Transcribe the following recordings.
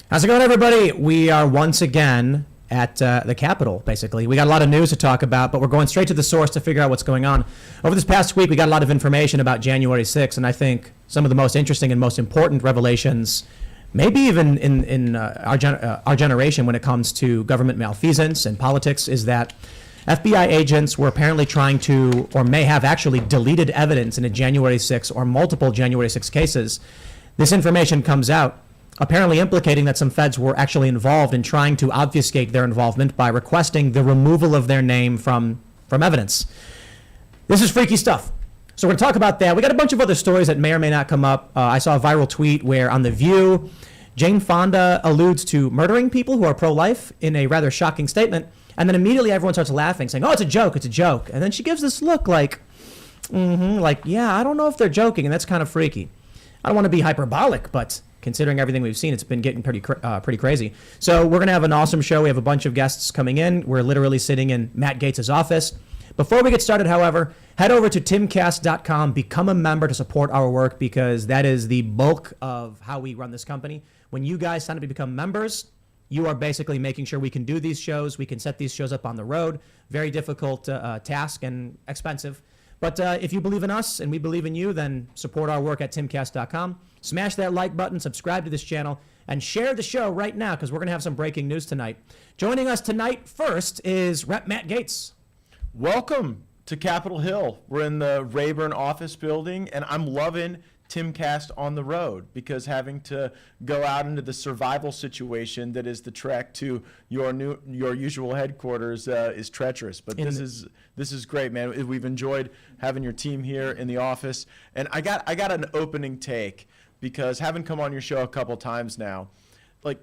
How's it going, everybody? We are once again at the Capitol, basically. We got a lot of news to talk about, but we're going straight to the source to figure out what's going on. Over this past week, we got a lot of information about January 6th, and I think some of the most interesting and most important revelations, maybe even in our generation when it comes to government malfeasance and politics, is that FBI agents were apparently trying to, or may have actually deleted evidence in a January 6th or multiple January 6th cases. This information comes out apparently implicating that some feds were actually involved in trying to obfuscate their involvement by requesting the removal of their name from evidence. This is freaky stuff. So we're going to talk about that. We got a bunch of other stories that may or may not come up. I saw a viral tweet where on The View, Jane Fonda alludes to murdering people who are pro-life in a rather shocking statement. And then immediately everyone starts laughing, saying, oh, it's a joke, it's a joke. And then she gives this look like, yeah, I don't know if they're joking, and that's kind of freaky. I don't want to be hyperbolic, but considering everything we've seen, it's been getting pretty crazy. So we're going to have an awesome show. We have a bunch of guests coming in. We're literally sitting in Matt Gaetz' office. Before we get started, however, head over to timcast.com, become a member to support our work, because that is the bulk of how we run this company. When you guys sign up to become members, you are basically making sure we can do these shows. We can set these shows up on the road. Very difficult task and expensive. But if you believe in us and we believe in you, then support our work at timcast.com. Smash that like button, subscribe to this channel, and share the show right now, because we're going to have some breaking news tonight. Joining us tonight first is Rep. Matt Gaetz. Welcome to Capitol Hill. We're in the Rayburn office building, and I'm loving Timcast on the road, because having to go out into the survival situation that is the trek to your usual headquarters is treacherous. But this is great, man. We've enjoyed having your team here in the office, and I got an opening take, because having come on your show a couple times now, like,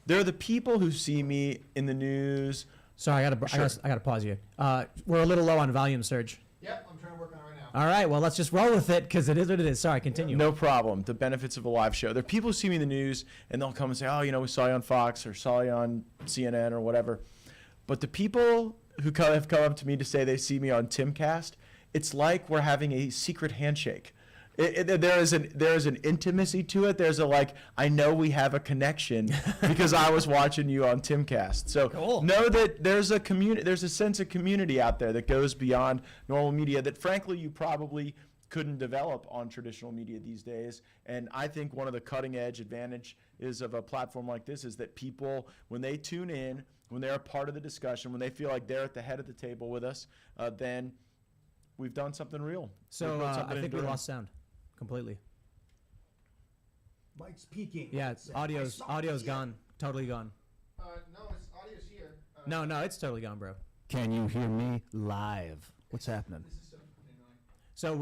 there are the people who see me in the news. Sorry, I gotta pause you. We're a little low on volume, Serge. Yep, I'm trying to work on it right now. All right, well, let's just roll with it, because it is what it is. Sorry, continue. No problem. The benefits of a live show. There are people who see me in the news, and they'll come and say, oh, we saw you on Fox or saw you on CNN or whatever. But the people who have come up to me to say they see me on Timcast, it's like we're having a secret handshake. There is an intimacy to it. There's I know we have a connection because I was watching you on Timcast. So cool. Know that there's a community, there's a sense of community out there that goes beyond normal media that frankly you probably couldn't develop on traditional media these days. And I think one of the cutting edge advantages of a platform like this is that people, when they tune in, when they're a part of the discussion, when they feel like they're at the head of the table with us, then we've done something real. So I think we lost sound completely. Mike's peaking. Yeah, audio's gone. Totally gone. No, it's audio's here. No, it's totally gone, bro. Can you hear me live? What's happening? This is so annoying. So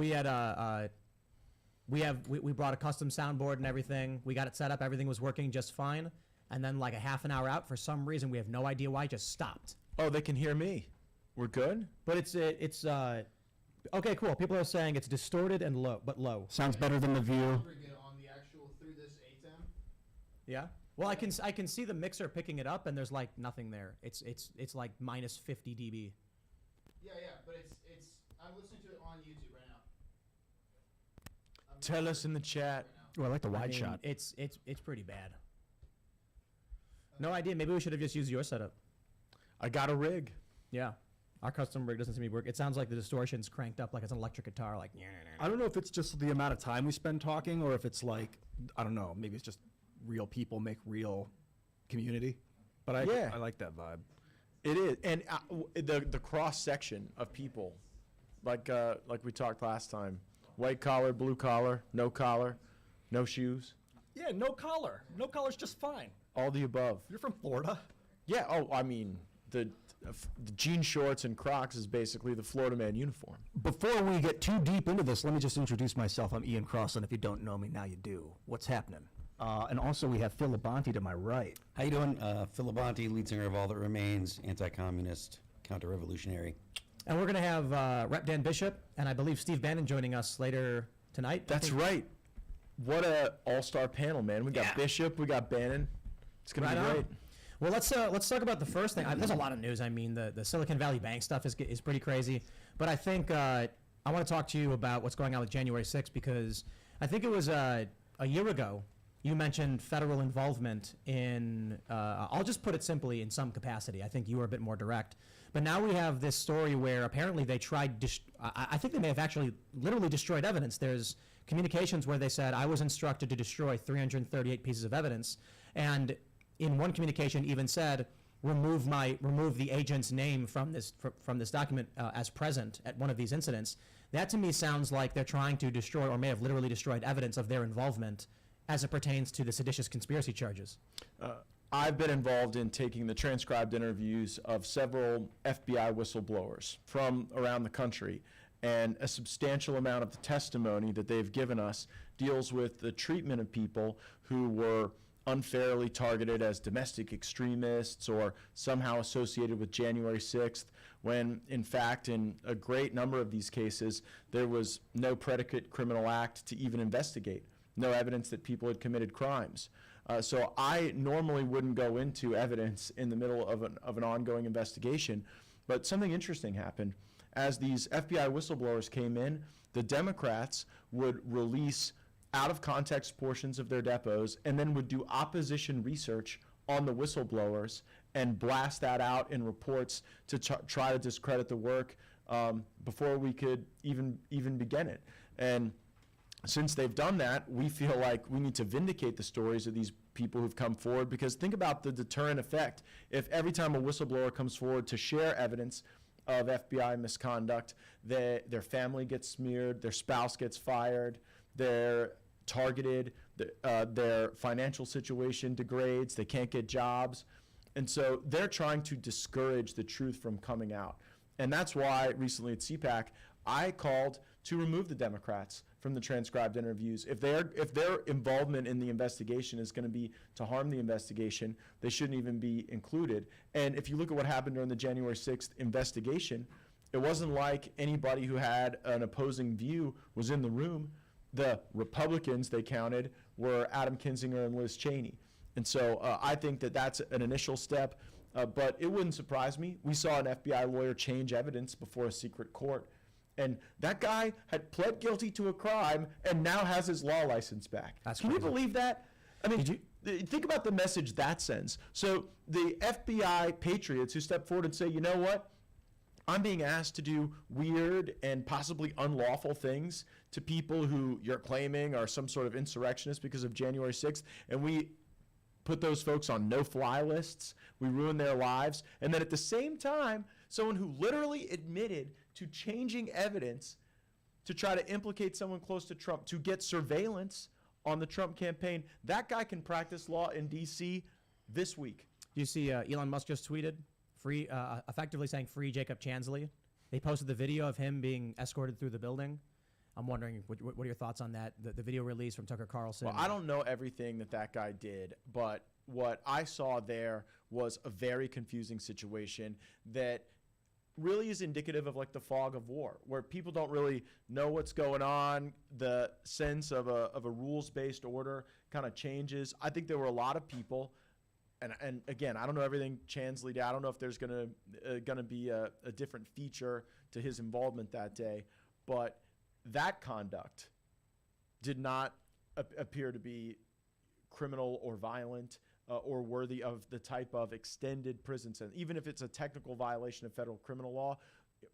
we had we brought a custom soundboard and everything. We got it set up. Everything was working just fine. And then like a half an hour out, for some reason we have no idea why, it just stopped. Oh, they can hear me. We're good? But it's okay, cool. People are saying it's distorted and low. Sounds better than The View. On the actual through this ATEM. Yeah. Well, I can see the mixer picking it up, and there's like nothing there. It's like minus 50 dB. Yeah, but it's. I'm listening to it on YouTube right now. Tell us in the chat. Oh, I like the wide shot. It's pretty bad. No idea. Maybe we should have just used your setup. I got a rig. Yeah. Our custom rig doesn't seem to work. It sounds like the distortion's cranked up like it's an electric guitar. Like. I don't know if it's just the amount of time we spend talking, or if it's like, I don't know, maybe it's just real people make real community. But I like that vibe. It is, and the cross section of people, like we talked last time, white collar, blue collar, no shoes. Yeah, no collar. No collar's just fine. All the above. You're from Florida. Yeah. Oh, I mean the jean shorts and Crocs is basically the Florida man uniform. Before we get too deep into this, let me just introduce myself. I'm Ian Cross, and if you don't know me, now you do. What's happening? And also we have Phil Labonte to my right. How you doing? Phil Labonte, lead singer of All That Remains, anti-communist, counter-revolutionary. And we're going to have Rep. Dan Bishop and I believe Steve Bannon joining us later tonight. That's right. What a all-star panel, man. We got Bishop, we got Bannon. It's going to be great. Well, let's talk about the first thing. There's a lot of news. I mean, the Silicon Valley Bank stuff is pretty crazy. But I think I want to talk to you about what's going on with January 6th, because I think it was a year ago You mentioned federal involvement in, I'll just put it simply, in some capacity. I think you were a bit more direct. But now we have this story where apparently they tried, I think they may have actually literally destroyed evidence. There's communications where they said, I was instructed to destroy 338 pieces of evidence. And in one communication even said, remove the agent's name from this document as present at one of these incidents. That to me sounds like they're trying to destroy, or may have literally destroyed, evidence of their involvement as it pertains to the seditious conspiracy charges. I've been involved in taking the transcribed interviews of several FBI whistleblowers from around the country, and a substantial amount of the testimony that they've given us deals with the treatment of people who were unfairly targeted as domestic extremists or somehow associated with January 6th, when in fact in a great number of these cases there was no predicate criminal act to even investigate, no evidence that people had committed crimes. So I normally wouldn't go into evidence in the middle of an ongoing investigation, but something interesting happened. As these FBI whistleblowers came in, the Democrats would release out of context portions of their depots and then would do opposition research on the whistleblowers and blast that out in reports to try to discredit the work before we could even begin it. And since they've done that, we feel like we need to vindicate the stories of these people who've come forward, because think about the deterrent effect. If every time a whistleblower comes forward to share evidence of FBI misconduct, their family gets smeared, their spouse gets fired, they're targeted, their financial situation degrades, they can't get jobs. And so they're trying to discourage the truth from coming out. And that's why recently at CPAC, I called to remove the Democrats from the transcribed interviews. If their involvement in the investigation is going to be to harm the investigation, they shouldn't even be included. And if you look at what happened during the January 6th investigation, it wasn't like anybody who had an opposing view was in the room. The Republicans, they counted, were Adam Kinzinger and Liz Cheney. And so I think that that's an initial step, but it wouldn't surprise me. We saw an FBI lawyer change evidence before a secret court. And that guy had pled guilty to a crime and now has his law license back. Can you believe that? I mean, think about the message that sends. So the FBI patriots who step forward and say, you know what? I'm being asked to do weird and possibly unlawful things to people who you're claiming are some sort of insurrectionists because of January 6th, and we put those folks on no-fly lists, we ruin their lives, and then at the same time, someone who literally admitted to changing evidence to try to implicate someone close to Trump, to get surveillance on the Trump campaign, that guy can practice law in D.C. this week. Do you see Elon Musk just tweeted, effectively saying free Jacob Chansley? They posted the video of him being escorted through the building. I'm wondering, what are your thoughts on that, the video release from Tucker Carlson? Well, I don't know everything that guy did, but what I saw there was a very confusing situation that really is indicative of like the fog of war, where people don't really know what's going on. The sense of a rules-based order kind of changes. I think there were a lot of people, and again, I don't know everything Chansley did. I don't know if there's gonna be a different feature to his involvement that day, but that conduct did not appear to be criminal or violent or worthy of the type of extended prison sentence. Even if it's a technical violation of federal criminal law,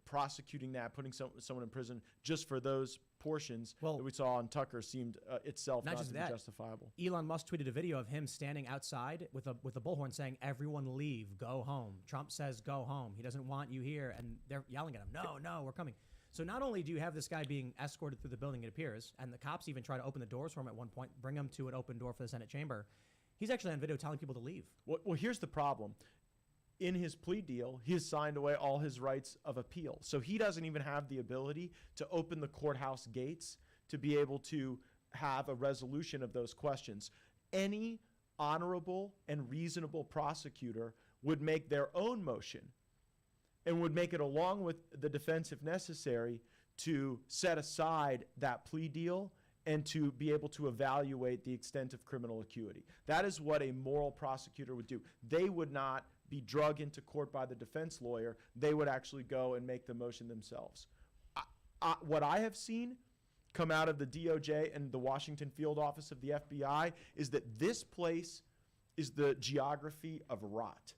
prosecuting that, putting someone in prison just for those portions that we saw on Tucker seemed itself not to be justifiable. Elon Musk tweeted a video of him standing outside with a bullhorn saying, "Everyone leave, go home." Trump says, "Go home." He doesn't want you here, and they're yelling at him, "No, we're coming." So not only do you have this guy being escorted through the building, it appears, and the cops even try to open the doors for him at one point, bring him to an open door for the Senate chamber. He's actually on video telling people to leave. Well, here's the problem. In his plea deal, he has signed away all his rights of appeal. So he doesn't even have the ability to open the courthouse gates to be able to have a resolution of those questions. Any honorable and reasonable prosecutor would make their own motion and would make it along with the defense if necessary to set aside that plea deal and to be able to evaluate the extent of criminal acuity. That is what a moral prosecutor would do. They would not be drug into court by the defense lawyer. They would actually go and make the motion themselves. What I have seen come out of the DOJ and the Washington field office of the FBI is that this place is the geography of rot.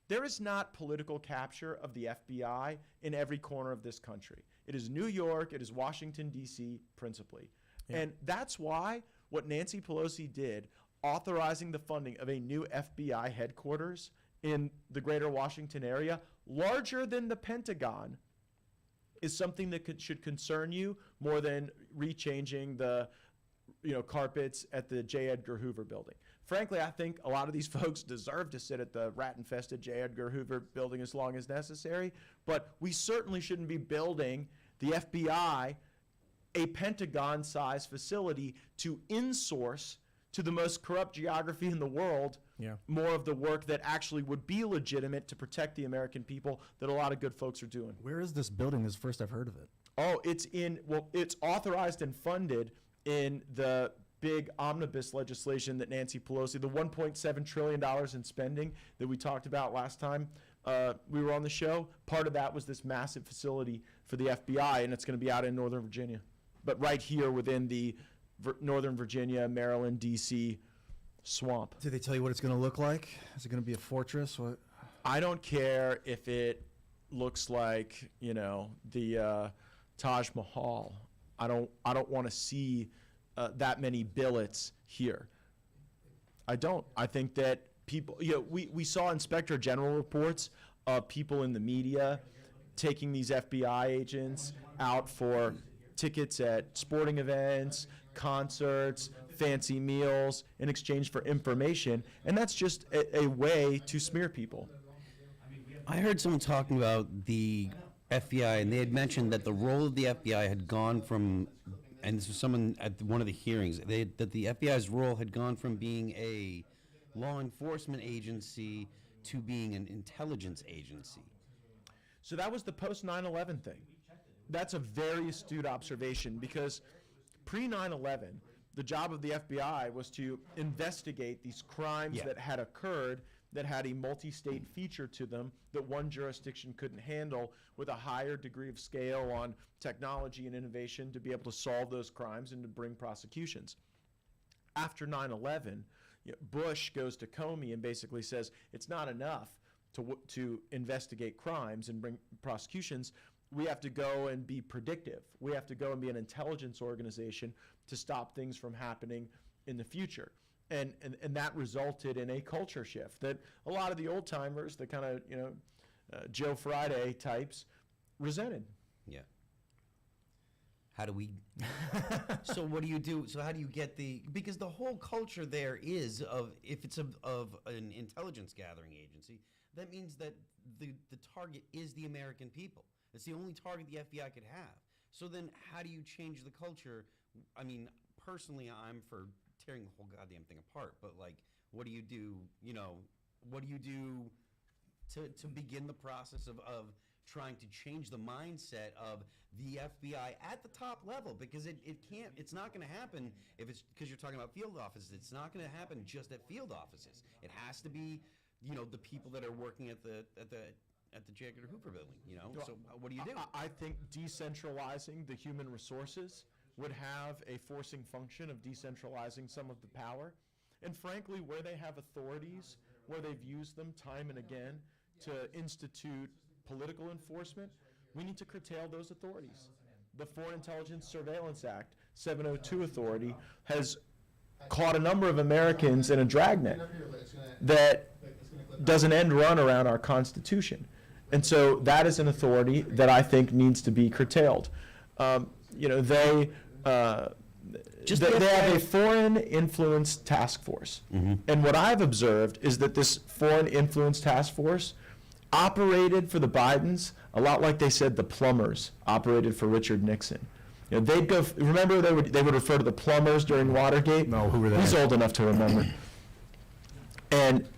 There is not political capture of the FBI in every corner of this country. It is New York, it is Washington, D.C. principally. Yeah. And that's why what Nancy Pelosi did, authorizing the funding of a new FBI headquarters in the greater Washington area, larger than the Pentagon, is something that should concern you more than rechanging the carpets at the J. Edgar Hoover building. Frankly, I think a lot of these folks deserve to sit at the rat-infested J. Edgar Hoover building as long as necessary, but we certainly shouldn't be building the FBI a Pentagon-sized facility to insource to the most corrupt geography in the world more of the work that actually would be legitimate to protect the American people that a lot of good folks are doing. Where is this building? This is the first I've heard of it. Oh, it's authorized and funded in the big omnibus legislation that Nancy Pelosi, the $1.7 trillion in spending that we talked about last time we were on the show, part of that was this massive facility for the FBI, and it's going to be out in Northern Virginia. But right here within the Northern Virginia, Maryland, D.C. swamp. Did they tell you what it's going to look like? Is it going to be a fortress? What? I don't care if it looks like, the Taj Mahal. I don't want to see that many billets here. I don't. I think that people, we saw Inspector General reports of people in the media taking these FBI agents out for tickets at sporting events, concerts, fancy meals in exchange for information, and that's just a way to smear people. I heard someone talking about the FBI, and they had mentioned that the role of the FBI had gone from, and this was someone at one of the hearings, that the FBI's role had gone from being a law enforcement agency to being an intelligence agency. So that was the post 9/11 thing. That's a very astute observation, because pre 9/11, the job of the FBI was to investigate these crimes that had occurred that had a multi-state feature to them that one jurisdiction couldn't handle, with a higher degree of scale on technology and innovation to be able to solve those crimes and to bring prosecutions. After 9/11, Bush goes to Comey and basically says it's not enough to investigate crimes and bring prosecutions. We have to go and be predictive. We have to go and be an intelligence organization to stop things from happening in the future. And that resulted in a culture shift that a lot of the old timers, the kind of Joe Friday types, resented. Yeah. How do we? So what do you do? So how do you get because the whole culture there is if it's of an intelligence gathering agency, that means that the target is the American people. It's the only target the FBI could have. So then how do you change the culture? I mean, personally, I'm for tearing the whole goddamn thing apart, but what do you do, what do you do to begin the process of trying to change the mindset of the FBI at the top level? Because it's not going to happen if it's, because you're talking about field offices, it's not going to happen just at field offices. It has to be, the people that are working at the J. Edgar Hoover building, So what do you do? I think decentralizing the human resources would have a forcing function of decentralizing some of the power. And frankly, where they have authorities, where they've used them time and again to institute political enforcement, we need to curtail those authorities. The Foreign Intelligence Surveillance Act, 702 authority, has caught a number of Americans in a dragnet that does an end run around our Constitution. And so that is an authority that I think needs to be curtailed. They have a foreign influence task force. Mm-hmm. And what I've observed is that this foreign influence task force operated for the Bidens a lot like they said the plumbers operated for Richard Nixon. They'd go. Remember, they would refer to the plumbers during Watergate. No, who were they? He's old enough to remember. And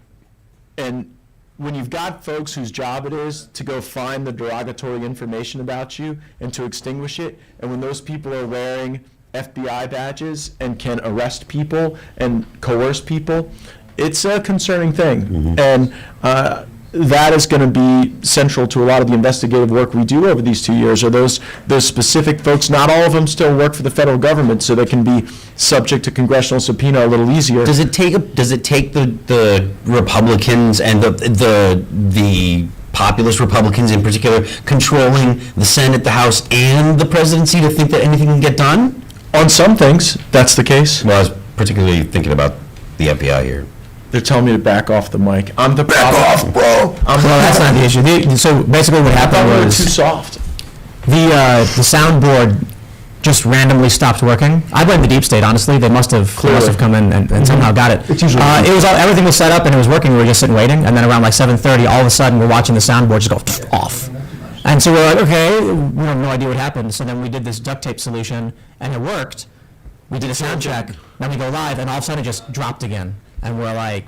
when you've got folks whose job it is to go find the derogatory information about you and to extinguish it, and when those people are wearing FBI badges and can arrest people and coerce people, it's a concerning thing. Mm-hmm. And that is going to be central to a lot of the investigative work we do over these 2 years. Are those specific folks? Not all of them still work for the federal government, so they can be subject to congressional subpoena a little easier. Does it take the Republicans and the populist Republicans in particular controlling the Senate, the House, and the presidency to think that anything can get done? On some things, that's the case. Well, I was particularly thinking about the FBI here. They're telling me to back off the mic. I'm the problem. Back off, bro. Well, that's not the issue. So basically what I happened thought we were was too soft. the soundboard just randomly stopped working. I blame the deep state, honestly. They must have come in and somehow got it. It's usually everything was set up and it was working. We were just sitting waiting, and then around like 7:30, all of a sudden we're watching the soundboard just go off. And so we're like, okay, we have no idea what happened. So then we did this duct tape solution, and it worked. We did a sound check, then we go live, and all of a sudden it just dropped again. And we're like,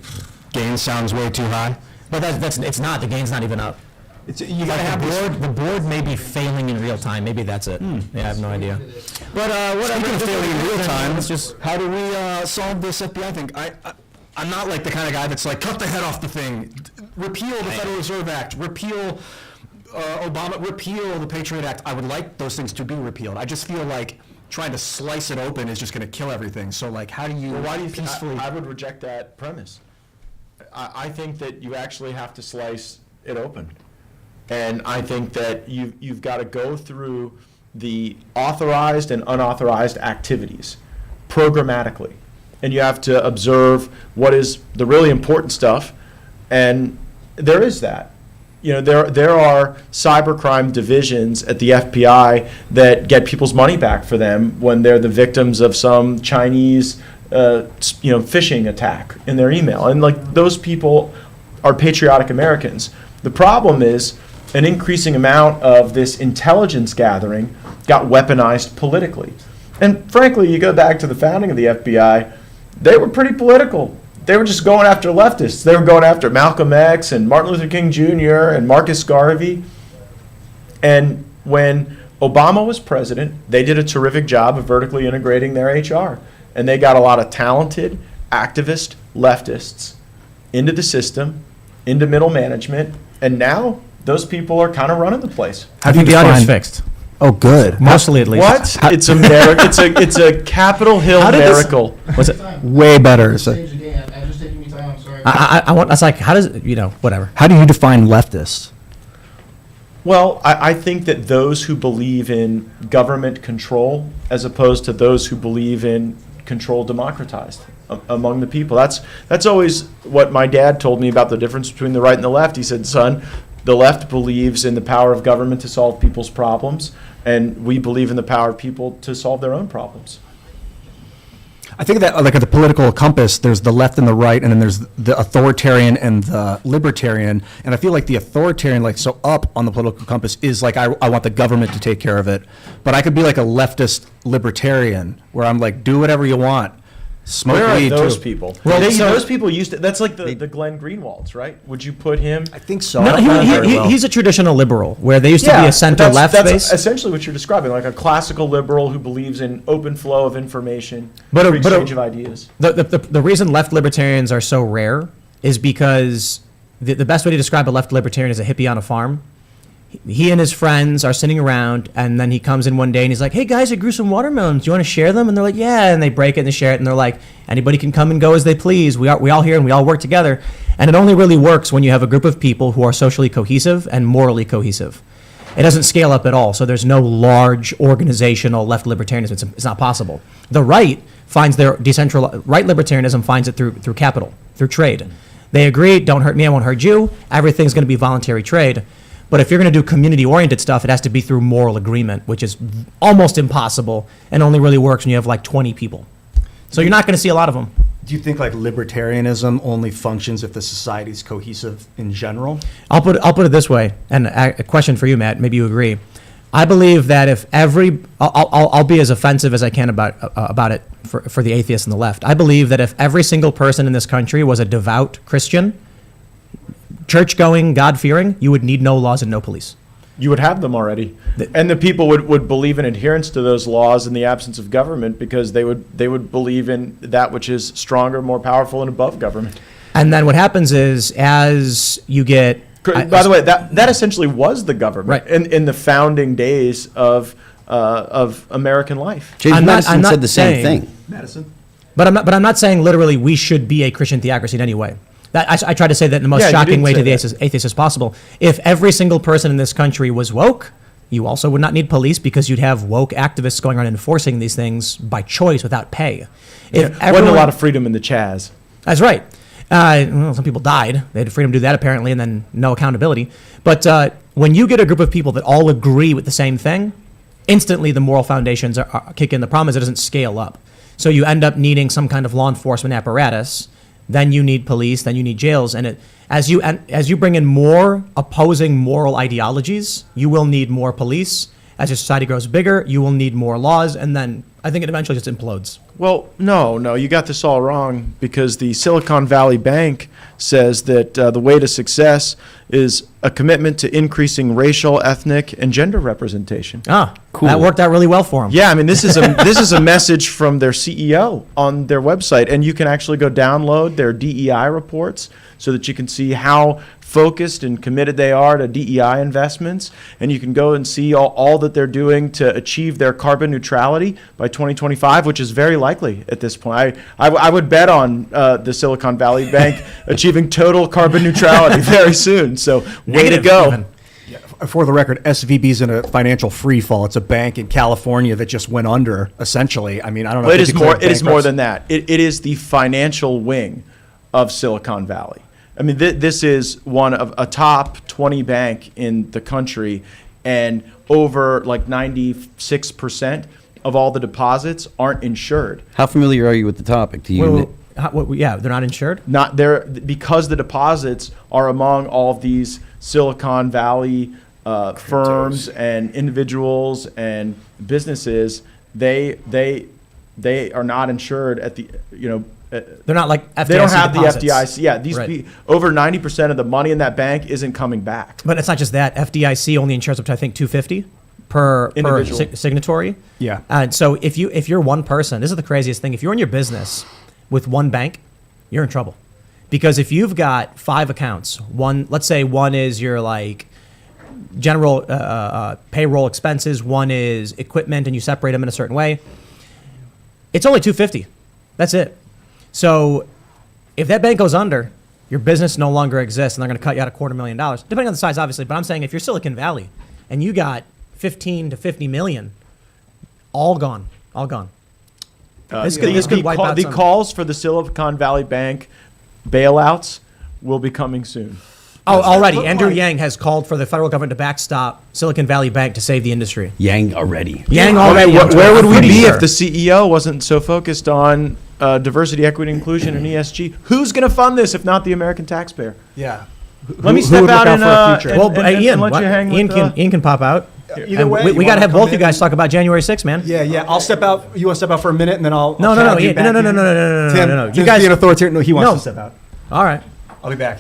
Gain sounds way too high. but it's not. The gain's not even up. You gotta have The board may be failing in real time. Maybe that's it. Yeah, I have no idea. But whatever. Speaking of failing in real time, Let's just. how do we solve this FBI thing? I'm not like the kind of guy that's like, cut the head off the thing, repeal the Federal Reserve Act, repeal Obama, repeal the Patriot Act. I would like those things to be repealed. I just feel like trying to slice it open is just going to kill everything. So like, how do you Why do you peacefully? I would reject that premise. I think that you actually have to slice it open. And I think that you've got to go through the authorized and unauthorized activities programmatically. And you have to observe what is the really important stuff. And there is that. You know, there are cybercrime divisions at the FBI that get people's money back for them when they're the victims of some Chinese phishing attack in their email. And like those people are patriotic Americans. The problem is an increasing amount of this intelligence gathering got weaponized politically. And frankly, you go back to the founding of the FBI, they were pretty political. They were just going after leftists. They were going after Malcolm X and Martin Luther King Jr. and Marcus Garvey. And when Obama was president, they did a terrific job of vertically integrating their HR. And they got a lot of talented activist leftists into the system, into middle management, and now those people are kind of running the place. I think the audio's fixed. Oh, good. Mostly, at least. What? It's a miracle. It's a Capitol Hill miracle. Was it? Way better. So, Stage again. I'm just taking me time. I'm sorry. I want. That's like, how does whatever. how do you define leftists? Well, I think that those who believe in government control as opposed to those who believe in control democratized among the people. That's always what my dad told me about the difference between the right and the left. He said, son, the left believes in the power of government to solve people's problems, and we believe in the power of people to solve their own problems. I think that like at the political compass, there's the left and the right, and then there's the authoritarian and the libertarian. And I feel like the authoritarian, like so up on the political compass, is like I want the government to take care of it. But I could be like a leftist libertarian where I'm like, do whatever you want. Smoke Where are weed those too. people? Well, Those people used to, that's like the Glenn Greenwalds, right? Would you put him? I think so. No, I don't know very well. he's a traditional liberal, where they used to be a center-left that's base. essentially what you're describing, like a classical liberal who believes in open flow of information, But free exchange of ideas. The reason left libertarians are so rare is because the best way to describe a left libertarian is a hippie on a farm. He and his friends are sitting around, and then he comes in one day and he's like, hey guys, I grew some watermelons. Do you want to share them? And they're like, yeah. And they break it and they share it. And they're like, anybody can come and go as they please. We all here and we all work together. And it only really works when you have a group of people who are socially cohesive and morally cohesive. It doesn't scale up at all. So there's no large organizational left libertarianism. It's not possible. The right finds their right libertarianism finds it through capital, through trade. They agree, don't hurt me, I won't hurt you. Everything's going to be voluntary trade. But if you're going to do community-oriented stuff, it has to be through moral agreement, which is almost impossible and only really works when you have like 20 people. So you're not going to see a lot of them. Do you think like libertarianism only functions if the society's cohesive in general? I'll put it this way, and a question for you, Matt. Maybe you agree. I believe that if I'll be as offensive as I can about it for the atheists and the left. I believe that if every single person in this country was a devout Christian, church-going, God-fearing, you would need no laws and no police. You would have them already. And the people would believe in adherence to those laws in the absence of government because they would believe in that which is stronger, more powerful, and above government. And then what happens is, as you get By the way, that essentially was the government Right. in the founding days of American life. James I'm not- Madison I'm not said the same saying- thing. Madison. But I'm not saying literally we should be a Christian theocracy in any way. I try to say that in the most Yeah, you shocking did way say to the that. atheists as possible. If every single person in this country was woke, you also would not need police because you'd have woke activists going around enforcing these things by choice without pay. If Wasn't everyone- a lot of freedom in the Chaz. That's right. Well, some people died. They had freedom to do that apparently, and then no accountability. But when you get a group of people that all agree with the same thing, instantly the moral foundations kick in. The problem is it doesn't scale up. So you end up needing some kind of law enforcement apparatus. Then you need police. Then you need jails. And as you bring in more opposing moral ideologies, you will need more police. As your society grows bigger, you will need more laws. And then I think it eventually just implodes. Well, no, you got this all wrong because the Silicon Valley Bank says that the way to success is a commitment to increasing racial, ethnic, and gender representation. Cool. That worked out really well for them. Yeah, I mean, this is a message from their CEO on their website, and you can actually go download their DEI reports so that you can see how focused and committed they are to DEI investments, and you can go and see all that they're doing to achieve their carbon neutrality by 2025, which is very likely at this point. I would bet on the Silicon Valley Bank achieving total carbon neutrality very soon. So way to Negative go. even. For the record, SVB's in a financial free fall. It's a bank in California that just went under, essentially. I mean, I don't know. Well, if it they is more. declared It is more bankruptcy. than that. It is the financial wing of Silicon Valley. I mean, this is one of a top 20 bank in the country, and over like 96% of all the deposits aren't insured. How familiar are you with the topic? Do you? Yeah, they're not insured. Not there because the deposits are among all of these Silicon Valley firms and individuals and businesses. They are not insured at the They're not like FDIC they don't have deposits. the FDIC. Yeah, these Right. over 90% of the money in that bank isn't coming back. But it's not just that. FDIC only insures up to I think 250 per Individual. signatory. Yeah. And so if you're one person, this is the craziest thing. If you're in your business with one bank, you're in trouble, because if you've got 5 accounts, let's say one is your like general payroll expenses, one is equipment, and you separate them in a certain way, it's only 250. That's it. So if that bank goes under, your business no longer exists, and they're going to cut you out $250,000, depending on the size, obviously. But I'm saying if you're Silicon Valley and you got 15 to 50 million, all gone. This could wipe out the some. calls for the Silicon Valley Bank bailouts will be coming soon. Oh, already. Andrew Yang has called for the federal government to backstop Silicon Valley Bank to save the industry. Yang already. Yang already. Where would we Pretty be sure. if the CEO wasn't so focused on diversity, equity, inclusion, and ESG? Who's going to fund this if not the American taxpayer? Yeah. Let me Who step would look out out and, for a future? Well, and Ian, let what? you hang Ian with can pop out. Either And way, we you got to wanna have come both you in guys and- talk about January 6th, man. Yeah. I'll step out. You want to step out for a minute, and then I'll. No, tag you Ian, back no. in? You Tim, Tim's guys, being authoritarian. No, he wants No. to step out. all right. I'll be back.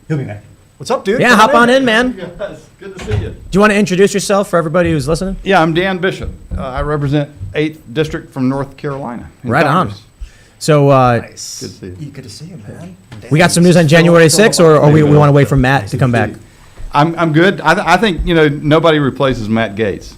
He'll be back. What's up, dude? Yeah, Come hop on in, man. Good to see you. Do you want to introduce yourself for everybody who's listening? Yeah, I'm Dan Bishop. I represent 8th District from North Carolina. in Right on. Congress. So Good to see you. Good to see you, man. we got some news on January 6th, or we want to wait for Matt to come back? I'm good. I think, nobody replaces Matt Gaetz.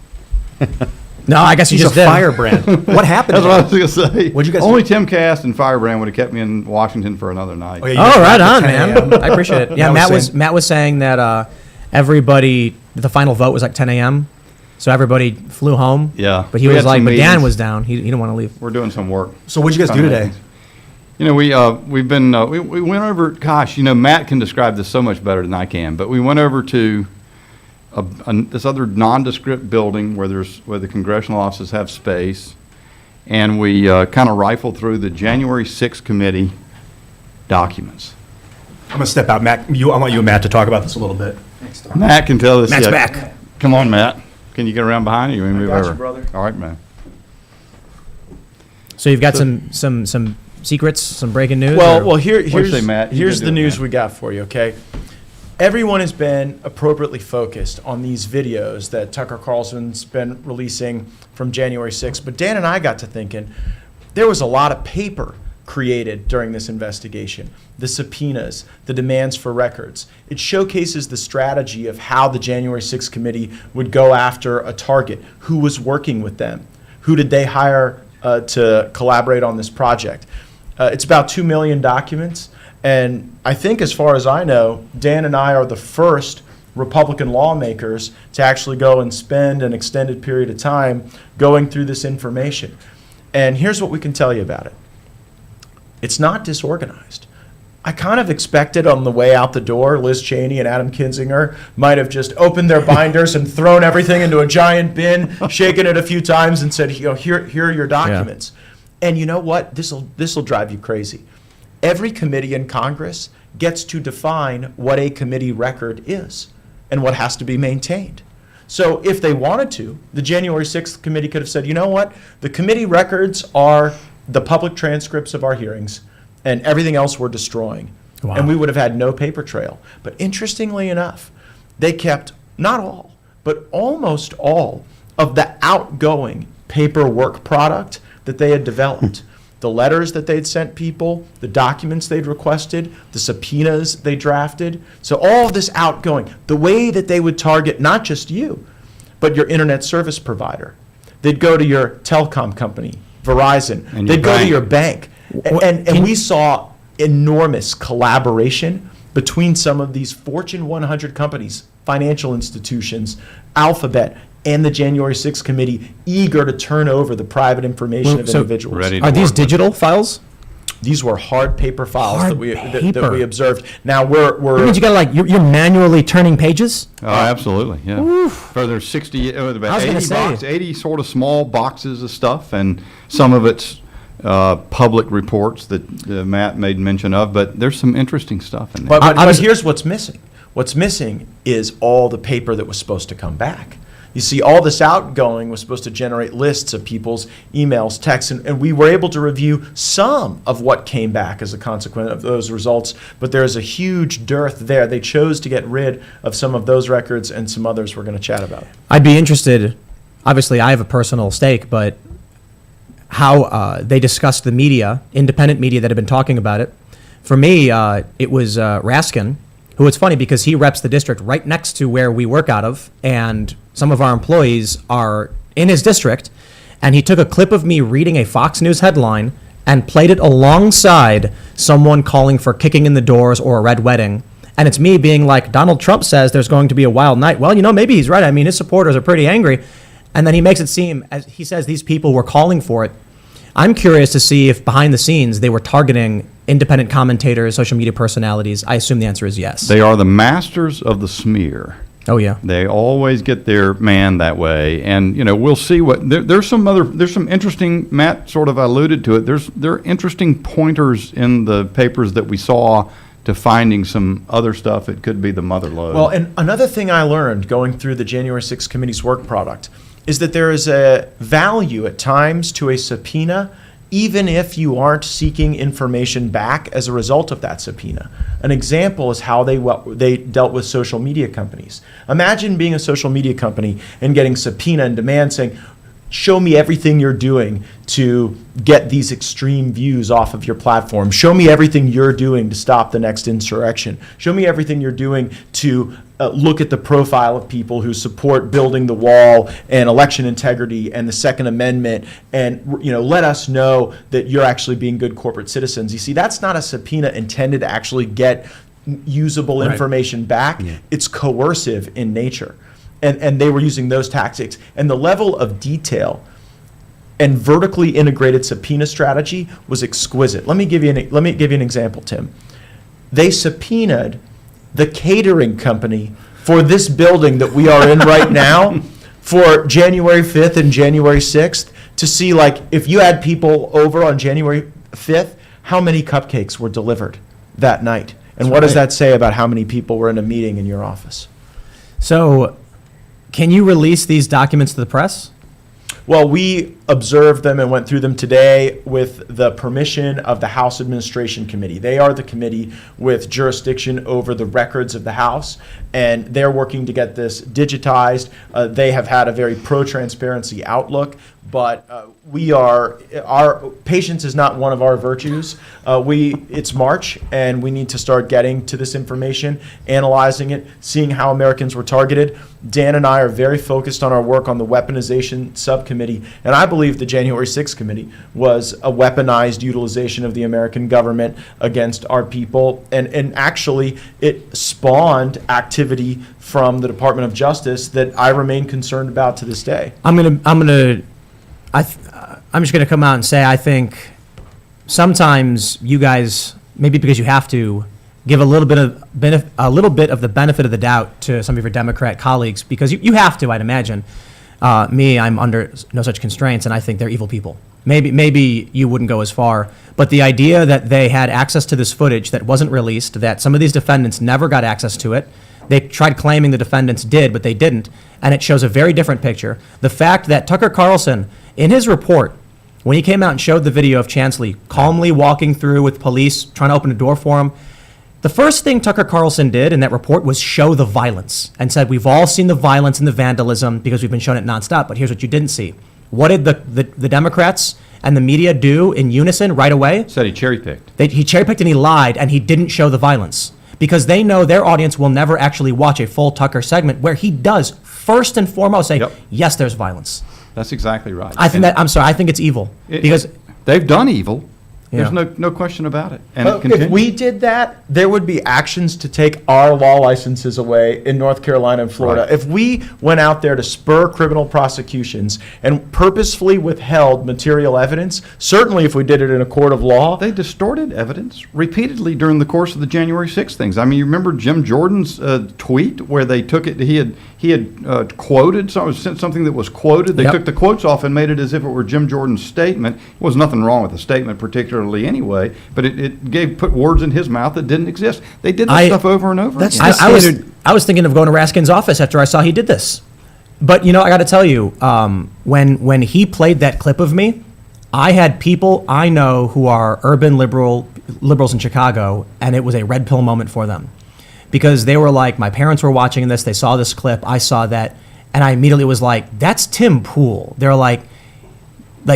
No, I guess you He's just a did. firebrand. What happened? That's what I was going to say. What'd you guys Only do? Timcast and Firebrand would have kept me in Washington for another night. Oh, yeah, you Oh, guys right left at on, 10 man. a.m. I appreciate it. Yeah, Matt was saying that everybody, the final vote was like 10 a.m. So everybody flew home. Yeah. But he We was had like, some but Dan meetings. was down. He didn't want to leave. We're doing some work. So what'd you guys do today? We've been we went over. Gosh, Matt can describe this so much better than I can. But we went over to this other nondescript building where the congressional offices have space, and we kind of rifled through the January 6th committee documents. I'm gonna step out, Matt. I want you and Matt to talk about this a little bit. Matt can tell us. Matt's back. Come on, Matt. Can you get around behind you? Move got you, over. brother. All right, man. So you've got some secrets, some breaking news? Well, or- well, you here's say, Matt? You here's go the do it, news man. we got for you. Okay, everyone has been appropriately focused on these videos that Tucker Carlson's been releasing from January 6th. But Dan and I got to thinking there was a lot of paper created during this investigation, the subpoenas, the demands for records. It showcases the strategy of how the January 6th committee would go after a target, who was working with them, who did they hire to collaborate on this project. It's about 2 million documents, and I think, as far as I know, Dan and I are the first Republican lawmakers to actually go and spend an extended period of time going through this information. And here's what we can tell you about it. It's not disorganized. I kind of expected on the way out the door, Liz Cheney and Adam Kinzinger might have just opened their binders and thrown everything into a giant bin, shaken it a few times and said, here are your documents. Yeah. And you know what? This'll drive you crazy. Every committee in Congress gets to define what a committee record is and what has to be maintained. So if they wanted to, the January 6th committee could have said, you know what? The committee records are the public transcripts of our hearings, and everything else we're destroying. Wow. And we would have had no paper trail. But interestingly enough, they kept not all, but almost all of the outgoing paperwork product that they had developed. The letters that they'd sent people, the documents they'd requested, the subpoenas they drafted. So all of this outgoing, the way that they would target not just you, but your internet service provider. They'd go to your telecom company, Verizon. And they'd go to your bank. And we saw enormous collaboration between some of these Fortune 100 companies, financial institutions, Alphabet, and the January 6th committee, eager to turn over the private information of individuals. Are these digital files? These were hard paper files that we observed. Now That means you got you're manually turning pages? Oh, absolutely, yeah. Oof. Further 60, about 80 sort of small boxes of stuff, and some of it's public reports that Matt made mention of, but there's some interesting stuff in there. But here's what's missing. What's missing is all the paper that was supposed to come back. You see, all this outgoing was supposed to generate lists of people's emails, texts, and we were able to review some of what came back as a consequence of those results, but there's a huge dearth there. They chose to get rid of some of those records, and some others we're going to chat about. I'd be interested, obviously I have a personal stake, but how they discussed the media, independent media that have been talking about it. For me, it was Raskin, who it's funny because he reps the district right next to where we work out of, and some of our employees are in his district, and he took a clip of me reading a Fox News headline and played it alongside someone calling for kicking in the doors or a red wedding. And it's me being like, Donald Trump says there's going to be a wild night. Well, maybe he's right. I mean, his supporters are pretty angry. And then he makes it seem, as he says, these people were calling for it. I'm curious to see if behind the scenes they were targeting independent commentators, social media personalities. I assume the answer is yes. They are the masters of the smear. Oh yeah. They always get their man that way, and we'll see what there's some interesting. Matt sort of alluded to it. There are interesting pointers in the papers that we saw to finding some other stuff. It could be the mother lode. Well, and another thing I learned going through the January 6th committee's work product is that there is a value at times to a subpoena, even if you aren't seeking information back as a result of that subpoena. An example is how they dealt with social media companies. Imagine being a social media company and getting subpoena and demand saying, show me everything you're doing to get these extreme views off of your platform. Show me everything you're doing to stop the next insurrection. Show me everything you're doing to look at the profile of people who support building the wall and election integrity and the Second Amendment, and let us know that you're actually being good corporate citizens. You see, that's not a subpoena intended to actually get usable information back. Yeah. It's coercive in nature. And they were using those tactics. And the level of detail and vertically integrated subpoena strategy was exquisite. Let me give you an example, Tim. They subpoenaed the catering company for this building that we are in right now for January 5th and January 6th to see, if you had people over on January 5th, how many cupcakes were delivered that night? And what does that say about how many people were in a meeting in your office? So, can you release these documents to the press? Well, we observed them and went through them today with the permission of the House Administration Committee. They are the committee with jurisdiction over the records of the House. and they're working to get this digitized. They have had a very pro-transparency outlook, but our patience is not one of our virtues. It's March, and we need to start getting to this information, analyzing it, seeing how Americans were targeted. Dan and I are very focused on our work on the weaponization subcommittee, and I believe the January 6th committee was a weaponized utilization of the American government against our people, and actually it spawned activity from the Department of Justice that I remain concerned about to this day. I'm just gonna come out and say I think sometimes you guys, maybe because you have to, give a little bit of the benefit of the doubt to some of your Democrat colleagues, because you have to, I'd imagine. I'm under no such constraints, and I think they're evil people. Maybe you wouldn't go as far, but the idea that they had access to this footage that wasn't released, that some of these defendants never got access to it, they tried claiming the defendants did, but they didn't, and it shows a very different picture. The fact that Tucker Carlson, in his report, when he came out and showed the video of Chansley calmly walking through with police trying to open a door for him, the first thing Tucker Carlson did in that report was show the violence and said, we've all seen the violence and the vandalism because we've been showing it nonstop, but here's what you didn't see. What did the Democrats and the media do in unison right away? Said he cherry-picked. He cherry-picked and he lied, and he didn't show the violence because they know their audience will never actually watch a full Tucker segment where he does first and foremost say, yes, there's violence. That's exactly right. I think it's evil because they've done evil. Yeah. There's no question about it. And Well, if we did that, there would be actions to take our law licenses away in North Carolina and Florida. Right. If we went out there to spur criminal prosecutions and purposefully withheld material evidence, certainly if we did it in a court of law. They distorted evidence repeatedly during the course of the January 6th things. I mean, you remember Jim Jordan's tweet where they took it, he had quoted, something that was quoted. They took the quotes off and made it as if it were Jim Jordan's statement. There was nothing wrong with the statement particularly anyway, but it put words in his mouth that didn't exist. They did that stuff over and over That's again. I was thinking of going to Raskin's office after I saw he did this. But, I got to tell you, when he played that clip of me, I had people I know who are urban liberals in Chicago, and it was a red pill moment for them. Because they were like, my parents were watching this, they saw this clip, I saw that, and I immediately was like, that's Tim Pool. They're like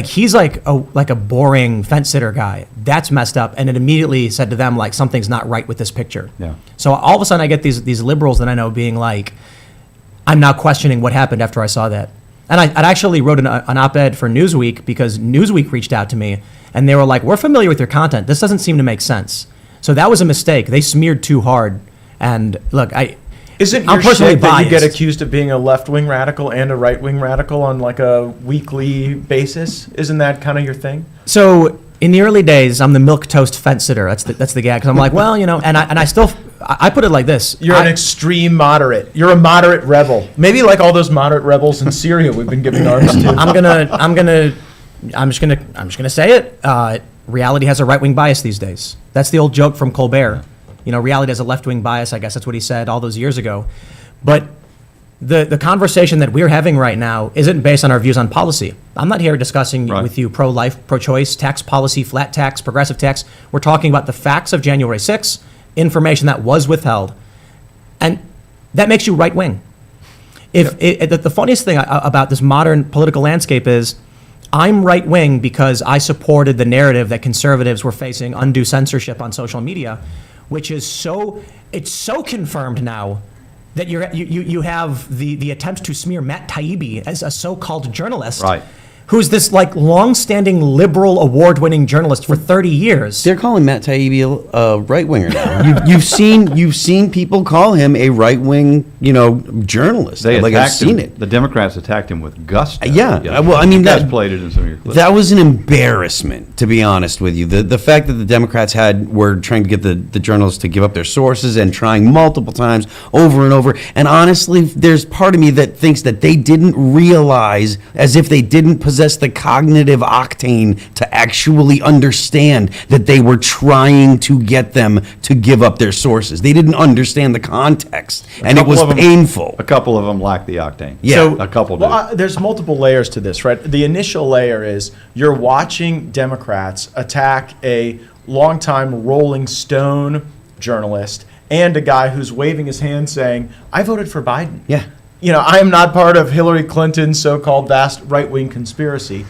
he's like a boring fence sitter guy. That's messed up. And it immediately said to them, like, something's not right with this picture. Yeah. So all of a sudden I get these liberals that I know being like, I'm now questioning what happened after I saw that. And I actually wrote an op-ed for Newsweek because Newsweek reached out to me and they were like, we're familiar with your content. This doesn't seem to make sense. So that was a mistake. They smeared too hard. And look, Isn't I'm your personally shit that you get biased. accused of being a left-wing radical and a right-wing radical on like a weekly basis? Isn't that kind of your thing? So in the early days, I'm the milquetoast fence sitter. That's the gag. Because I'm like, well, and I put it like this. You're an extreme moderate. You're a moderate rebel. Maybe like all those moderate rebels in Syria we've been giving arms to. I'm just gonna say it. Reality has a right-wing bias these days. That's the old joke from Colbert. Reality has a left-wing bias. I guess that's what he said all those years ago. But the conversation that we're having right now isn't based on our views on policy. I'm not here discussing with you pro-life, pro-choice, tax policy, flat tax, progressive tax. We're talking about the facts of January 6th, information that was withheld. And that makes you right-wing. The funniest thing about this modern political landscape is I'm right-wing because I supported the narrative that conservatives were facing undue censorship on social media, which is it's so confirmed now that you have the attempt to smear Matt Taibbi as a so-called journalist, Right. who's this like long-standing liberal award-winning journalist for 30 years. They're calling Matt Taibbi a right winger now. You've seen people call him a right wing, journalist. They I've attacked seen him. it. The Democrats attacked him with gusto. Yeah. yesterday. Well, I mean, you guys that- played it in some of your clips. That was an embarrassment, to be honest with you. The fact that the Democrats were trying to get the journalists to give up their sources and trying multiple times over and over. And honestly, there's part of me that thinks that they didn't realize, as if they didn't possess the cognitive octane to actually understand that they were trying to get them to give up their sources. They didn't understand the context, and it couple was of 'em- painful. A couple of them lack the octane. Yeah. A couple do. Well, there's multiple layers to this, right? The initial layer is you're watching Democrats attack a longtime Rolling Stone journalist and a guy who's waving his hand saying, I voted for Biden. Yeah. You know, I am not part of Hillary Clinton's so-called vast right-wing conspiracy.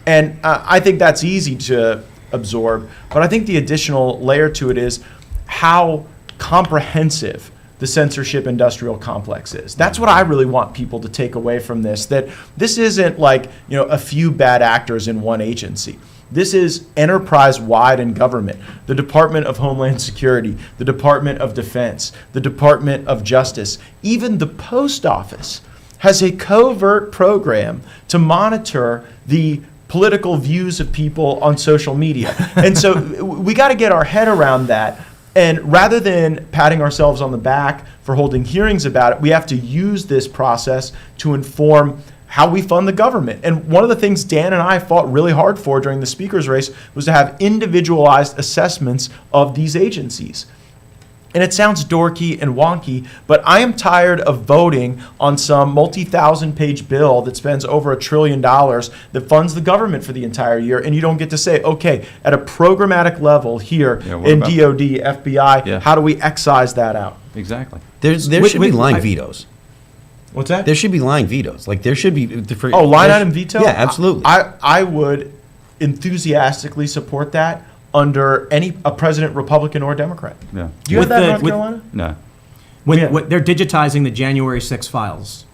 And I think that's easy to absorb. But I think the additional layer to it is how comprehensive the censorship industrial complex is. That's what I really want people to take away from this, that this isn't like, you know, a few bad actors in one agency. This is enterprise-wide in government. The Department of Homeland Security, the Department of Defense, the Department of Justice, even the Post Office has a covert program to monitor the political views of people on social media. And so we got to get our head around that. And rather than patting ourselves on the back for holding hearings about it, we have to use this process to inform how we fund the government. And one of the things Dan and I fought really hard for during the speaker's race was to have individualized assessments of these agencies. And it sounds dorky and wonky, but I am tired of voting on some multi-thousand page bill that spends over $1 trillion that funds the government for the entire year, and you don't get to say, okay, at a programmatic level here in DOD, FBI, how do we excise that out? Exactly. There should be line vetoes. What's that? There should be line vetoes. Like there should be. Line item veto? Yeah, absolutely. I would enthusiastically support that under a president, Republican or Democrat. Yeah. Do you have that in North Carolina? No. When they're digitizing the January 6 files,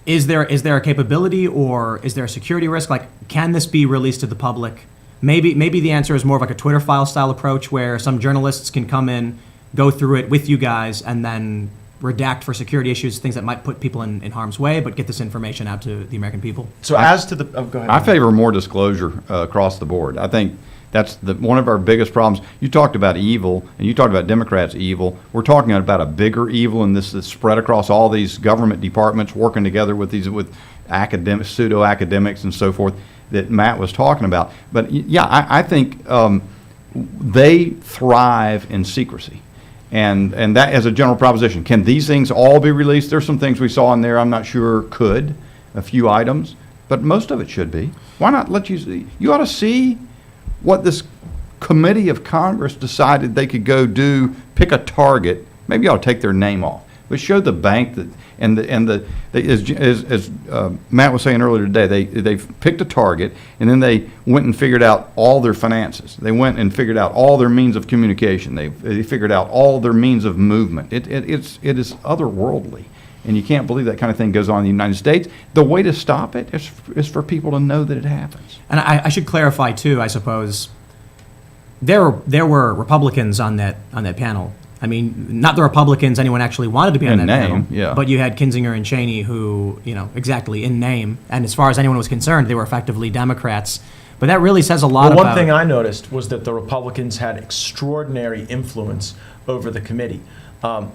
is there a capability or is there a security risk? Like, can this be released to the public? Maybe the answer is more of like a Twitter file style approach where some journalists can come in, go through it with you guys, and then redact for security issues, things that might put people in harm's way, but get this information out to the American people. So as to the, go ahead. I favor more disclosure across the board. I think that's one of our biggest problems. You talked about evil, and you talked about Democrats' evil. We're talking about a bigger evil, and this is spread across all these government departments working together with academics, pseudo-academics, and so forth that Matt was talking about. But yeah, I think they thrive in secrecy. And that as a general proposition. Can these things all be released? There's some things we saw in there I'm not sure could, a few items, but most of it should be. Why not let you see? You ought to see what this committee of Congress decided they could go do, pick a target, maybe you ought to take their name off, but show the bank that, as Matt was saying earlier today, they picked a target and then they went and figured out all their finances. They went and figured out all their means of communication. They figured out all their means of movement. It is otherworldly, and you can't believe that kind of thing goes on in the United States. The way to stop it is for people to know that it happens. And I should clarify too, I suppose. There were Republicans on that panel. I mean, not the Republicans anyone actually wanted to be on that panel, yeah. But you had Kinzinger and Cheney who, exactly in name, and as far as anyone was concerned, they were effectively Democrats. But that really says a lot about... One thing I noticed was that the Republicans had extraordinary influence over the committee.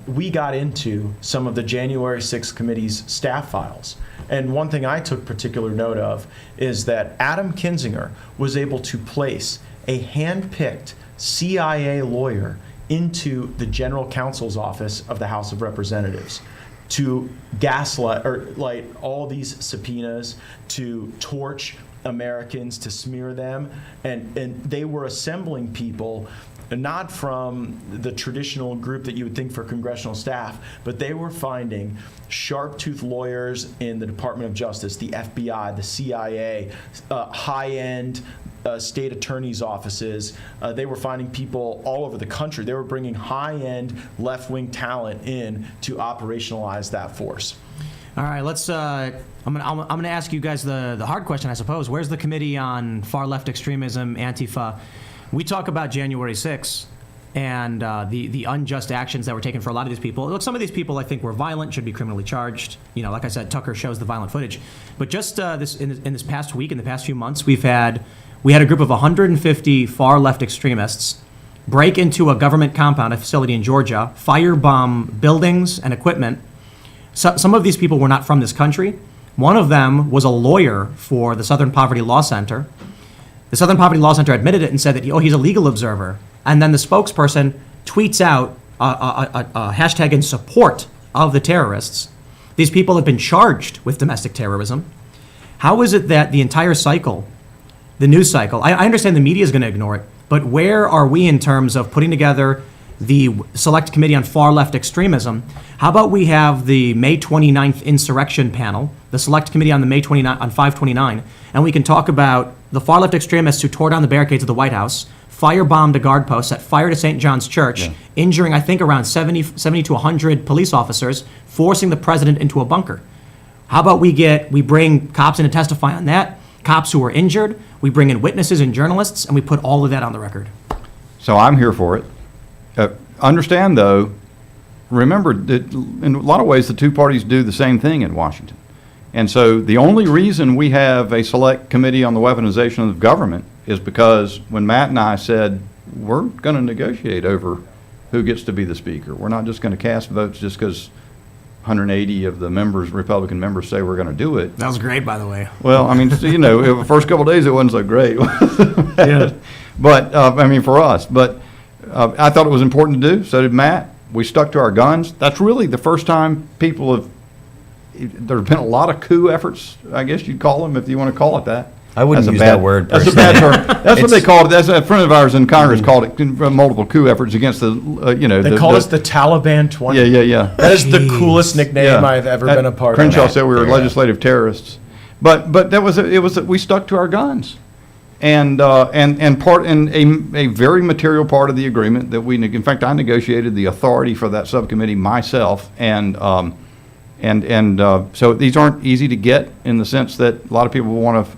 We got into some of the January 6th committee's staff files. And one thing I took particular note of is that Adam Kinzinger was able to place a hand-picked CIA lawyer into the general counsel's office of the House of Representatives to gaslight or light all these subpoenas, to torch Americans, to smear them, and they were assembling people not from the traditional group that you would think for congressional staff, but they were finding sharp-toothed lawyers in the Department of Justice, the FBI, the CIA, high-end state attorneys' offices. They were finding people all over the country. They were bringing high-end left-wing talent in to operationalize that force. All right, let's. I'm gonna ask you guys the hard question, I suppose. Where's the committee on far left extremism, Antifa? We talk about January 6th and the unjust actions that were taken for a lot of these people. Look, some of these people I think were violent, should be criminally charged. Like I said, Tucker shows the violent footage. But just in this past week, in the past few months, we had a group of 150 far left extremists break into a government compound, a facility in Georgia, firebomb buildings and equipment. So, some of these people were not from this country. One of them was a lawyer for the Southern Poverty Law Center. The Southern Poverty Law Center admitted it and said that he's a legal observer. And then the spokesperson tweets out a hashtag in support of the terrorists. These people have been charged with domestic terrorism. How is it that the entire cycle, the news cycle, I understand the media is going to ignore it, but where are we in terms of putting together the Select Committee on Far Left Extremism. How about we have the May 29th Insurrection Panel, the Select Committee on the May 29 on 529, and we can talk about the far left extremists who tore down the barricades of the White House, firebombed a guard post, set fire to St. John's Church, injuring, I think, around 70 to 100 police officers, forcing the president into a bunker. How about we bring cops in to testify on that, cops who were injured, we bring in witnesses and journalists, and we put all of that on the record. So I'm here for it. Understand, though, remember that in a lot of ways the two parties do the same thing in Washington. And so the only reason we have a select committee on the weaponization of government is because when Matt and I said, we're going to negotiate over who gets to be the speaker. We're not just going to cast votes just because 180 of the members, Republican members, say we're going to do it. That was great, by the way. Well, I mean, you know, the first couple of days it wasn't so great. Yeah. But, I mean, for us. But I thought it was important to do. So did Matt. We stuck to our guns. That's really the first time people have, there have been a lot of coup efforts, I guess you'd call them, if you want to call it that. I wouldn't That's a use bad- that word That's a personally. bad term. That's what they called it. That's a friend of ours in Congress called it multiple coup efforts against the, you know. They call us the Taliban 20. Yeah. That is the coolest nickname Yeah. I've ever been a part Crenshaw of. said we were legislative terrorists, but that was it was we stuck to our guns, and a very material part of the agreement that in fact I negotiated the authority for that subcommittee myself, and so these aren't easy to get in the sense that a lot of people want to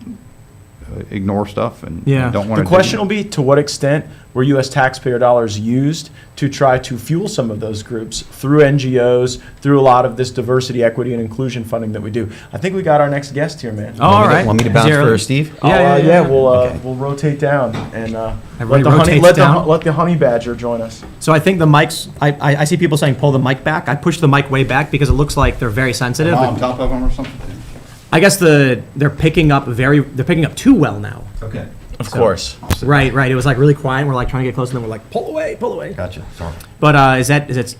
ignore stuff and Yeah. don't want The to. question will be, to what extent were U.S. taxpayer dollars used to try to fuel some of those groups through NGOs, through a lot of this diversity, equity, and inclusion funding that we do? I think we got our next guest here, man. Oh, all right. Want me to Is bounce he early? first, Steve? We'll rotate down and Everybody rotates down. let the honey badger join us. So I think the mics, I see people saying pull the mic back. I push the mic way back because it looks like they're very sensitive. on top of them or something. I guess they're picking up too well now. Okay. Of course. Right. It was like really quiet. We're like trying to get close, and then we're like, pull away. Gotcha. Sorry. But is it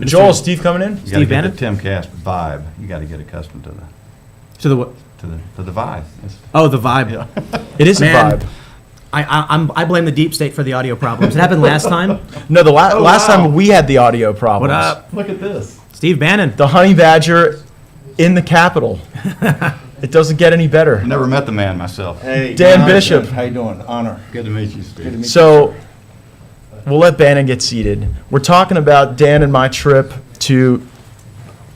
Joel, is Steve coming in? You got to Steve get Bannon? the Timcast vibe. You got to get accustomed to the to the what? to the vibe. Oh, the vibe. Yeah. It is Man. a vibe. I blame the deep state for the audio problems. It happened last time. No, the last time we had the audio problems. What up, Look at this. Steve Bannon? The honey badger in the Capitol. It doesn't get any better. I never met the man myself. Hey, Dan Jonathan, Bishop. How you doing? Honor. Good to meet you, Steve. So we'll let Bannon get seated. We're talking about Dan and my trip to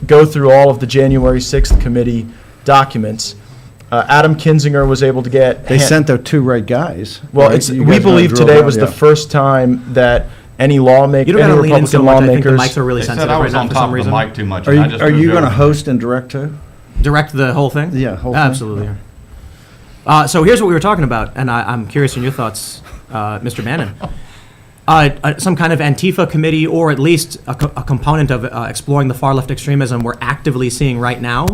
go through all of the January 6th committee documents. Adam Kinzinger was able to get. They sent their two right guys. Well, right? You we guys believe wanna drill today down, was the yeah. first time that any lawmaker, You don't any gotta lean in so Republican much. I think the lawmakers. mics are really They said sensitive I right was now on for top some of the reason. mic too much. Are and I you, just are moved you going to over. host and direct too? Direct the whole thing? Yeah, whole thing? Absolutely. So here's what we were talking about, and I'm curious in your thoughts, Mr. Bannon. Some kind of Antifa committee, or at least a component of exploring the far left extremism we're actively seeing right now.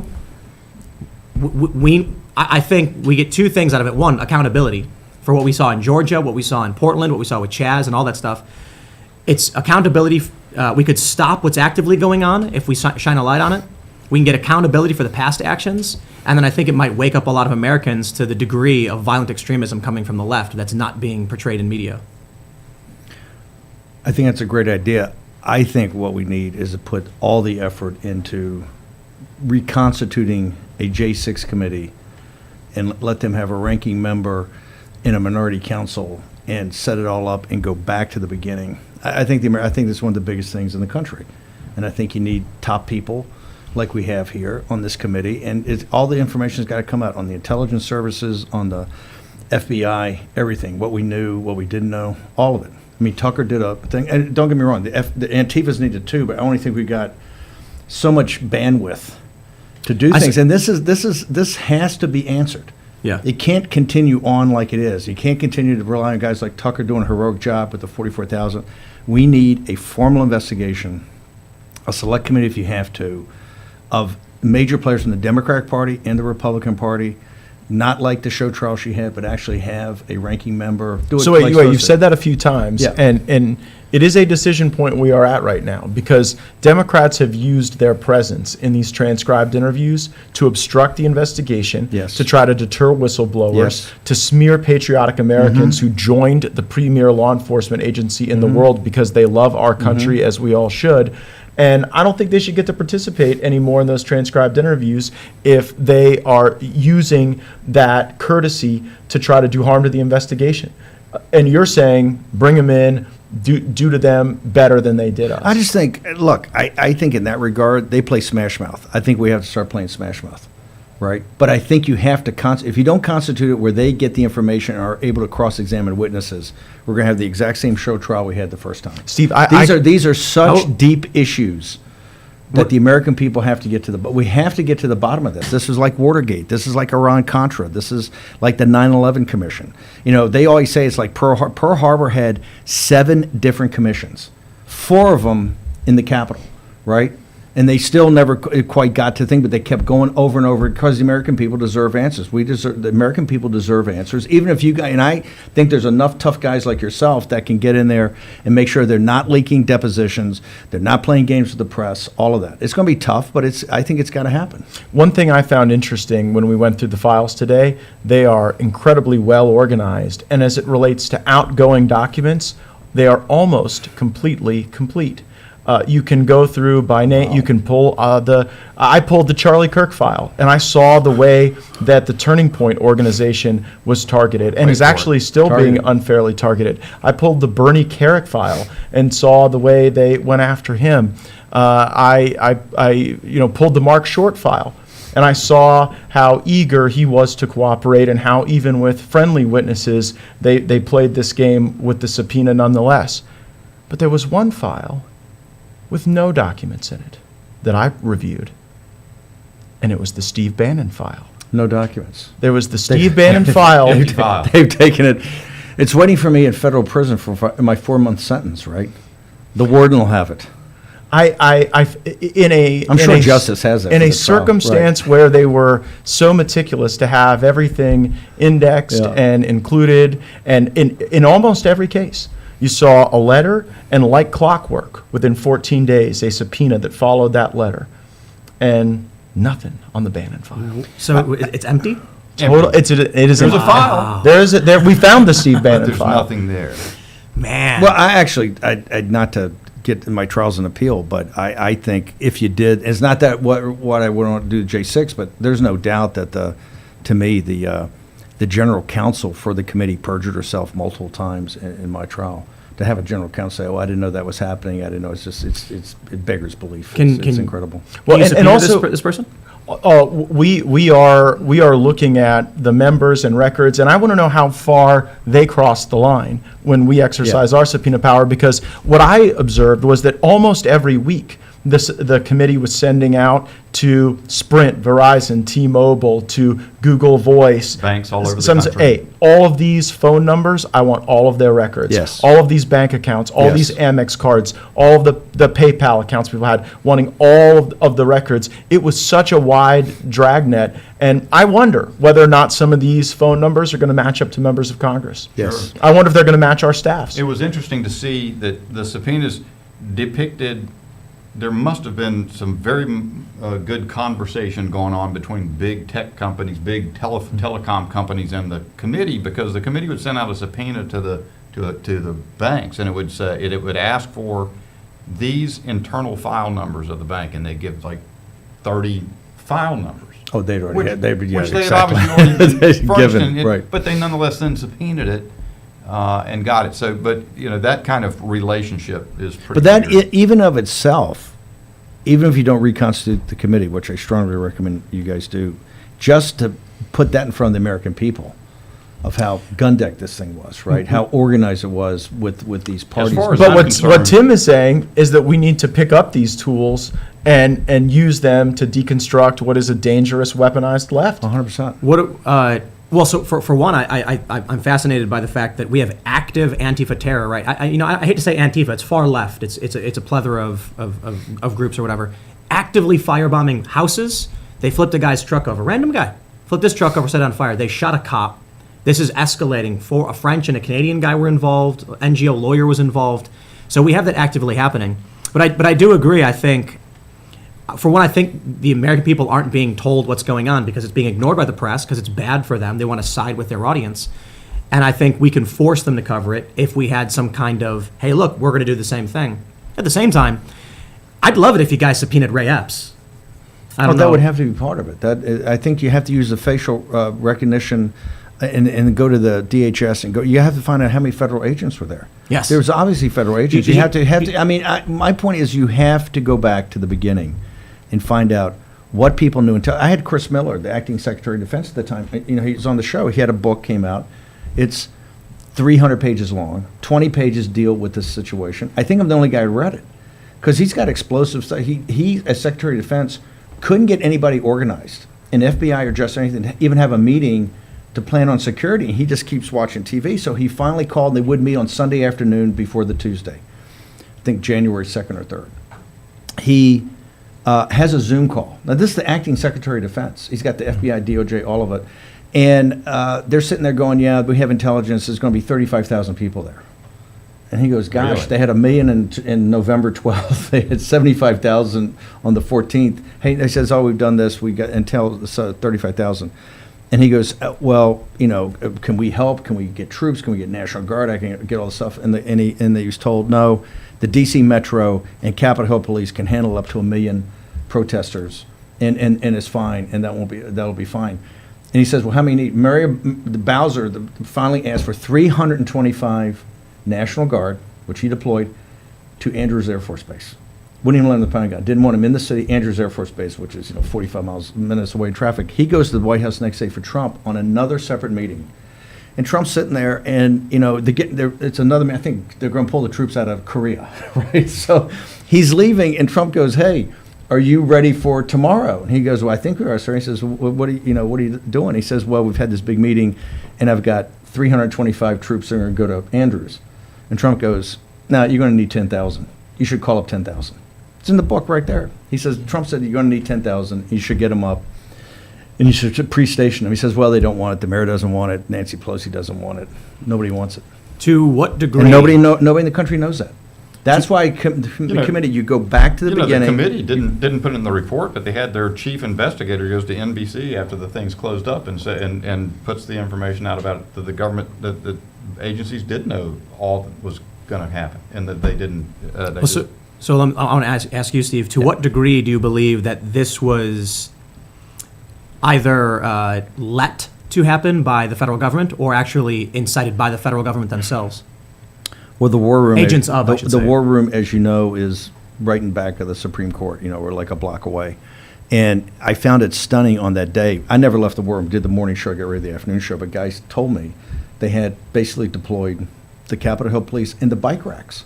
I think we get two things out of it. One, accountability for what we saw in Georgia, what we saw in Portland, what we saw with Chaz, and all that stuff. It's accountability. We could stop what's actively going on if we shine a light on it. We can get accountability for the past actions, and then I think it might wake up a lot of Americans to the degree of violent extremism coming from the left that's not being portrayed in media. I think that's a great idea. I think what we need is to put all the effort into reconstituting a J6 committee and let them have a ranking member in a minority council and set it all up and go back to the beginning. I think that's one of the biggest things in the country. And I think you need top people like we have here on this committee. And all the information's got to come out on the intelligence services, on the FBI, everything, what we knew, what we didn't know, all of it. I mean, Tucker did a thing, and don't get me wrong, the Antifas needed too, but I only think we got so much bandwidth to do I things, see. and this has to be answered. Yeah. It can't continue on like it is. You can't continue to rely on guys like Tucker doing a heroic job with the 44,000. We need a formal investigation, a select committee if you have to, of major players in the Democratic Party and the Republican Party not like the show trial she had, but actually have a ranking member do it. So like wait, Serge you've did. said that a few times, Yeah. and it is a decision point we are at right now because Democrats have used their presence in these transcribed interviews to obstruct the investigation, Yes. to try to deter whistleblowers, Yes. to smear patriotic Americans who joined the premier law enforcement agency in the world because they love our country as we all should. And I don't think they should get to participate anymore in those transcribed interviews if they are using that courtesy to try to do harm to the investigation. And you're saying bring them in, do to them better than they did us. I just think, look, I think in that regard, they play Smash Mouth. I think we have to start playing Smash Mouth, right? But I think you have to, if you don't constitute it where they get the information and are able to cross-examine witnesses, we're going to have the exact same show trial we had the first time. Steve, These are such Oh. deep issues that the American people have to get to but we have to get to the bottom of this. This is like Watergate. This is like Iran-Contra. This is like the 9/11 Commission. You know, they always say it's like Pearl Harbor had 7 different commissions, 4 of them in the Capitol, right? And they still never quite got to the thing, but they kept going over and over because the American people deserve answers. The American people deserve answers. Even if you guys, and I think there's enough tough guys like yourself that can get in there and make sure they're not leaking depositions, they're not playing games with the press, all of that. It's going to be tough, but I think it's got to happen. One thing I found interesting when we went through the files today, they are incredibly well organized. And as it relates to outgoing documents, they are almost completely complete. You can go through by name. You can pull I pulled the Charlie Kirk file, and I saw the way that the Turning Point organization was targeted, and is actually still being unfairly targeted. I pulled the Bernie Carrick file and saw the way they went after him. I pulled the Mark Short file, and I saw how eager he was to cooperate, and how even with friendly witnesses, they played this game with the subpoena nonetheless. But there was one file with no documents in it that I reviewed, and it was the Steve Bannon file. No documents. There was the Steve Bannon file. They've taken it. It's waiting for me in federal prison for my 4-month sentence, right? The warden will have it. I'm sure justice has that in for a the trial, circumstance where they were so meticulous to have everything indexed Yeah. and included, and in almost every case, you saw a letter, and like clockwork, within 14 days, a subpoena that followed that letter, and nothing on the Bannon file. So it's empty? Total. It is. There's a file. We found the Steve But Bannon there's file. nothing there. Man. Well, I not to get in my trials and appeal, but I think if you did, it's not that what I would want to do to J6, but there's no doubt that to me the general counsel for the committee perjured herself multiple times in my trial. To have a general counsel say, "Oh, I didn't know that was happening. I didn't know." It's just it beggars belief. It's incredible. Well, Can you and subpoena also this person? we are looking at the members and records, and I want to know how far they crossed the line when we exercise our subpoena power, because what I observed was that almost every week the committee was sending out to Sprint, Verizon, T-Mobile, to Google Voice. Banks all over the Some say, country. hey, all of these phone numbers, I want all of their records. Yes. All of these bank accounts, all of Yes. these Amex cards, all of the PayPal accounts people had, wanting all of the records. It was such a wide dragnet, and I wonder whether or not some of these phone numbers are going to match up to members of Congress. Yes. I wonder if they're going to match our staffs. It was interesting to see that the subpoenas depicted, there must have been some very good conversation going on between big tech companies, big telecom companies and the committee, because the committee would send out a subpoena to the banks, and it would say, it would ask for these internal file numbers of the bank, and they give like 30 file numbers. Oh, they'd already had, yeah, Which they had exactly. obviously already They'd furnished, given, right. but they nonetheless then subpoenaed it and got it. So, but that kind of relationship is pretty. But that, weird. even of itself, even if you don't reconstitute the committee, which I strongly recommend you guys do, just to put that in front of the American people of how gun-decked this thing was, right? How organized it was with these parties. far as But I'm what concerned- Tim is saying is that we need to pick up these tools and use them to deconstruct what is a dangerous weaponized left. 100%. Well, so for one, I'm fascinated by the fact that we have active Antifa terror, right? I hate to say Antifa; it's far left. It's a plethora of groups or whatever, actively firebombing houses. They flipped a guy's truck over, random guy, flipped this truck over, set it on fire. They shot a cop. This is escalating. A French and a Canadian guy were involved. NGO lawyer was involved. So we have that actively happening. But I do agree. I think, for one, I think the American people aren't being told what's going on because it's being ignored by the press because it's bad for them. They want to side with their audience. And I think we can force them to cover it if we had some kind of, hey, look, we're going to do the same thing. At the same time, I'd love it if you guys subpoenaed Ray Epps. I don't know. That would have to be part of it. I think you have to use the facial recognition and go to the DHS and go. You have to find out how many federal agents were there. Yes. There's obviously federal agents. You have to. I mean, my point is you have to go back to the beginning and find out what people knew. I had Chris Miller, the acting Secretary of Defense at the time. You know, he was on the show. He had a book came out. It's 300 pages long. 20 pages deal with this situation. I think I'm the only guy who read it because he's got explosive stuff. He, as Secretary of Defense, couldn't get anybody organized in FBI or just anything, even have a meeting to plan on security. He just keeps watching TV. So he finally called, and they would meet on Sunday afternoon before the Tuesday. I think January 2nd or 3rd. He has a Zoom call. Now, this is the acting Secretary of Defense. He's got the FBI, DOJ, all of it. And they're sitting there going, yeah, we have intelligence. There's going to be 35,000 people there. And he goes, gosh, Really? they had 1 million in November 12th. They had 75,000 on the 14th. Hey, they says, oh, we've done this. We got intel, 35,000. And he goes, well, you know, can we help? Can we get troops? Can we get National Guard? I can get all the stuff. And he was told, no, the D.C. Metro and Capitol Hill Police can handle up to 1 million protesters, and it's fine, and that'll be fine. And he says, well, how many need? Bowser finally asked for 325 National Guard, which he deployed, to Andrews Air Force Base. Wouldn't even let him in the Pentagon. Didn't want him in the city. Andrews Air Force Base, which is 45 minutes away in traffic. He goes to the White House next day for Trump on another separate meeting, and Trump's sitting there, and it's another. I think they're going to pull the troops out of Korea, right? So he's leaving, and Trump goes, "Hey, are you ready for tomorrow?" And he goes, "Well, I think we are, sir." He says, what are you doing? He says, "Well, we've had this big meeting, and I've got 325 troops that are going to go to Andrews." And Trump goes, "No, you're going to need 10,000. You should call up 10,000." It's in the book right there. He says, Trump said, you're going to need 10,000. You should get them up. And you should pre-station them. He says, well, they don't want it. The mayor doesn't want it. Nancy Pelosi doesn't want it. Nobody wants it. To what degree? And nobody in the country knows that. That's why the committee, you go back to the beginning. The committee didn't put it in the report, but they had their chief investigator goes to NBC after the thing's closed up and puts the information out about it that the government, that the agencies did know all that was going to happen, and that they didn't. So I want to ask you, Steve, to what degree do you believe that this was either let to happen by the federal government or actually incited by the federal government themselves? Well, the war room, Agents of, I should the say. war room, as you know, is right in back of the Supreme Court. We're like a block away. And I found it stunning on that day. I never left the war room, did the morning show, got ready the afternoon show, but guys told me they had basically deployed the Capitol Hill Police in the bike racks.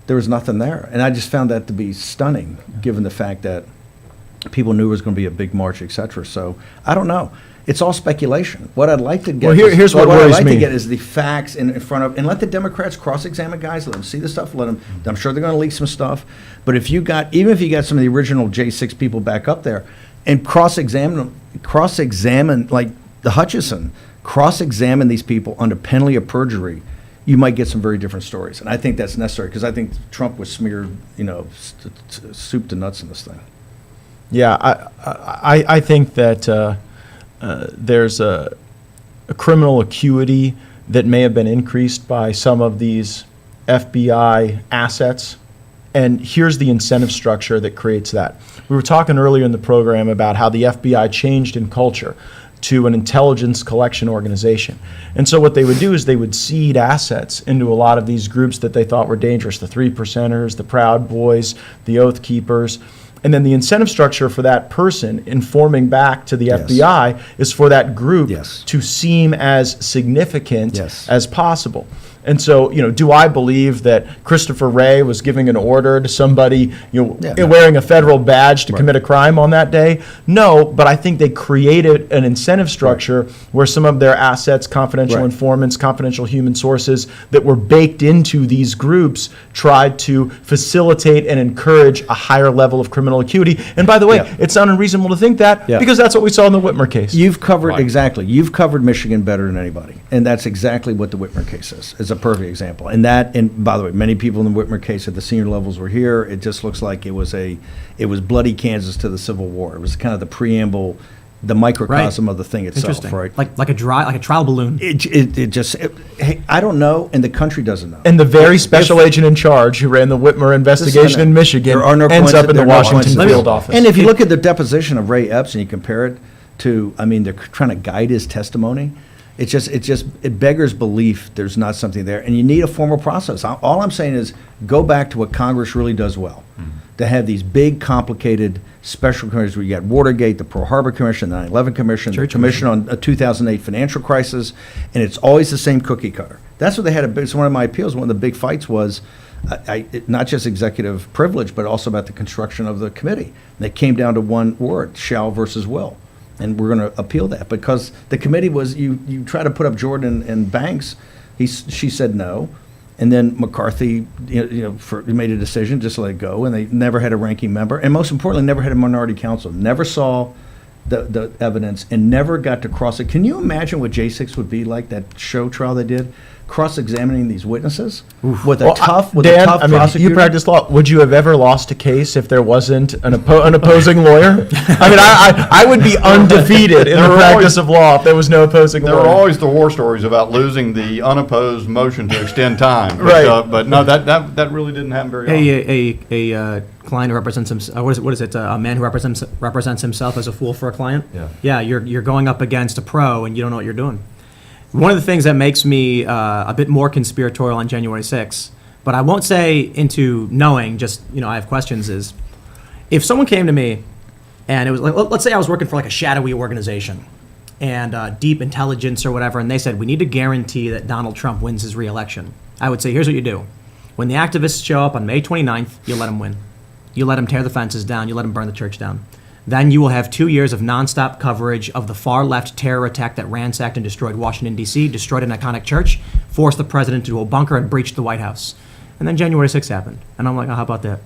There was nothing there. And I just found that to be stunning, given the fact that people knew it was going to be a big march, et cetera. So I don't know. It's all speculation. What I'd like to get, Well, here's what I'd worries like me. to get is the facts in front of, and let the Democrats cross-examine guys. Let them see the stuff. I'm sure they're going to leak some stuff. But even if you got some of the original J6 people back up there, and cross-examine like the Hutchison, cross-examine these people under penalty of perjury, you might get some very different stories. And I think that's necessary because I think Trump was smeared, soup to nuts in this thing. Yeah, I think that there's a criminal acuity that may have been increased by some of these FBI assets. And here's the incentive structure that creates that. We were talking earlier in the program about how the FBI changed in culture to an intelligence collection organization. And so what they would do is they would seed assets into a lot of these groups that they thought were dangerous, the 3%ers, the Proud Boys, the Oath Keepers. And then the incentive structure for that person informing back to the Yes. FBI is for that group Yes. to seem as significant Yes. as possible. And so, do I believe that Christopher Wray was giving an order to somebody, wearing a federal badge to commit a crime on that day? No, but I think they created an incentive structure where some of their assets, confidential informants, confidential human sources that were baked into these groups tried to facilitate and encourage a higher level of criminal acuity. And by the way, it's not unreasonable to think that because that's what we saw in the Whitmer case. You've covered, exactly, you've covered Michigan better than anybody. And that's exactly what the Whitmer case is. It's a perfect example. And by the way, many people in the Whitmer case at the senior levels were here. It just looks like it was bloody Kansas to the Civil War. It was kind of the preamble, the microcosm of the thing itself, Interesting. right? Like a trial balloon. Hey, I don't know, and the country doesn't know. And the very special agent in charge who ran the Whitmer investigation in Michigan There are no ends up in the there are no Washington coincidences. field office. And if you look at the deposition of Ray Epps and you compare it to, they're trying to guide his testimony. It beggars belief there's not something there, and you need a formal process. All I'm saying is go back to what Congress really does well, to have these big, complicated special committees where you got Watergate, the Pearl Harbor Commission, the 9/11 Commission, the Commission on a 2008 financial crisis, and it's always the same cookie cutter. That's what they had. So one of my appeals, one of the big fights was not just executive privilege, but also about the construction of the committee. And it came down to one word: shall versus will. And we're going to appeal that because the committee was, you try to put up Jordan and Banks, she said no. And then McCarthy made a decision just to let it go, and they never had a ranking member. And most importantly, never had a minority counsel, never saw the evidence, and never got to cross it. Can you imagine what J6 would be like, that show trial they did? Cross-examining these witnesses with a tough prosecutor. You practice law. Would you have ever lost a case if there wasn't an opposing lawyer? I would be undefeated in the practice of law if there was no opposing lawyer. There are always the war stories about losing the unopposed motion to extend time. Right. But no, that really didn't happen very often. A client who represents himself. What is it? A man who represents himself as a fool for a client. Yeah. You're going up against a pro, and you don't know what you're doing. One of the things that makes me a bit more conspiratorial on January 6th, but I won't say into knowing, just, I have questions, is if someone came to me and it was like, let's say I was working for like a shadowy organization and deep intelligence or whatever, and they said, we need to guarantee that Donald Trump wins his re-election. I would say, here's what you do. When the activists show up on May 29th, you let them win. You let them tear the fences down. You let them burn the church down. Then you will have 2 years of nonstop coverage of the far-left terror attack that ransacked and destroyed Washington, D.C., destroyed an iconic church, forced the president into a bunker, and breached the White House. And then January 6th happened. And I'm like, oh, how about that?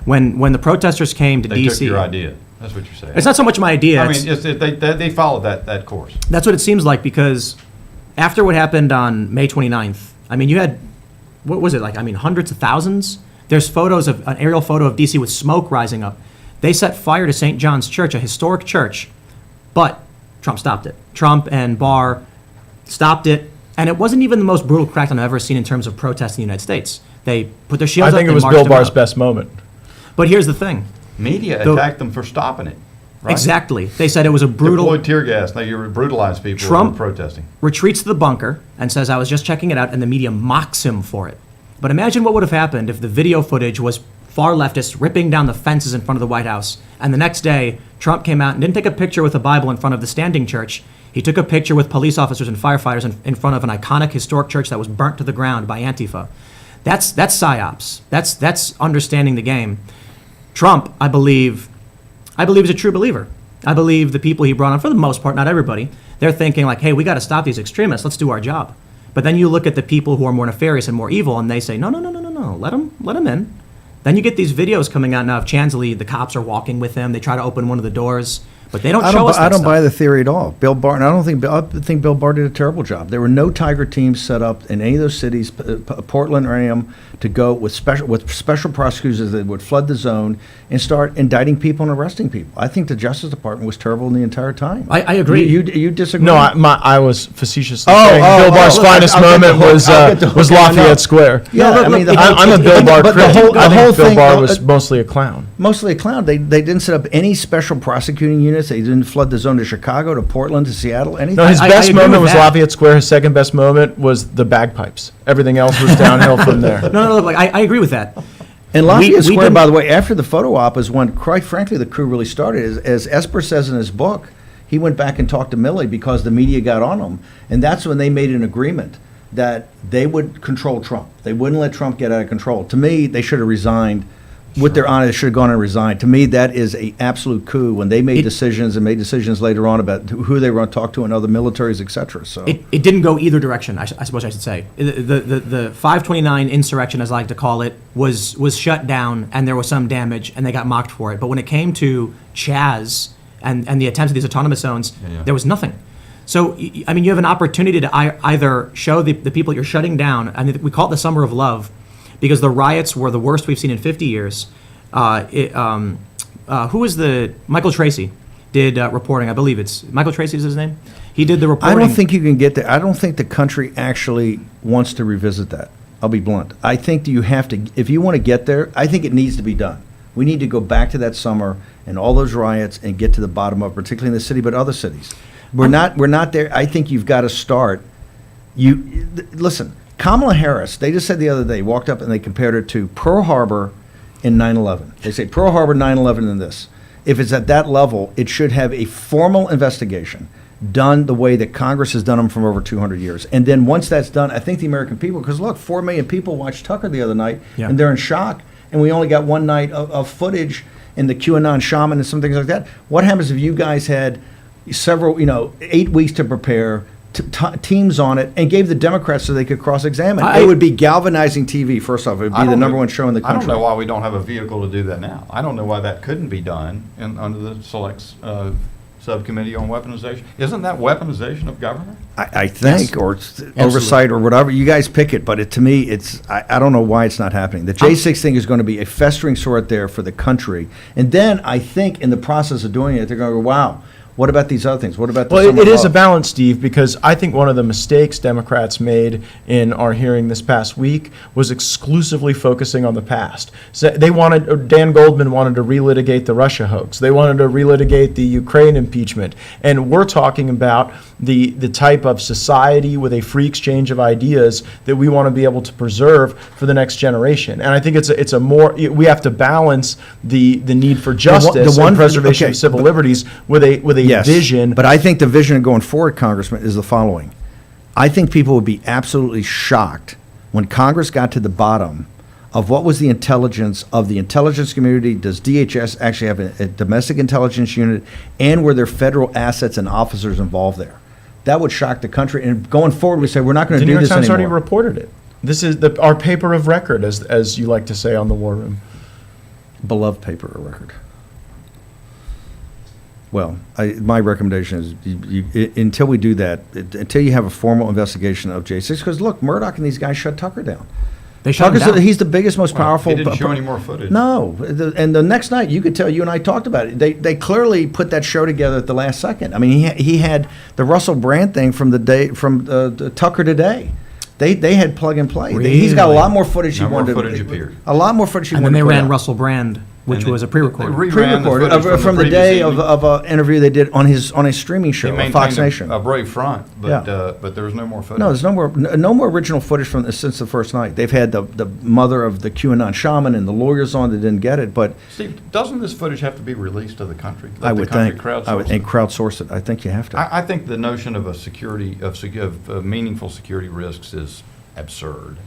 When the protesters came to D.C. They took your idea. That's what you're saying. It's not so much my idea. They followed that course. That's what it seems like, because after what happened on May 29th, you had, what was it, hundreds of thousands? There's photos of, an aerial photo of D.C. with smoke rising up. They set fire to St. John's Church, a historic church, but Trump stopped it. Trump and Barr stopped it, and it wasn't even the most brutal crackdown I've ever seen in terms of protests in the United States. They put their shields up. I think it and was marched Bill them Barr's out. best moment. But here's the thing. Media attacked them for stopping it. Right? Exactly. They said it was a brutal. Deployed tear gas. Now you brutalized people Trump who were protesting. Retreats to the bunker and says, I was just checking it out, and the media mocks him for it. But imagine what would have happened if the video footage was far leftists ripping down the fences in front of the White House, and the next day, Trump came out and didn't take a picture with a Bible in front of the standing church. He took a picture with police officers and firefighters in front of an iconic historic church that was burnt to the ground by Antifa. That's psyops. That's understanding the game. Trump, I believe is a true believer. I believe the people he brought on, for the most part, not everybody, they're thinking like, hey, we got to stop these extremists. Let's do our job. But then you look at the people who are more nefarious and more evil, and they say, no, let them in. Then you get these videos coming out now of Chansley. The cops are walking with him. They try to open one of the doors, but they don't show us that I don't stuff. buy the theory at all. Bill Barr, and I think Bill Barr did a terrible job. There were no Tiger teams set up in any of those cities, Portland or any of them, to go with special prosecutors that would flood the zone and start indicting people and arresting people. I think the Justice Department was terrible the entire time. I agree. You disagree? No, I was facetiously saying Bill Barr's finest moment was Lafayette Square. Yeah, I'm a Bill Barr critic. I think Bill Barr was mostly a clown. Mostly a clown. They didn't set up any special prosecuting units. They didn't flood the zone to Chicago, to Portland, to Seattle, anything. No, his best agree moment with was that. Lafayette Square. His second best moment was the bagpipes. Everything else was downhill from there. No, I agree with that. And Lafayette We Square, didn't- by the way, after the photo op is when, quite frankly, the coup really started. As Esper says in his book, he went back and talked to Milley because the media got on him. And that's when they made an agreement that they would control Trump. They wouldn't let Trump get out of control. To me, they should have resigned. With their honor, they should have gone and resigned. To me, that is a absolute coup when they made decisions and made decisions later on about who they were going to talk to in other militaries, et cetera. So It didn't go either direction, I suppose I should say. The 529 insurrection, as I like to call it, was shut down, and there was some damage, and they got mocked for it. But when it came to Chaz and the attempts at these autonomous zones, there was nothing. So, I mean, you have an opportunity to either show the people you're shutting down, and we call it the Summer of Love, because the riots were the worst we've seen in 50 years. Who was the Michael Tracy did reporting? I believe it's Michael Tracy is his name. He did the reporting. I don't think you can get there. I don't think the country actually wants to revisit that. I'll be blunt. I think that you have to, if you want to get there, I think it needs to be done. We need to go back to that summer and all those riots and get to the bottom of, particularly in the city, but other cities. We're not there. I think you've got to start. Listen, Kamala Harris, they just said the other day, walked up and they compared it to Pearl Harbor in 9/11. They say Pearl Harbor, 9/11, and this. If it's at that level, it should have a formal investigation done the way that Congress has done them for over 200 years. And then once that's done, I think the American people, because look, 4 million people watched Tucker the other night, and they're in shock. And we only got one night of footage in the QAnon shaman and some things like that. What happens if you guys had several, 8 weeks to prepare, teams on it, and gave the Democrats so they could cross-examine? It would be galvanizing TV, first off. It would be the number one show in the country. I don't know why we don't have a vehicle to do that now. I don't know why that couldn't be done under the select subcommittee on weaponization. Isn't that weaponization of government? I think, or it's oversight or whatever. You guys pick it, but to me, I don't know why it's not happening. The J6 thing is going to be a festering sore there for the country. And then I think in the process of doing it, they're going to go, wow, what about these other things? What about the Well, it is a balance, Steve, because I think one of the mistakes Democrats made in our hearing this past week was exclusively focusing on the past. So Dan Goldman wanted to relitigate the Russia hoax. They wanted to relitigate the Ukraine impeachment. And we're talking about the type of society with a free exchange of ideas that we want to be able to preserve for the next generation. And I think it's a more, we have to balance the need for justice and preservation of civil liberties with a vision. But I think the vision going forward, Congressman, is the following. I think people would be absolutely shocked when Congress got to the bottom of what was the intelligence of the intelligence community. Does DHS actually have a domestic intelligence unit, and were there federal assets and officers involved there? That would shock the country. And going forward, we say we're not going to do this anymore. The New York Times already reported it. This is our paper of record, as you like to say on the War Room. Beloved paper of record. Well, my recommendation is until we do that, until you have a formal investigation of J6, because look, Murdoch and these guys shut Tucker down. They shut him down. He's the biggest, most powerful. He didn't show any more footage. No, and the next night, you could tell, you and I talked about it. They clearly put that show together at the last second. I mean, he had the Russell Brand thing from the Tucker today. They had plug and play. Really? He's got a lot more footage. No more footage appeared. A lot more footage. And then they ran Russell Brand, which was a pre-recorded. Pre-recorded from the day of an interview they did on a streaming show, on Fox Nation. A brave front, but there was no more footage. No, there's no more original footage since the first night. They've had the mother of the QAnon shaman and the lawyers on that didn't get it, but Steve, doesn't this footage have to be released to the country? I would think. And crowdsource it. I think you have to. I think the notion of meaningful security risks is absurd.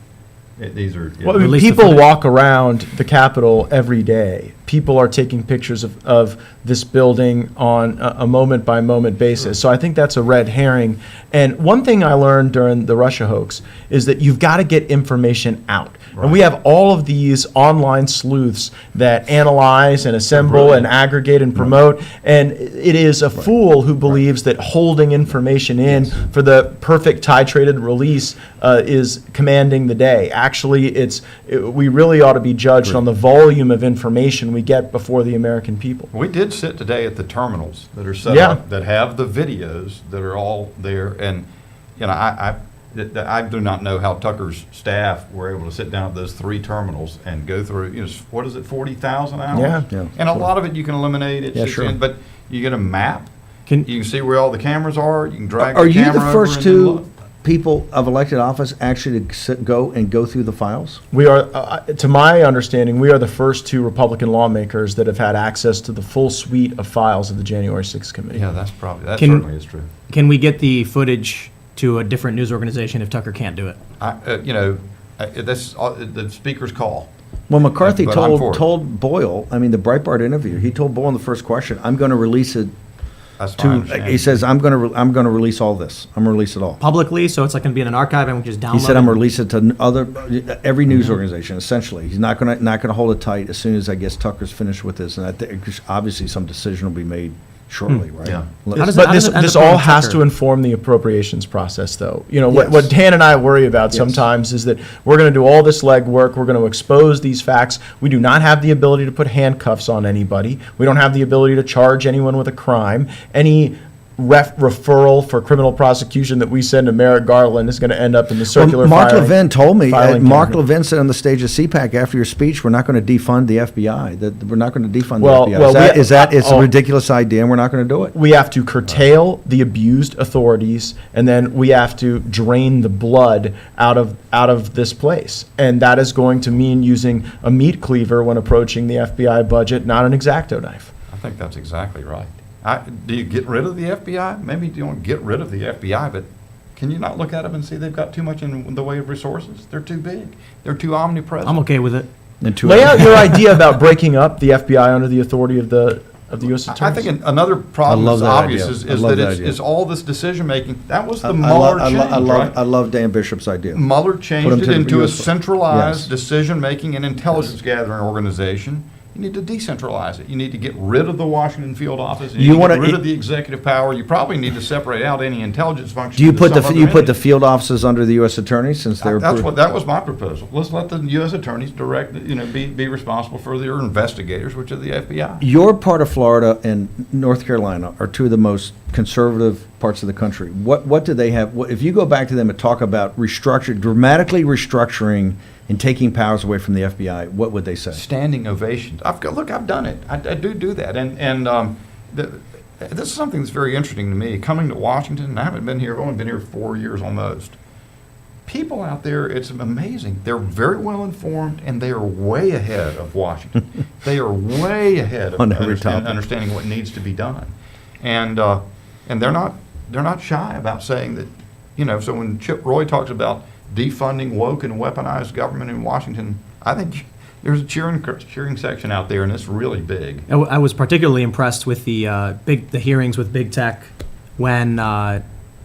These are Well, I mean, people walk around the Capitol every day. People are taking pictures of this building on a moment-by-moment basis. So I think that's a red herring. And one thing I learned during the Russia hoax is that you've got to get information out. Right. And we have all of these online sleuths that analyze and assemble and aggregate and promote. And it is a fool who believes that holding information in for the perfect titrated release is commanding the day. Actually, we really ought to be judged on the volume of information we get before the American people. We did sit today at the terminals that are set up that have the videos that are all there, and I do not know how Tucker's staff were able to sit down at those 3 terminals and go through. What is it, 40,000 hours? Yeah. And a lot of it you can eliminate. But you get a map. You can see where all the cameras are. You can drag. Are the you camera the over first and then two look. people of elected office actually to go through the files? We are, to my understanding, we are the first 2 Republican lawmakers that have had access to the full suite of files of the January 6th committee. Yeah, that certainly is true. Can we get the footage to a different news organization if Tucker can't do it. That's the speaker's call. Well, McCarthy But I'm for it. told Boyle, I mean, the Breitbart interview, he told Boyle in the first question, I'm going to release it That's my to, understanding. he says, I'm going to release all this. I'm going to release it all. Publicly, so it's like going to be in an archive and we just download He said, it. I'm going to release it to every news organization, essentially. He's not going to hold it tight as soon as, I guess, Tucker's finished with this. And I think, obviously, some decision will be made shortly, right? Yeah. How does But it end this up all going has Tucker? to inform the appropriations process, though. You know, Yes. what Dan and I worry about Yes. sometimes is that we're going to do all this legwork, we're going to expose these facts. We do not have the ability to put handcuffs on anybody. We don't have the ability to charge anyone with a crime. Any referral for criminal prosecution that we send to Merrick Garland is going to end up in the circular Mark filing- Levin told me, filing Mark cabinet. Levin said on the stage of CPAC after your speech, we're not going to defund the FBI, that we're not going to defund Well, the FBI. well, It's a oh. ridiculous idea, and we're not going to do it. We have to curtail the abused authorities, and then we have to drain the blood out of this place. And that is going to mean using a meat cleaver when approaching the FBI budget, not an X-Acto knife. I think that's exactly right. Do you get rid of the FBI? Maybe you don't get rid of the FBI, but can you not look at them and see they've got too much in the way of resources? They're too big. They're too omnipresent. I'm okay with it. Lay out your idea about breaking up the FBI under the authority of the U.S. I Attorney. think another problem I love that's that obvious idea. is I love that that it's, idea. it's all this decision-making. That was the I Mueller love- change, I love- right? I love Dan Bishop's idea. Mueller Put 'em changed it to the into a US centralized Yes. decision-making and intelligence-gathering organization. You need to decentralize it. You need to get rid of the Washington field office. You You need to wanna- get rid of the executive power. You probably need to separate out any intelligence function. Do you into put some the, other you put the entity. field offices under the U.S. Attorney since they're? That was my proposal. Let's let the U.S. attorneys be responsible for their investigators, which are the FBI. Your part of Florida and North Carolina are two of the most conservative parts of the country. What do they have? If you go back to them and talk about dramatically restructuring and taking powers away from the FBI, what would they say? Standing ovations. I've done it. I do that. This is something that's very interesting to me. Coming to Washington, and I haven't been here, I've only been here 4 years almost. People out there, it's amazing. They're very well informed, and they are way ahead of Washington. They are way ahead of On every topic. understanding what needs to be done, and they're not shy about saying that. So when Chip Roy talks about defunding woke and weaponized government in Washington, I think there's a cheering section out there, and it's really big. I was particularly impressed with the hearings with big tech when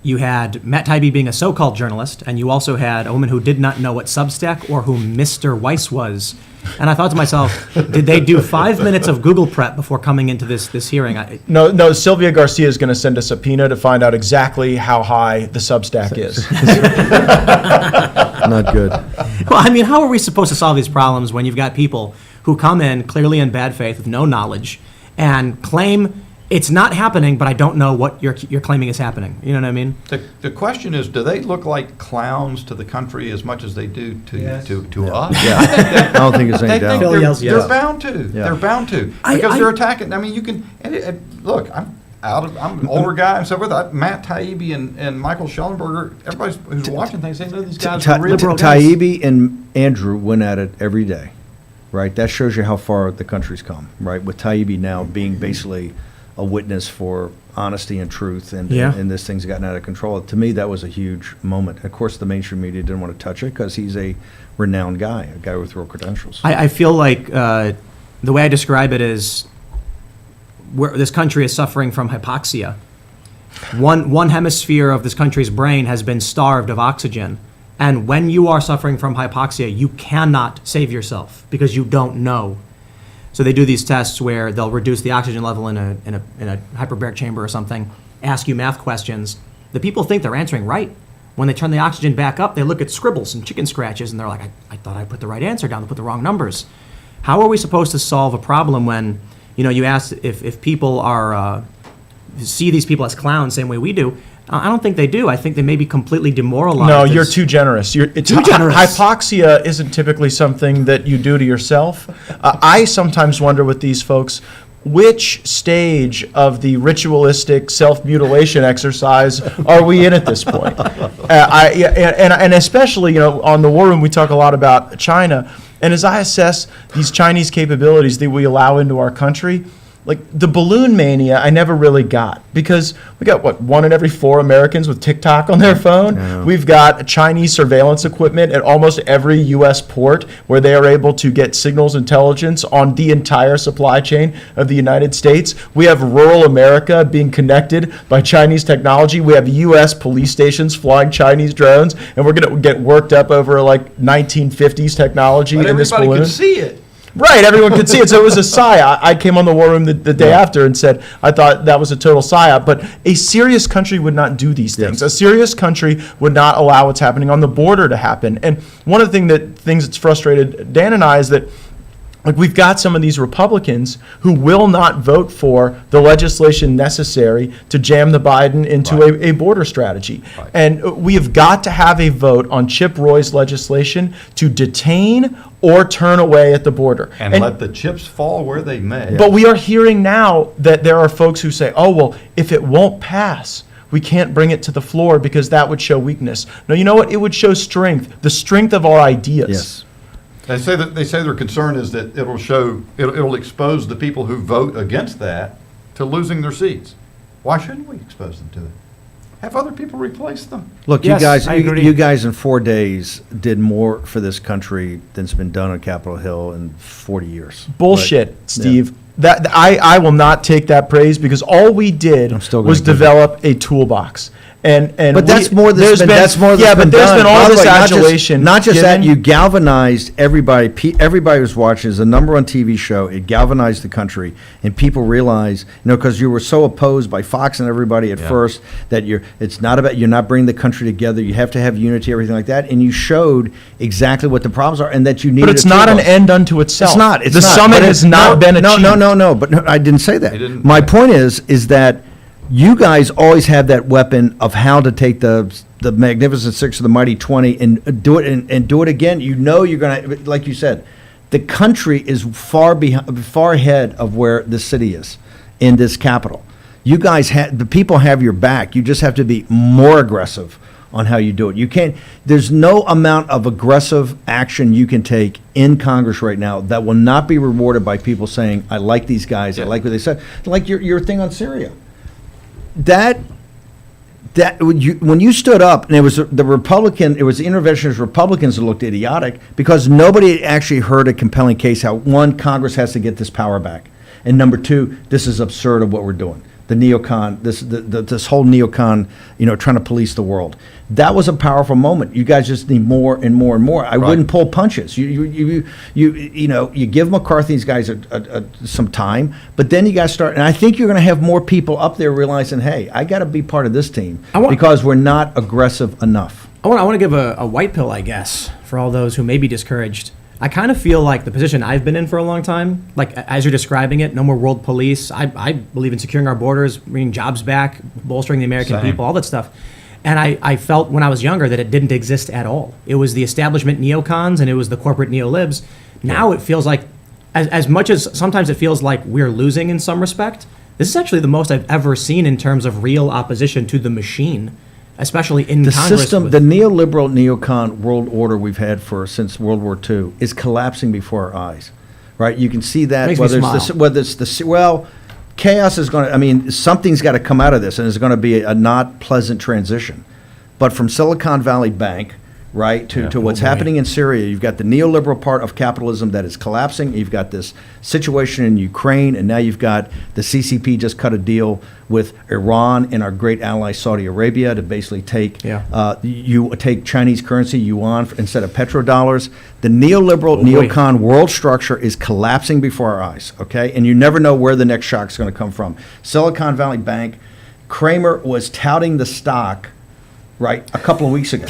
you had Matt Taibbi being a so-called journalist, and you also had a woman who did not know what Substack or who Mr. Weiss was. And I thought to myself, did they do 5 minutes of Google prep before coming into this hearing? No, Sylvia Garcia is going to send a subpoena to find out exactly how high the Substack is. Not good. Well, I mean, how are we supposed to solve these problems when you've got people who come in clearly in bad faith with no knowledge and claim it's not happening, but I don't know what you're claiming is happening? You know what I mean? The question is, do they look like clowns to the country as much as they do to us? Yeah, I don't think there's any They think doubt. they're bound to. Yeah. They're bound to because they're attacking. I mean, you can look. I'm an older guy and so forth. Matt Taibbi and Michael Schellenberger. Everybody who's watching things, they know these guys are real guys. Taibbi and Andrew went at it every day, right? That shows you how far the country's come, right? With Taibbi now being basically a witness for honesty and truth, and this thing's gotten out of control. To me, that was a huge moment. Of course, the mainstream media didn't want to touch it because he's a renowned guy, a guy with real credentials. I feel like the way I describe it is this country is suffering from hypoxia. One hemisphere of this country's brain has been starved of oxygen. And when you are suffering from hypoxia, you cannot save yourself because you don't know. So they do these tests where they'll reduce the oxygen level in a hyperbaric chamber or something, ask you math questions. The people think they're answering right. When they turn the oxygen back up, they look at scribbles and chicken scratches, and they're like, I thought I put the right answer down, they put the wrong numbers. How are we supposed to solve a problem when, you ask if people are see these people as clowns same way we do? I don't think they do. I think they may be completely demoralized. No, you're too generous. Too generous. Hypoxia isn't typically something that you do to yourself. I sometimes wonder with these folks, which stage of the ritualistic self-mutilation exercise are we in at this point? And especially, on the War Room, we talk a lot about China. And as I assess these Chinese capabilities that we allow into our country, like the balloon mania, I never really got, because we got what, 1 in every 4 Americans with TikTok on their phone. We've got Chinese surveillance equipment at almost every U.S. port where they are able to get signals intelligence on the entire supply chain of the United States. We have rural America being connected by Chinese technology. We have U.S. police stations flying Chinese drones, and we're going to get worked up over like 1950s technology But in this everybody balloon. could see it. Right, everyone could see it. So it was a psyop. I came on the War Room the day after and said I thought that was a total psyop. But a serious country would not do these things. A serious country would not allow what's happening on the border to happen. And one of the things that's frustrated Dan and I is that, like, we've got some of these Republicans who will not vote for the legislation necessary to jam the Biden into a border strategy. Right. And we have got to have a vote on Chip Roy's legislation to detain or turn away at the border. And let the chips fall where they may. But we are hearing now that there are folks who say, oh, well, if it won't pass, we can't bring it to the floor because that would show weakness. No, you know what? It would show strength, the strength of our ideas. Yes. They say their concern is that it'll expose the people who vote against that to losing their seats. Why shouldn't we expose them to it? Have other people replace them. Look, Yes, I agree. you guys in 4 days did more for this country than's been done on Capitol Hill in 40 years. Bullshit, Right? Steve. That I will not take that praise, because all we did I'm still gonna was give it. develop a toolbox. And But that's more there's that's more that's yeah, been but there's done. been all By the this way, adulation. Not just that, given. you galvanized everybody. Everybody was watching. It's a number one TV show. It galvanized the country, and people realized, because you were so opposed by Fox and everybody at first that you're not bringing the country together. You have to have unity, everything like that, and you showed exactly what the problems are, and that you needed. But it's a not an toolbox. end unto itself. It's not. It's the not. summit But has it's- not been achieved. No. But no, I didn't say that. You didn't? My point is that you guys always have that weapon of how to take the Magnificent Six or the Mighty 20 and do it and do it again. You're going to, like you said, the country is far ahead of where the city is in this capital. You guys the people have your back. You just have to be more aggressive on how you do it. You can't. There's no amount of aggressive action you can take in Congress right now that will not be rewarded by people saying, "I like these guys. I like what they said." Like your thing on Syria. When you stood up, and it was the interventionist Republicans that looked idiotic, because nobody actually heard a compelling case how, one, Congress has to get this power back, and number two, this is absurd of what we're doing. The neocon, this whole neocon, trying to police the world. That was a powerful moment. You guys just need more and more and more. I wouldn't pull punches. You give McCarthy these guys some time, but then you got to start. And I think you're going to have more people up there realizing, hey, I got to be part of this team because we're not aggressive enough. I want to give a white pill, I guess, for all those who may be discouraged. I kind of feel like the position I've been in for a long time, like as you're describing it, no more world police. I believe in securing our borders, bringing jobs back, bolstering the American Same. people, all that stuff. And I felt when I was younger that it didn't exist at all. It was the establishment neocons and it was the corporate neolibs. Now it feels like, as much as sometimes it feels like we're losing in some respect, this is actually the most I've ever seen in terms of real opposition to the machine, especially in The Congress. system, the neoliberal neocon world order we've had since World War II is collapsing before our eyes, right? You can see that Makes me smile. Chaos is going to, something's got to come out of this, and it's going to be a not pleasant transition. But from Silicon Valley Bank, right, to what's happening in Syria, you've got the neoliberal part of capitalism that is collapsing. You've got this situation in Ukraine, and now you've got the CCP just cut a deal with Iran and our great ally Saudi Arabia to basically take take Chinese currency, yuan, instead of petrodollars. The neoliberal neocon world structure is collapsing before our eyes, okay? And you never know where the next shock is going to come from. Silicon Valley Bank, Kramer was touting the stock, right, a couple of weeks ago.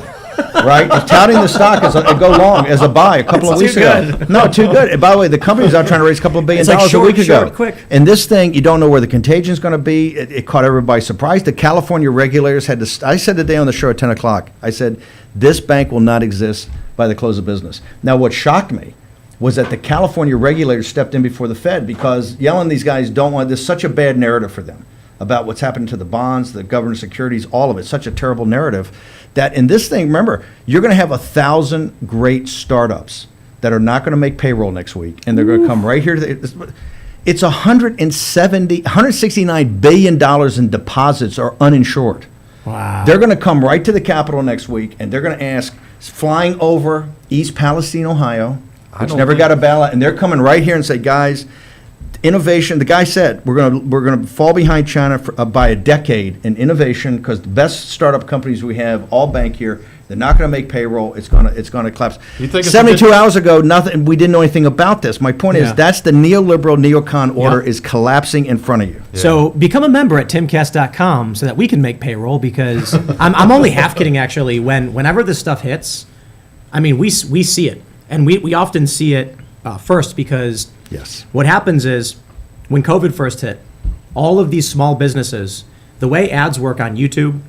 Right? He's touting the stock as go long as a buy a couple of weeks ago. No, too good. And by the way, the company's out trying to raise a couple of $1 billion like a week ago. short, quick. And this thing, you don't know where the contagion is going to be. It caught everybody by surprise. The California regulators had to. I said today on the show at 10 o'clock, I said, this bank will not exist by the close of business. Now, what shocked me was that the California regulators stepped in before the Fed, because Yellen, these guys don't want, there's such a bad narrative for them about what's happening to the bonds, the government securities, all of it. Such a terrible narrative that in this thing, remember, you're going to have 1,000 great startups that are not going to make payroll next week, and they're going to come right here to It's $169 billion in deposits are uninsured. Wow. They're going to come right to the Capitol next week, and they're going to ask, flying over East Palestine, Ohio, which never got a ballot, and they're coming right here and say, guys, innovation. The guy said we're going to fall behind China by a decade in innovation because the best startup companies we have all bank here. They're not going to make payroll. It's going to collapse. You think it's 72 hours ago, nothing. We didn't know anything about this. My point Yeah. is that's the neoliberal neocon order Yeah. is collapsing in front of you. So become a member at timcast.com so that we can make payroll because I'm only half kidding actually. Whenever this stuff hits, I mean, we see it. And we often see it first because Yes. what happens is when COVID first hit, all of these small businesses, the way ads work on YouTube,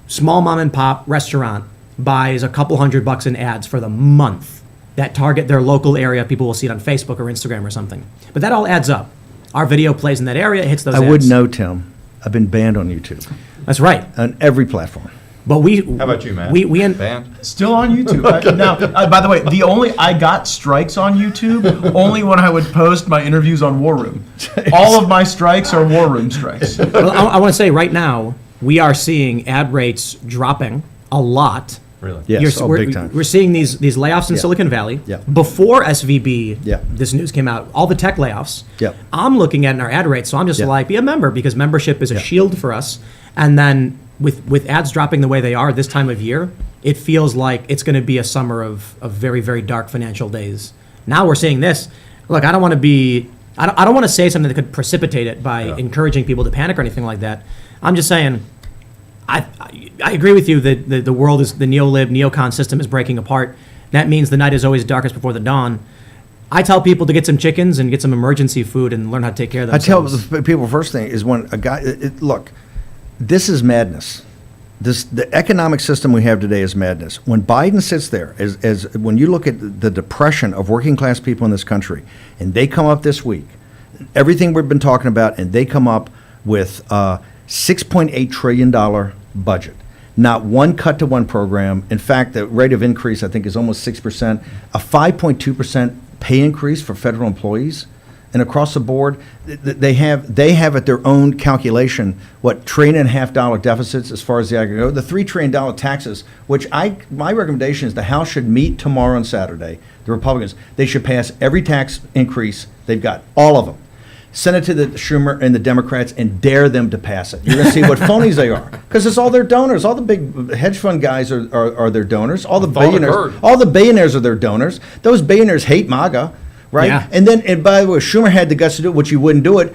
small mom and pop restaurant buys a couple $100 in ads for the month that target their local area. People will see it on Facebook or Instagram or something. But that all adds up. Our video plays in that area, it hits those I ads. wouldn't know, Tim. I've been banned on YouTube That's right. on every platform. But we. How about you, Matt? We Banned? Still on YouTube. Now, by the way, I got strikes on YouTube only when I would post my interviews on War Room. All of my strikes are War Room strikes. Well, I want to say right now, we are seeing ad rates dropping a lot. Really? Yes, we're, big time. We're seeing these layoffs in Yeah. Silicon Valley. Yeah. Before SVB, Yeah. this news came out, all the tech layoffs. Yeah. I'm looking at our ad rates, so I'm just Yeah. like, be a member because membership is a Yeah. shield for us. And then with ads dropping the way they are this time of year, it feels like it's going to be a summer of very, very dark financial days. Now we're seeing this. Look, I don't want to say something that could precipitate it by encouraging people to panic or anything like that. I'm just saying, I agree with you that the world is, the neocon system is breaking apart. That means the night is always darkest before the dawn. I tell people to get some chickens and get some emergency food and learn how to take care of I tell themselves. the people first thing is when a guy look, this is madness. The economic system we have today is madness. When Biden sits there, as when you look at the depression of working class people in this country, and they come up this week, everything we've been talking about, and they come up with a $6.8 trillion budget. Not one cut to one program. In fact, the rate of increase, I think, is almost 6%. A 5.2% pay increase for federal employees. And across the board, they have at their own calculation what $1.5 trillion deficits as far as the aggregate go. The $3 trillion taxes, which my recommendation is the House should meet tomorrow and Saturday. The Republicans, they should pass every tax increase they've got, all of them. Send it to the Schumer and the Democrats and dare them to pass it. You're going to see what phonies they are, because it's all their donors. All the big hedge fund guys are their donors. All the billionaires are their donors. Those billionaires hate MAGA. Right? Yeah. And by the way, Schumer had the guts to do it, which you wouldn't do it.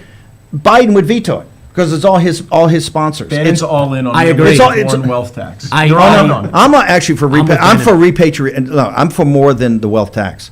Biden would veto it because it's all his sponsors. Bannon's all in on I the agree. foreign wealth tax. I- They're all in on it. I'm not actually for with I'm for Bannon. repatriation. No, I'm for more than the wealth tax.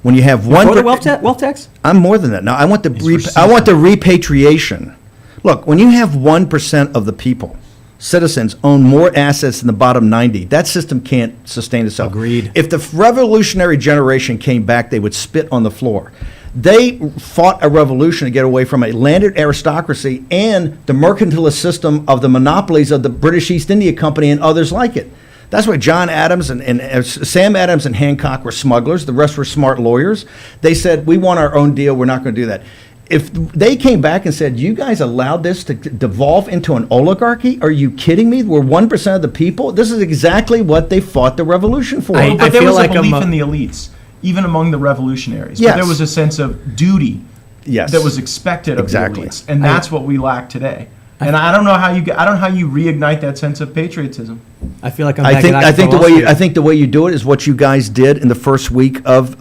When you have one, For the wealth tax? I'm more than that. No, I want the He's for I want the repatriation. Look, when you have 1% of the people, citizens, own more assets than the bottom 90, that system can't sustain itself. Agreed. If the revolutionary generation came back, they would spit on the floor. They fought a revolution to get away from a landed aristocracy and the mercantilist system of the monopolies of the British East India Company and others like it. That's why John Adams and Sam Adams and Hancock were smugglers. The rest were smart lawyers. They said, we want our own deal. We're not going to do that. If they came back and said, you guys allowed this to devolve into an oligarchy, are you kidding me? We're 1% of the people. This is exactly what they fought the revolution for. I But there feel was like a belief I'm a- in the elites, even among the revolutionaries. Yes. But there was a sense of duty Yes. that was expected of Exactly. the elites, and that's what we lack today. And I don't know how you reignite that sense of patriotism. I feel like I'm I back think at I think the Wall way Street. I think the way you do it is what you guys did in the first week of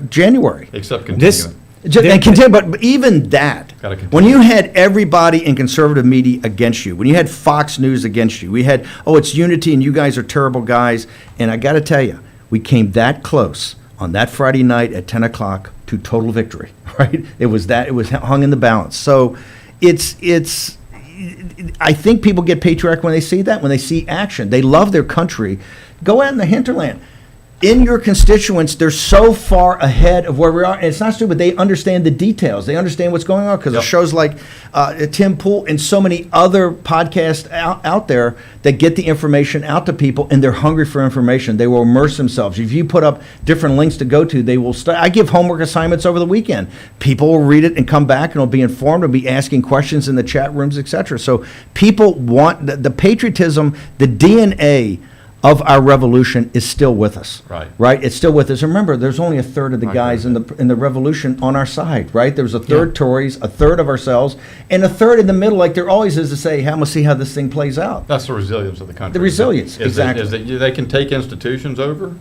January. Except This- continuing. And continue, but even that, Gotta continue. when you had everybody in conservative media against you, when you had Fox News against you, we had, it's unity and you guys are terrible guys. And I got to tell you, we came that close on that Friday night at 10 o'clock to total victory, right? It was hung in the balance. So I think people get patriotic when they see that, when they see action. They love their country. Go out in the hinterland. in your constituents, they're so far ahead of where we are. And it's not stupid. They understand the details. They understand what's going on because of shows like Tim Pool and so many other podcasts out there that get the information out to people, and they're hungry for information. They will immerse themselves. If you put up different links to go to, they will I give homework assignments over the weekend. People will read it and come back and will be informed, will be asking questions in the chat rooms, etc. So people want the patriotism, the DNA of our revolution is still with us. Right? It's still with us. Remember, there's only a third of the guys in the revolution on our side, right? There's a third Tories, a third of ourselves, and a third in the middle, like there always is, to say, "Hey, I'm gonna see how this thing plays out." That's the resilience of the country. The resilience, is exactly. That they can take institutions over,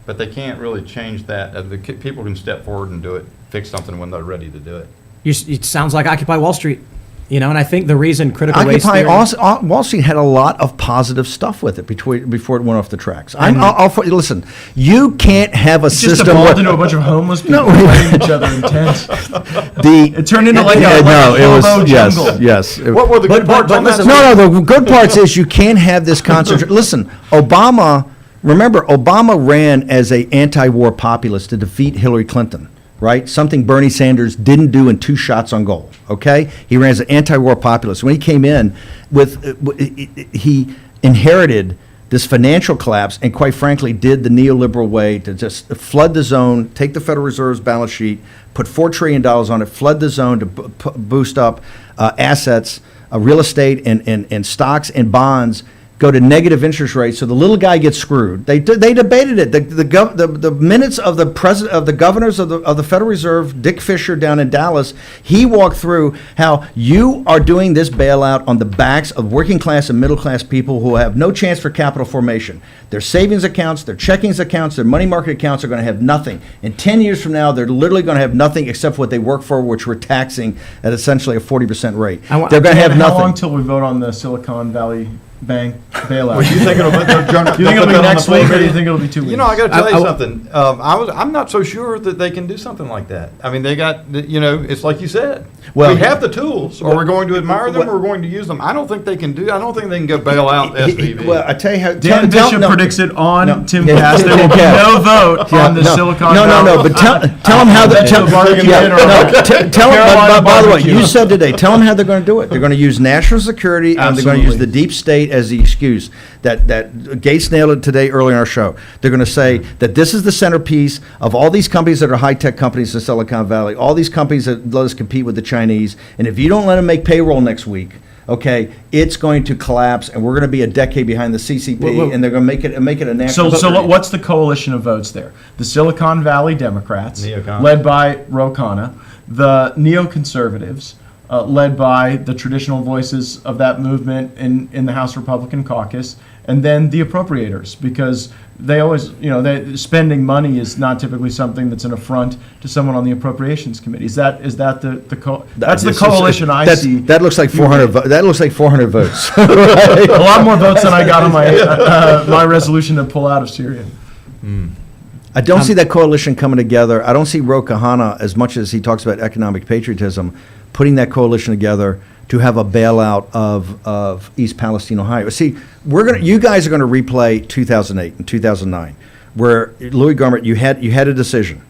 but they can't really change that. People can step forward and do it, fix something when they're ready to do it. It sounds like Occupy Wall Street. And I think the reason critical race Occupy theory... Wall Street had a lot of positive stuff with it before it went off the tracks. Listen, you can't have a system. Just evolved into a bunch of homeless people fighting each other in tents. It turned into like a hobo jungle. Yes. What were the good parts on that? No, the good parts is you can't have this concentration. Listen, remember, Obama ran as an anti-war populist to defeat Hillary Clinton. Right? Something Bernie Sanders didn't do in 2 shots on goal, okay? He ran as an anti-war populist. When he came in, he inherited this financial collapse and, quite frankly, did the neoliberal way to just flood the zone, take the Federal Reserve's balance sheet, put $4 trillion on it, flood the zone to boost up assets, real estate and stocks and bonds, go to negative interest rates, so the little guy gets screwed. They debated it. The minutes of the governors of the Federal Reserve, Dick Fisher down in Dallas, he walked through how you are doing this bailout on the backs of working class and middle class people who have no chance for capital formation. Their savings accounts, their checkings accounts, their money market accounts are going to have nothing. In 10 years from now, they're literally going to have nothing except what they work for, which we're taxing at essentially a 40% rate. They're going to have nothing. How long till we vote on the Silicon Valley Bank bailout? Well, you think it'll be next week, or do you think it'll be 2 weeks? I got to tell you something. I'm not so sure that they can do something like that. I mean, they got, it's like you said. Well, we have the tools, or we're going to admire them, or we're going to use them. I don't think they can go bail out SVB. Well, I tell you how. Dan Bishop predicts it on Timcast. There will be no vote on the Silicon Valley. No, but tell them how by the way, you said today, tell them how they're going to do it. They're going to use national security, and they're going to use the deep state as the excuse. That Gaetz nailed it today early in our show. They're going to say that this is the centerpiece of all these companies that are high-tech companies in Silicon Valley, all these companies that let us compete with the Chinese, and if you don't let them make payroll next week, okay, it's going to collapse, and we're going to be a decade behind the CCP, and they're going to make it a national. So what's the coalition of votes there? The Silicon Valley Democrats, led by Ro Khanna, the neoconservatives, led by the traditional voices of that movement in the House Republican caucus, and then the appropriators, because they always, spending money is not typically something that's an affront to someone on the appropriations committee. That's the coalition I see. That looks like 400. That looks like 400 votes. Right? A lot more votes than I got on my resolution to pull out of Syria. I don't see that coalition coming together. I don't see Ro Khanna, as much as he talks about economic patriotism, putting that coalition together to have a bailout of East Palestine, Ohio. See, you guys are going to replay 2008 and 2009, where Louis Gohmert, you had a decision.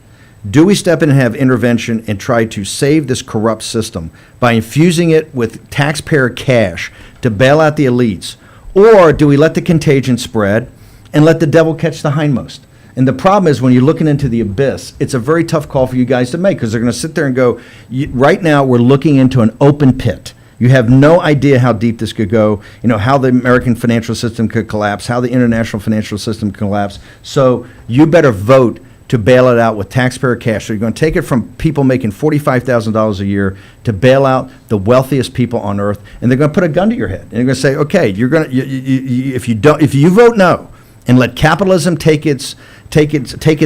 Do we step in and have intervention and try to save this corrupt system by infusing it with taxpayer cash to bail out the elites, or do we let the contagion spread and let the devil catch the hindmost? And the problem is when you're looking into the abyss, it's a very tough call for you guys to make, because they're going to sit there and go, right now we're looking into an open pit. You have no idea how deep this could go, how the American financial system could collapse, how the international financial system could collapse. So you better vote to bail it out with taxpayer cash. So you're going to take it from people making $45,000 a year to bail out the wealthiest people on earth, and they're going to put a gun to your head. And you're going to say, okay, you're going to if you vote no and let capitalism take its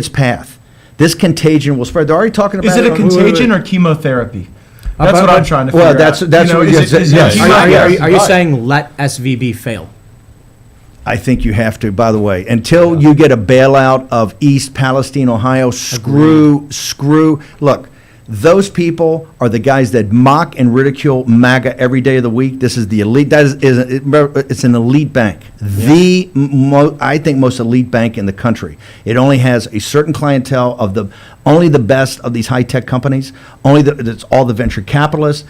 path, this contagion will spread. They're already talking about. Is it a contagion or chemotherapy? That's what I'm trying to figure out. That's what yes. Are you saying let SVB fail? I think you have to, by the way, until you get a bailout of East Palestine, Ohio. Screw. Look, Those people are the guys that mock and ridicule MAGA every day of the week. This is the elite. That is it's an elite bank. I think most elite bank in the country. It only has a certain clientele of only the best of these high tech companies. It's all the venture capitalists.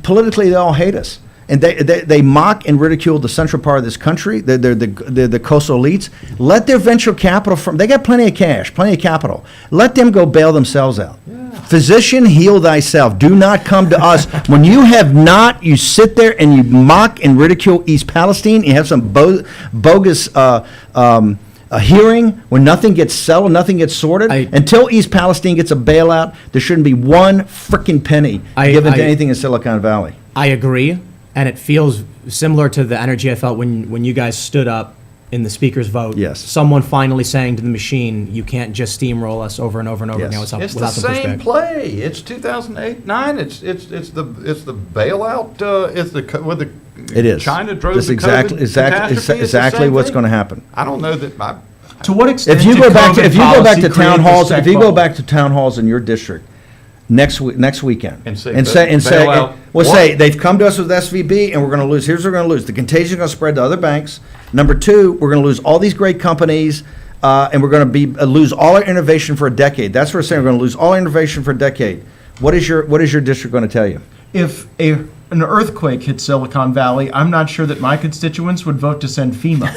Politically, they all hate us. And they mock and ridicule the central part of this country. They're the coastal elites. Let their venture capital they got plenty of cash, plenty of capital. Let them go bail themselves out. Yeah. Physician, heal thyself. Do not come to us. When you have not, you sit there and you mock and ridicule East Palestine. You have some bogus a hearing where nothing gets settled, nothing gets sorted. Until East Palestine gets a bailout, there shouldn't be one frickin' penny given to anything in Silicon Valley. I agree. And it feels similar to the energy I felt when you guys stood up in the speaker's vote. Yes. Someone finally saying to the machine, you can't just steamroll us over and over and over Yes. again It's the without some same pushback. play. It's 2008-9. It's the bailout. With the It is. China drove That's the exactly COVID catastrophe. It's the exactly same what's thing. going to happen. I don't know that. To what extent? If you go back did to COVID policy town create halls, this if tech you go bubble? back to town halls in your district next weekend, And say say bailout. they've come to us with SVB and we're going to lose. Here's what we're going to lose. The contagion is going to spread to other banks. Number two, we're going to lose all these great companies, and we're going to lose all our innovation for a decade. That's what we're saying. We're going to lose all our innovation for a decade. What is your district going to tell you? If an earthquake hit Silicon Valley, I'm not sure that my constituents would vote to send FEMA.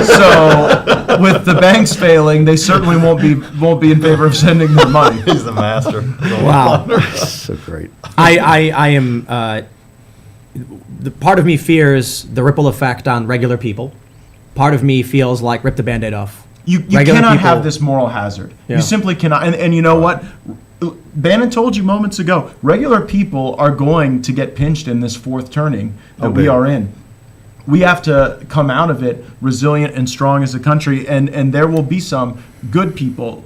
So, with the banks failing, they certainly won't be in favor of sending their money. He's the master. Wow. So great. I am, the part of me fears the ripple effect on regular people. Part of me feels like rip the Band-Aid off. You Regular cannot people- have this moral hazard. Yeah. You simply cannot. And you know what? Bannon told you moments ago, regular people are going to get pinched in this fourth turning that we are in. We have to come out of it resilient and strong as a country, and there will be some good people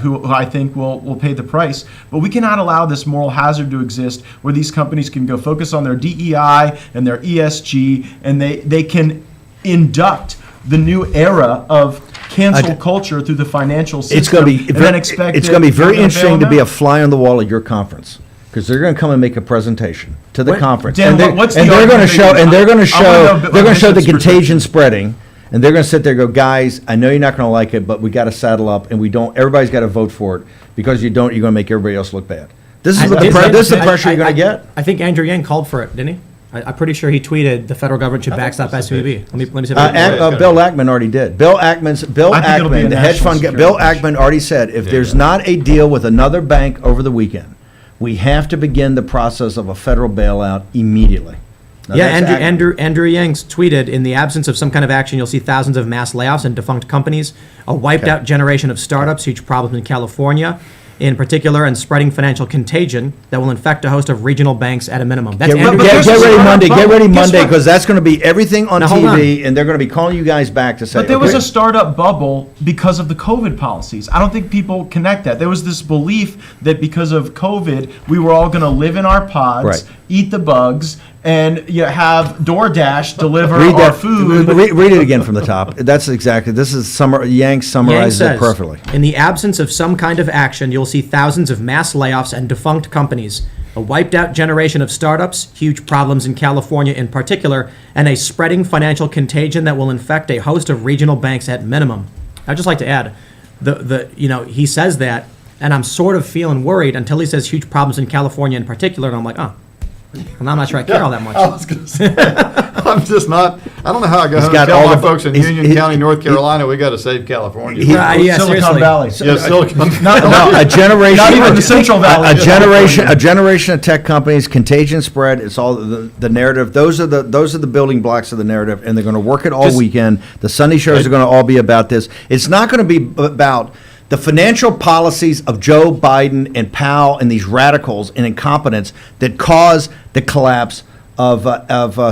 who I think will pay the price. But we cannot allow this moral hazard to exist where these companies can go focus on their DEI and their ESG, and they can induct the new era of cancel culture through the financial system. It's going to be and then expect it's going to be very they're gonna bail interesting to them be a out. fly on the wall at your conference. Because they're going to come and make a presentation to the conference, Dan, and what's the they're going to argument show, they- and they're going to I wanna know show, they're going to show the Bishop's contagion perspective. spreading, and they're going to sit there and go, guys, I know you're not going to like it, but we got to saddle up, and we don't. Everybody's got to vote for it because you don't, you're going to make everybody else look bad. This is what this is the pressure you're going to get. I think Andrew Yang called for it, didn't he? I'm pretty sure he tweeted the federal government should backstop SVB. Let me see if I can. Bill Ackman already did. Bill I think it'll be a Ackman, the hedge national fund guy, security Bill issue. Ackman already said, if there's not a deal with another bank over the weekend, we have to begin the process of a federal bailout immediately. Now, Yeah, that's Ackman. Andrew Yang's tweeted, in the absence of some kind of action, you'll see thousands of mass layoffs and defunct companies, a wiped out generation of startups, huge problems in California, in particular, and spreading financial contagion that will infect a host of regional banks at a minimum. That's Get, Andrew get- Yang's get ready startup Monday. Get bubble. ready Guess Monday what? because that's going to be everything on Now, hold TV, and they're going to be calling you guys back to say. But there was okay, a startup bubble because of the COVID policies. I don't think people connect that. There was this belief that because of COVID, we were all going to live in our pods, Right. eat the bugs, and have DoorDash deliver read our that. food. Read it again from the top. That's exactly. This is Yang Yang summarizes it says, perfectly. in the absence of some kind of action, you'll see thousands of mass layoffs and defunct companies, a wiped out generation of startups, huge problems in California in particular, and a spreading financial contagion that will infect a host of regional banks at minimum. I'd just like to add, he says that, and I'm sort of feeling worried until he says huge problems in California in particular, and I'm like, well, I'm not sure I care all that much. I was going to say, I'm just not. I don't know how I go home got and tell all my the- folks in he's- Union County, North Carolina, we got to save California. Yeah, Silicon seriously. Valley. Yeah, Silicon. No, a generation. Not even the Central Valley. A generation of tech companies, contagion spread. It's all the narrative. Those are the building blocks of the narrative, and they're going to work it all weekend. The Sunday shows are going to all be about this. It's not going to be about the financial policies of Joe Biden and Powell and these radicals and incompetence that cause the collapse of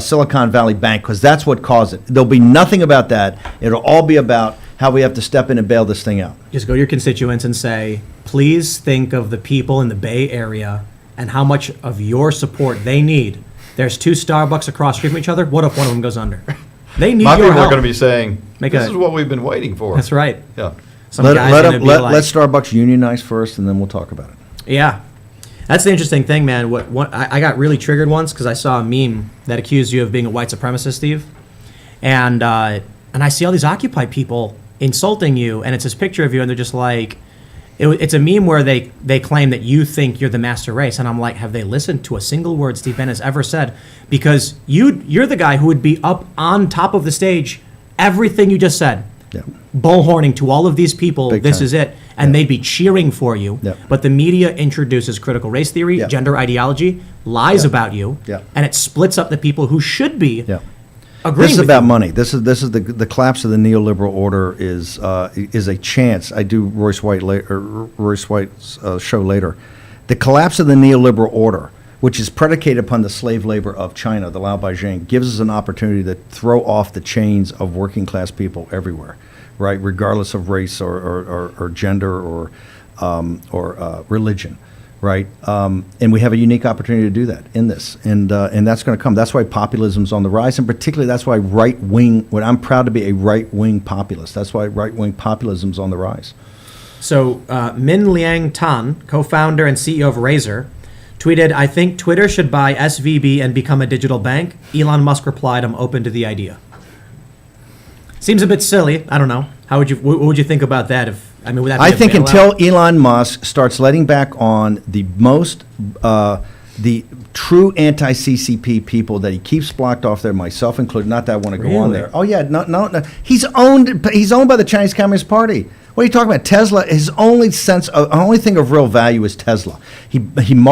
Silicon Valley Bank, because that's what caused it. There'll be nothing about that. It'll all be about how we have to step in and bail this thing out. Just go to your constituents and say, please think of the people in the Bay Area and how much of your support they need. There's two Starbucks across the street from each other. What if one of them goes under? They need My your people are help. going to be saying, Make this a- is what we've been waiting for. That's right. Yeah. Some Let guy's gonna be like, Starbucks unionize first, and then we'll talk about it. yeah. That's the interesting thing, man. I got really triggered once because I saw a meme that accused you of being a white supremacist, Steve, and I see all these Occupy people insulting you, and it's this picture of you, and they're just like, it's a meme where they claim that you think you're the master race, and I'm like, have they listened to a single word Steve Bannon has ever said? Because you're the guy who would be up on top of the stage, everything you just said. Yeah. Bullhorning to all of these people, Big this time. is it, and they'd be cheering for you. Yeah. But the media introduces critical race theory, Yeah. gender ideology, lies Yeah. about you, Yeah. and it splits up the people who should be Yeah. agreeing This is with about you. money. This is the collapse of the neoliberal order is a chance. I do Royce White's show later. The collapse of the neoliberal order, which is predicated upon the slave labor of China, the Lao Beijing, gives us an opportunity to throw off the chains of working class people everywhere, right? Regardless of race or gender or religion. Right, and we have a unique opportunity to do that in this, and that's going to come. That's why populism's on the rise, and particularly that's why right wing. When I'm proud to be a right wing populist, that's why right wing populism's on the rise. So Min Liang Tan, co-founder and CEO of Razer, tweeted, "I think Twitter should buy SVB and become a digital bank." Elon Musk replied, "I'm open to the idea." Seems a bit silly. I don't know. What would you think about that? Would that be I a think bailout? until Elon Musk starts letting back on the the true anti-CCP people that he keeps blocked off there, myself included. Not that I want to go on Really? there. Oh yeah, no. He's owned by the Chinese Communist Party. What are you talking about? Tesla, his only thing of real value is Tesla. He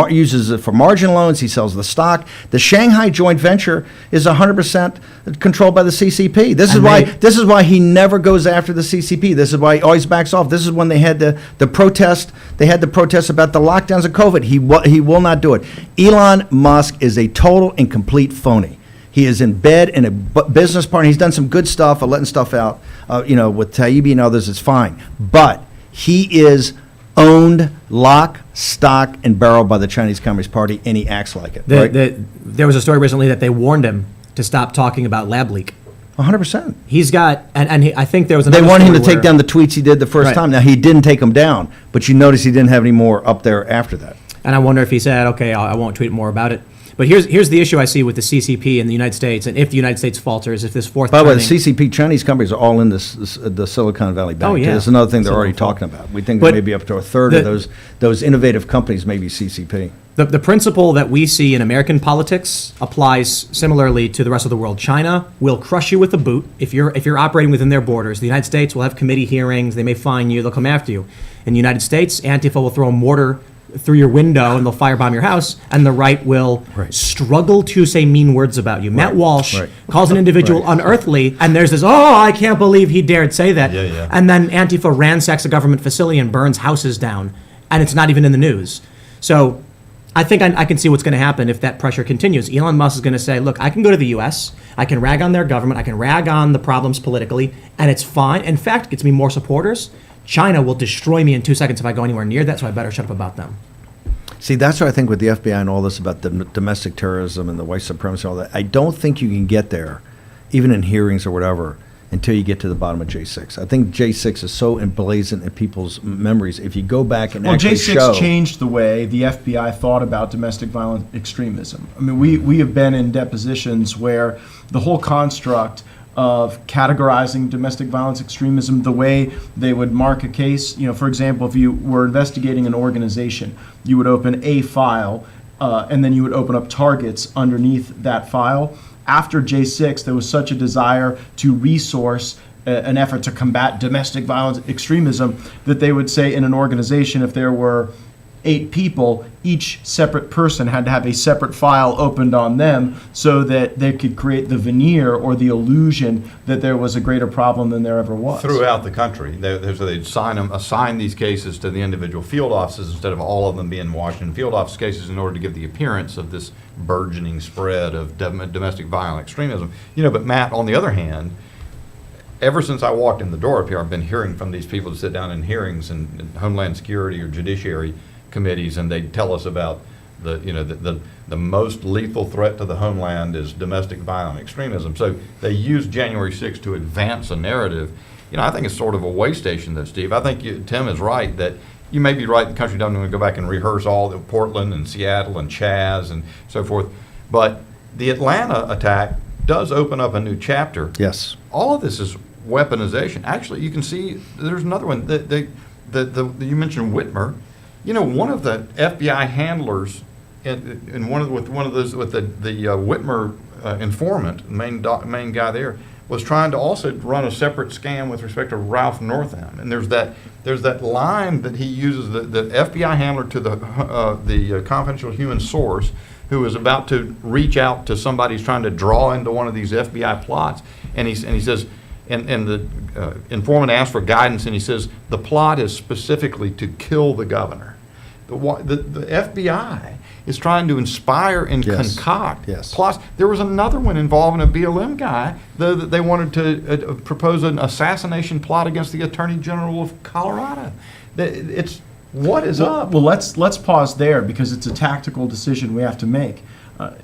uses it for margin loans. He sells the stock. The Shanghai joint venture is 100% controlled by the CCP. This is why he never goes after the CCP. This is why he always backs off. This is when they had the protest. They had the protest about the lockdowns of COVID. He will not do it. Elon Musk is a total and complete phony. He is in bed in a business partner. He's done some good stuff, letting stuff out, with Taibbi and others. It's fine, but he is owned lock, stock, and barrel by the Chinese Communist Party, and he acts like it. Right? There was a story recently that they warned him to stop talking about lab leak. 100%. He's got, I think there was They another wanted him to story take where- down the tweets he did the first Right. time. Now he didn't take them down, but you notice he didn't have any more up there after that. And I wonder if he said, okay, I won't tweet more about it. But here's the issue I see with the CCP in the United States, and if the United States falters, if this By the way, the CCP Chinese companies are all in the Silicon Valley Bank. Oh, yeah. That's another thing they're Silicon already Valley. talking about. We think But maybe up to a third of those innovative companies may be CCP. The principle that we see in American politics applies similarly to the rest of the world. China will crush you with a boot if you're operating within their borders. The United States will have committee hearings. They may fine you. They'll come after you. In the United States, Antifa will throw a mortar through your window and they'll firebomb your house, and the right will struggle to say mean words about you. Matt Walsh calls an individual unearthly, and there's this, I can't believe he dared say that. Yeah. And then Antifa ransacks a government facility and burns houses down, and it's not even in the news. So I think I can see what's going to happen if that pressure continues. Elon Musk is going to say, look, I can go to the U.S., I can rag on their government, I can rag on the problems politically, and it's fine. In fact, it gets me more supporters. China will destroy me in 2 seconds if I go anywhere near that, so I better shut up about them. See, that's what I think with the FBI and all this about the domestic terrorism and the white supremacy and all that. I don't think you can get there, even in hearings or whatever, until you get to the bottom of J6. I think J6 is so emblazoned in people's memories. If you go back and actually J6 show... changed the way the FBI thought about domestic violent extremism. I mean, we have been in depositions where the whole construct of categorizing domestic violence extremism, the way they would mark a case, for example, if you were investigating an organization, you would open a file and then you would open up targets underneath that file. After J6, there was such a desire to resource an effort to combat domestic violence extremism that they would say in an organization, if there were 8 people, each separate person had to have a separate file opened on them so that they could create the veneer or the illusion that there was a greater problem than there ever was. Throughout the country, so they'd assign these cases to the individual field offices instead of all of them being Washington field office cases in order to give the appearance of this burgeoning spread of domestic violent extremism. But Matt, on the other hand, ever since I walked in the door up here, I've been hearing from these people that sit down in hearings in Homeland Security or Judiciary committees, and they tell us about The most lethal threat to the homeland is domestic violent extremism. So they use January 6th to advance a narrative. I think it's sort of a way station, though, Steve. I think Tim is right that you may be right. The country doesn't want to go back and rehearse all the Portland and Seattle and Chaz and so forth. But the Atlanta attack does open up a new chapter. Yes. All of this is weaponization. Actually, you can see there's another one. You mentioned Whitmer. One of the FBI handlers with the Whitmer informant, main guy there, was trying to also run a separate scam with respect to Ralph Northam. And there's that line that he uses, the FBI handler to the confidential human source, who is about to reach out to somebody who's trying to draw into one of these FBI plots, and he says, and the informant asks for guidance, and he says the plot is specifically to kill the governor. The FBI is trying to inspire and concoct plots. There was another one involving a BLM guy. They wanted to propose an assassination plot against the Attorney General of Colorado. What is up? Well, let's pause there because it's a tactical decision we have to make.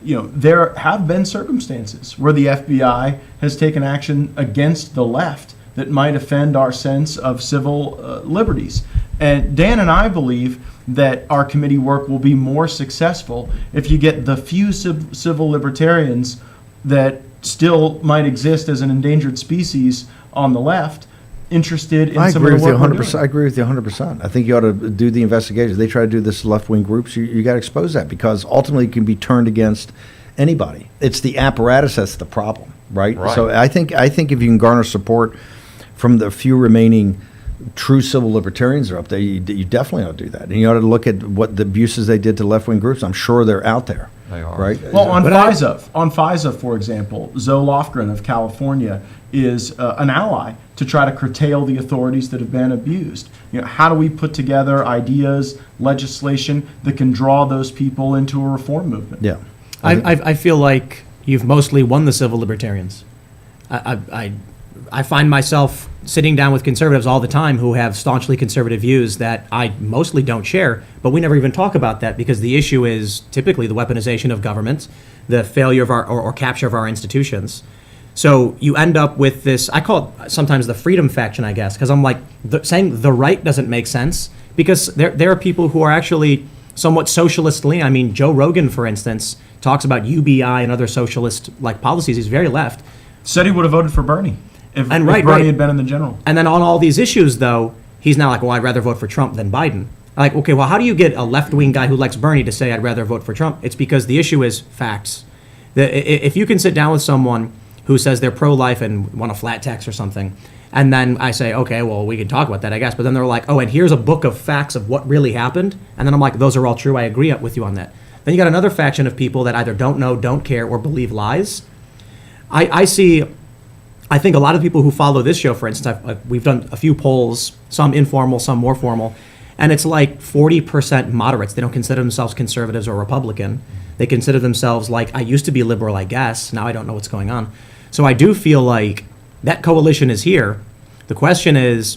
There have been circumstances where the FBI has taken action against the left that might offend our sense of civil liberties. And Dan and I believe that our committee work will be more successful if you get the few civil libertarians that still might exist as an endangered species on the left interested in some of the work we're doing. I agree with you 100%. I think you ought to do the investigations. They try to do this left-wing groups. You got to expose that because ultimately it can be turned against anybody. It's the apparatus that's the problem, right? So I think if you can garner support from the few remaining true civil libertarians are up there, you definitely ought to do that. And you ought to look at what the abuses they did to left-wing groups. I'm sure they're out there. They are. Right? Well, on FISA, for example, Zoe Lofgren of California is an ally to try to curtail the authorities that have been abused. How do we put together ideas, legislation that can draw those people into a reform movement? Yeah. I feel like you've mostly won the civil libertarians. I find myself sitting down with conservatives all the time who have staunchly conservative views that I mostly don't share, but we never even talk about that because the issue is typically the weaponization of government, the failure of our or capture of our institutions. So you end up with this, I call it sometimes the freedom faction, I guess, because I'm like, saying the right doesn't make sense because there are people who are actually somewhat socialist leaning. I mean, Joe Rogan, for instance, talks about UBI and other socialist policies. He's very left. Said he would have voted for Bernie. If Bernie had been in the general. And then on all these issues, though, he's now like, well, I'd rather vote for Trump than Biden. Like, okay, well, how do you get a left-wing guy who likes Bernie to say I'd rather vote for Trump? It's because the issue is facts. If you can sit down with someone who says they're pro-life and want a flat tax or something, and then I say, okay, well, we can talk about that, I guess. But then they're like, oh, and here's a book of facts of what really happened. And then I'm like, those are all true. I agree with you on that. Then you got another faction of people that either don't know, don't care, or believe lies. I think a lot of people who follow this show, for instance, we've done a few polls, some informal, some more formal, and it's like 40% moderates. They don't consider themselves conservatives or Republican. They consider themselves like, I used to be liberal, I guess. Now I don't know what's going on. So I do feel like that coalition is here. The question is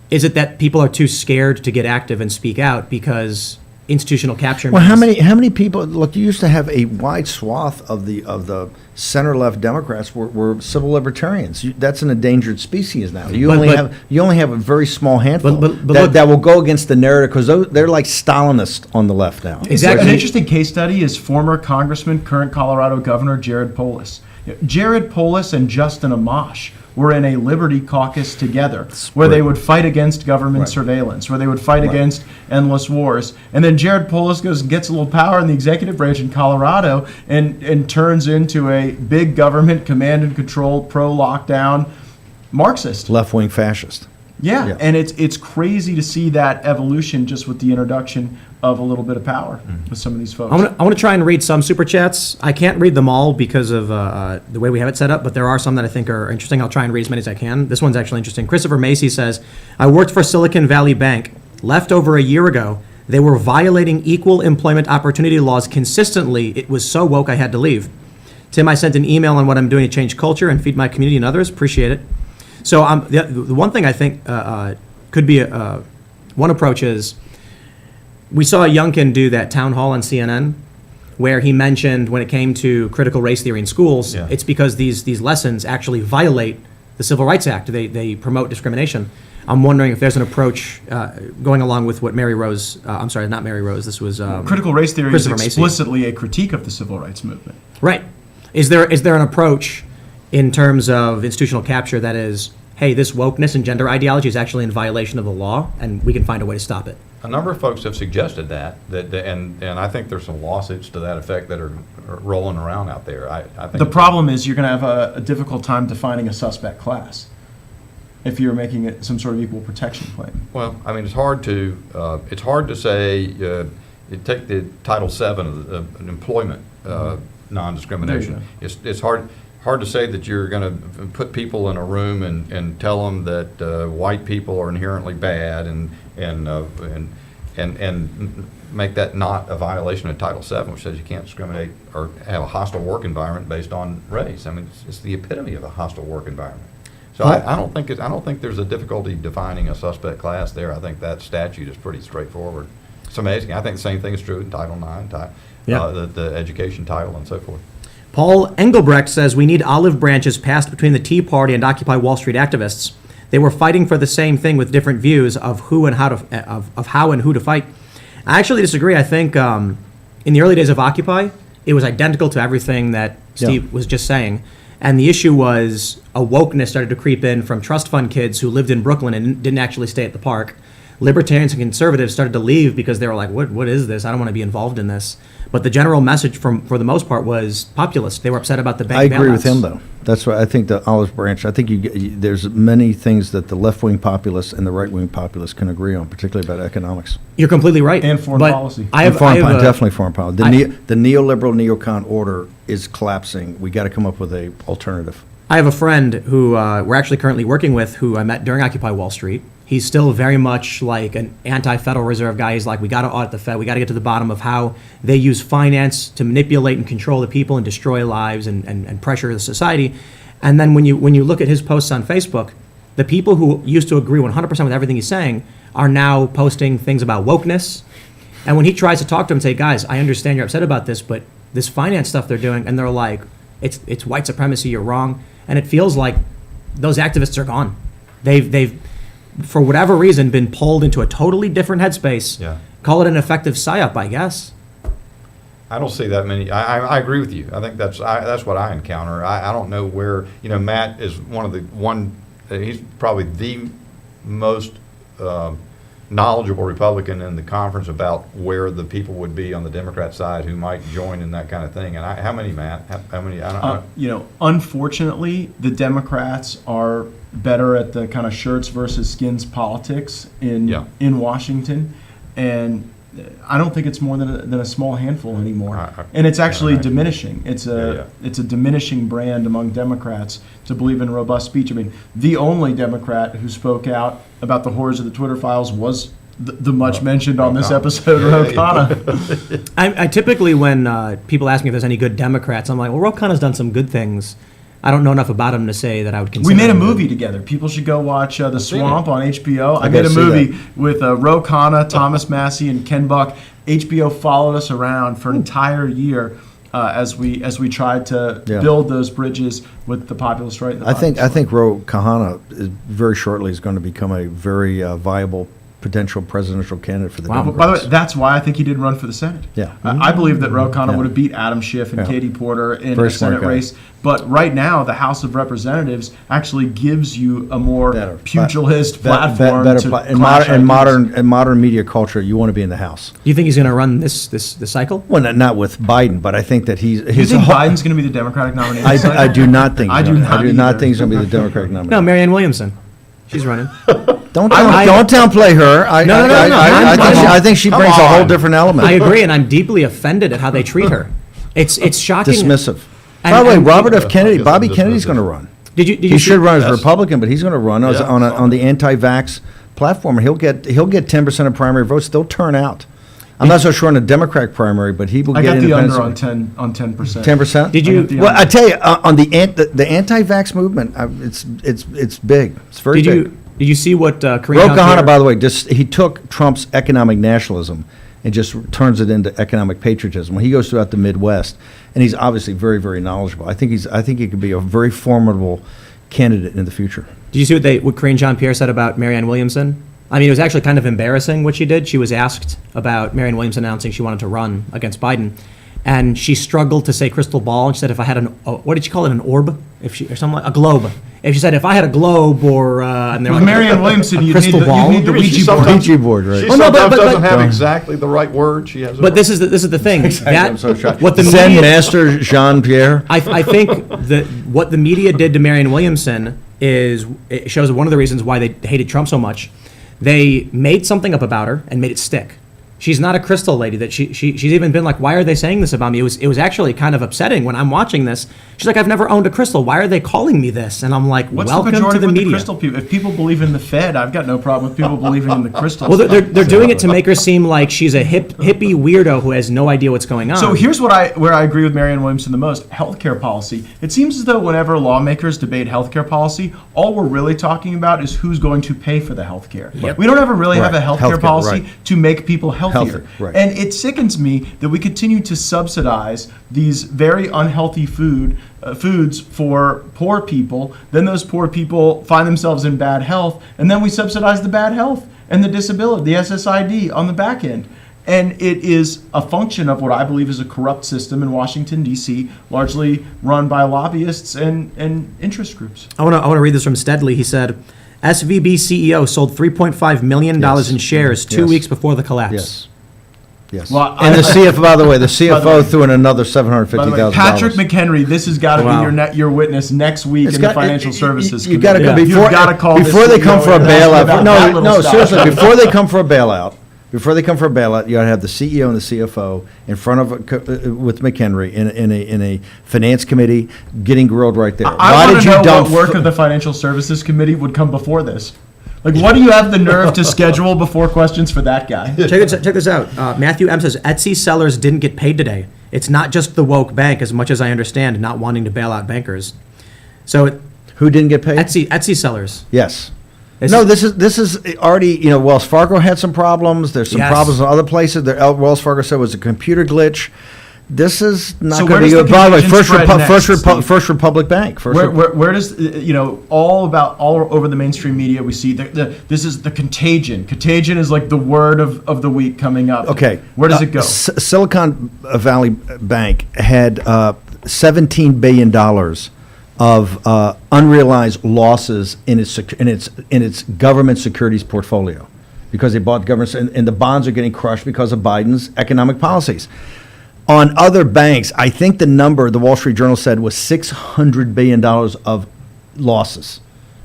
it that people are too scared to get active and speak out because institutional capture Well, how many people, look, you used to have a wide swath of the center-left Democrats were civil libertarians. That's an endangered species now. You only have a very small handful that will go against the narrative because they're like Stalinists on the left now. Exactly. An interesting case study is former Congressman, current Colorado Governor Jared Polis. Jared Polis and Justin Amash were in a Liberty Caucus together where they would fight against government surveillance, where they would fight against endless wars. And then Jared Polis goes and gets a little power in the executive branch in Colorado and turns into a big government command and control, pro-lockdown Marxist. Left-wing fascist. Yeah, and it's crazy to see that evolution just with the introduction of a little bit of power with some of these folks. I want to try and read some super chats. I can't read them all because of the way we have it set up, but there are some that I think are interesting. I'll try and read as many as I can. This one's actually interesting. Christopher Macy says, I worked for Silicon Valley Bank. Left over a year ago. They were violating equal employment opportunity laws consistently. It was so woke I had to leave. Tim, I sent an email on what I'm doing to change culture and feed my community and others. Appreciate it. So the one thing I think could be one approach is we saw Youngkin do that town hall on CNN where he mentioned when it came to critical race theory in schools, Yeah. it's because these lessons actually violate the Civil Rights Act. They promote discrimination. I'm wondering if there's an approach going along with what Mary Rose, I'm sorry, not Mary Rose, this was... Critical race theory is Christopher Macy. explicitly a critique of the civil rights movement. Right. Is there an approach in terms of institutional capture that is, hey, this wokeness and gender ideology is actually in violation of the law, and we can find a way to stop it? A number of folks have suggested and I think there's some lawsuits to that effect that are rolling around out there. I think The problem is you're going to have a difficult time defining a suspect class if you're making it some sort of equal protection claim. Well, I mean, it's hard to say, you take the Title VII of employment non-discrimination. It's hard to say that you're going to put people in a room and tell them that white people are inherently bad and make that not a violation of Title VII, which says you can't discriminate or have a hostile work environment based on race. I mean, it's the epitome of a hostile work environment. So I don't think there's a difficulty defining a suspect class there. I think that statute is pretty straightforward. It's amazing. I think the same thing is true in Title IX, the education title and so forth. Paul Engelbrecht says we need olive branches passed between the Tea Party and Occupy Wall Street activists. They were fighting for the same thing with different views of who and how to fight. I actually disagree. I think in the early days of Occupy, it was identical to everything that Steve was just saying. And the issue was a wokeness started to creep in from trust fund kids who lived in Brooklyn and didn't actually stay at the park. Libertarians and conservatives started to leave because they were like, what is this? I don't want to be involved in this. But the general message for the most part was populist. They were upset about the bank I agree with bailouts. him, though. That's why I think the olive branch, I think there's many things that the left-wing populists and the right-wing populists can agree on, particularly about economics. You're completely right. And foreign But policy. Definitely foreign policy. The neoliberal, neocon order is collapsing. We got to come up with a alternative. I have a friend who we're actually currently working with who I met during Occupy Wall Street. He's still very much like an anti-Federal Reserve guy. He's like, we got to audit the Fed. We got to get to the bottom of how they use finance to manipulate and control the people and destroy lives and pressure the society. And then when you look at his posts on Facebook, the people who used to agree 100% with everything he's saying are now posting things about wokeness. And when he tries to talk to them and say, guys, I understand you're upset about this, but this finance stuff they're doing, and they're like, it's white supremacy, you're wrong. And it feels like those activists are gone. They've for whatever reason, been pulled into a totally different headspace. Yeah. Call it an effective psyop, I guess. I don't see that many. I agree with you. I think that's what I encounter. I don't know where, Matt is he's probably the most knowledgeable Republican in the conference about where the people would be on the Democrat side who might join in that kind of thing. And how many, Matt? How many? I don't know. Unfortunately, the Democrats are better at the kind of shirts versus skins politics in Washington, and I don't think it's more than a small handful anymore. And it's actually diminishing. It's a diminishing brand among Democrats to believe in robust speech. I mean, the only Democrat who spoke out about the horrors of the Twitter files was the much mentioned on this episode, Ro Khanna. I typically, when people ask me if there's any good Democrats, I'm like, well, Ro Khanna's done some good things. I don't know enough about him to say that I would consider. We made a him movie good. together. People should go watch The Swamp on HBO. I gotta made a see movie with Ro Khanna, Thomas Massey, and Ken Buck. HBO followed us around for an entire year as we tried to build those bridges with the populist right. And the I think populist Ro Khanna very shortly is going to become a very viable potential presidential candidate for the Wow. Democrats. By the way, that's why I think he did run for the Senate. Yeah. I believe that Ro Khanna Yeah. would have beat Adam Schiff and Yeah. Katie Porter in Very a smart Senate guy. race. But right now, the House of Representatives actually gives you a more Better. pugilist Better platform to in clash ideas. modern media culture, you want to be in the House. Do you think he's going to run this cycle? Well, not with Biden, but I think that Do you think Biden's going to be the Democratic nominee? this cycle? I do not think. I do not I do not either. think he's going to be the Democratic nominee. No, Marianne Williamson. She's running. Don't downplay her. No. I think she brings a whole different element. I agree, and I'm deeply offended at how they treat her. It's shocking. Dismissive. And- By the way, and- Robert F. Kennedy, Yes, Bobby dismissive. Kennedy's going to run. Did you He see- should run as a Yes. Republican, but he's going to run Yeah, on the anti-vax platform, and he'll get 10% of primary votes. They'll turn out. I'm not so sure on a Democratic primary, but he will I get got the independents. under on 10%. 10%. Did I you? got the Well, under. I tell you, on the anti-vax movement, it's big. It's very Did big. you? Did you see what Kareem Ro Jean-Pierre- Khanna, by the way, he took Trump's economic nationalism and just turns it into economic patriotism. When he goes throughout the Midwest, and he's obviously very, very knowledgeable. I think he could be a very formidable candidate in the future. Did you see what Karine Jean-Pierre said about Marianne Williamson? I mean, it was actually kind of embarrassing what she did. She was asked about Marianne Williamson announcing she wanted to run against Biden, and she struggled to say crystal ball. And she said, if I had what did she call it, an orb? Or something like a globe. If she said, if I had a globe or and they were With Marianne Williamson, you crystal ball. need the Ouija board. Ouija board, right? She Oh, no, sometimes but- doesn't have exactly the right word. She has. But this is the thing. I'm so shocked. What the Zen media, Master Jean-Pierre. I think that what the media did to Marianne Williamson it shows one of the reasons why they hated Trump so much. They made something up about her and made it stick. She's not a crystal lady. That she's even been like, why are they saying this about me? It was actually kind of upsetting when I'm watching this. She's like, I've never owned a crystal. Why are they calling me this? And I'm like, What's welcome the to majority the with media. the crystal people? If people believe in the Fed, I've got no problem with people believing in the crystal. Well, they're doing it to make her seem like she's a hippie weirdo who has no idea what's going on. So here's where I agree with Marianne Williamson the most: healthcare policy. It seems as though whenever lawmakers debate healthcare policy, all we're really talking about is who's going to pay for the healthcare. Yep. We don't ever really have a healthcare Healthcare, policy right. to make people healthier. Healthy, right. And it sickens me that we continue to subsidize these very unhealthy foods for poor people. Then those poor people find themselves in bad health, and then we subsidize the bad health and the disability, the SSID on the back end. And it is a function of what I believe is a corrupt system in Washington, D.C., largely run by lobbyists and interest groups. I want to read this from Steadley. He said, SVB CEO sold $3.5 million Yes. in shares 2 Yes. weeks before the collapse. Yes. Yes. Well, And the CFO, by the way, the By the CFO way- threw in another By the way, $750,000. Patrick McHenry, this has got to Wow. be your witness next week It's in the got- financial services. You got to go committee. before. You've got to call before this they come CEO for a and ask him bailout. about that No, little stuff. seriously. Before they come for a bailout, you got to have the CEO and the CFO in front of with McHenry in a finance committee, getting grilled right there. I want to know what work of the financial services committee would come before this. Like, what do you have the nerve to schedule before questions for that guy? Check this out. Matthew M. says, Etsy sellers didn't get paid today. It's not just the woke bank, as much as I understand, not wanting to bail out bankers. So Who didn't get paid? Etsy sellers. Yes. This No, is- this is already, Wells Fargo had some problems. There's some Yes. problems in other places. Wells Fargo said it was a computer glitch. This is not So going where to be does good. the By the way, contagion spread next, Steve? First Republic Bank. Where does all over the mainstream media we see this is the contagion. Contagion is like the word of the week coming up. Okay. Where does it go? Silicon Valley Bank had $17 billion of unrealized losses in its government securities portfolio because they bought government, and the bonds are getting crushed because of Biden's economic policies. On other banks, I think the number the Wall Street Journal said was $600 billion of losses,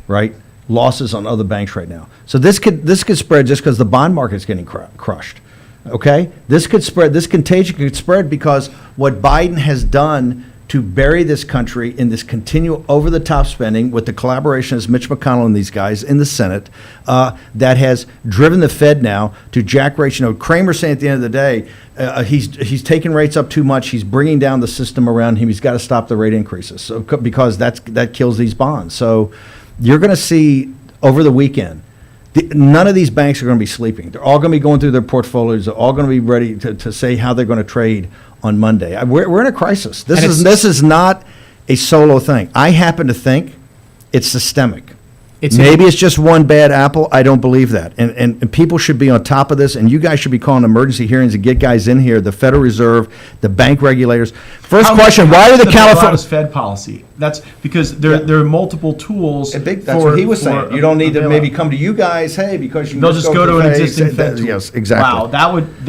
right? Losses on other banks right now. So this could spread just because the bond market's getting crushed. Okay, this could spread. This contagion could spread because what Biden has done to bury this country in this continual over-the-top spending with the collaboration of Mitch McConnell and these guys in the Senate, that has driven the Fed now to jack rates. Kramer's saying at the end of the day, he's taking rates up too much. He's bringing down the system around him. He's got to stop the rate increases because that kills these bonds. So you're going to see over the weekend, none of these banks are going to be sleeping. They're all going to be going through their portfolios. They're all going to be ready to say how they're going to trade on Monday. We're in a crisis. This is not a solo thing. I happen to think it's systemic. Maybe it's just one bad apple. I don't believe that. And people should be on top of this, and you guys should be calling emergency hearings to get guys in here, the Federal Reserve, the bank regulators. First question, why do the California Fed policy? That's because there are multiple tools. That's what he was saying. You don't need to maybe come to you guys, hey, because you can They'll just go to an Fed. existing Fed tool. Yes, exactly. Wow, that would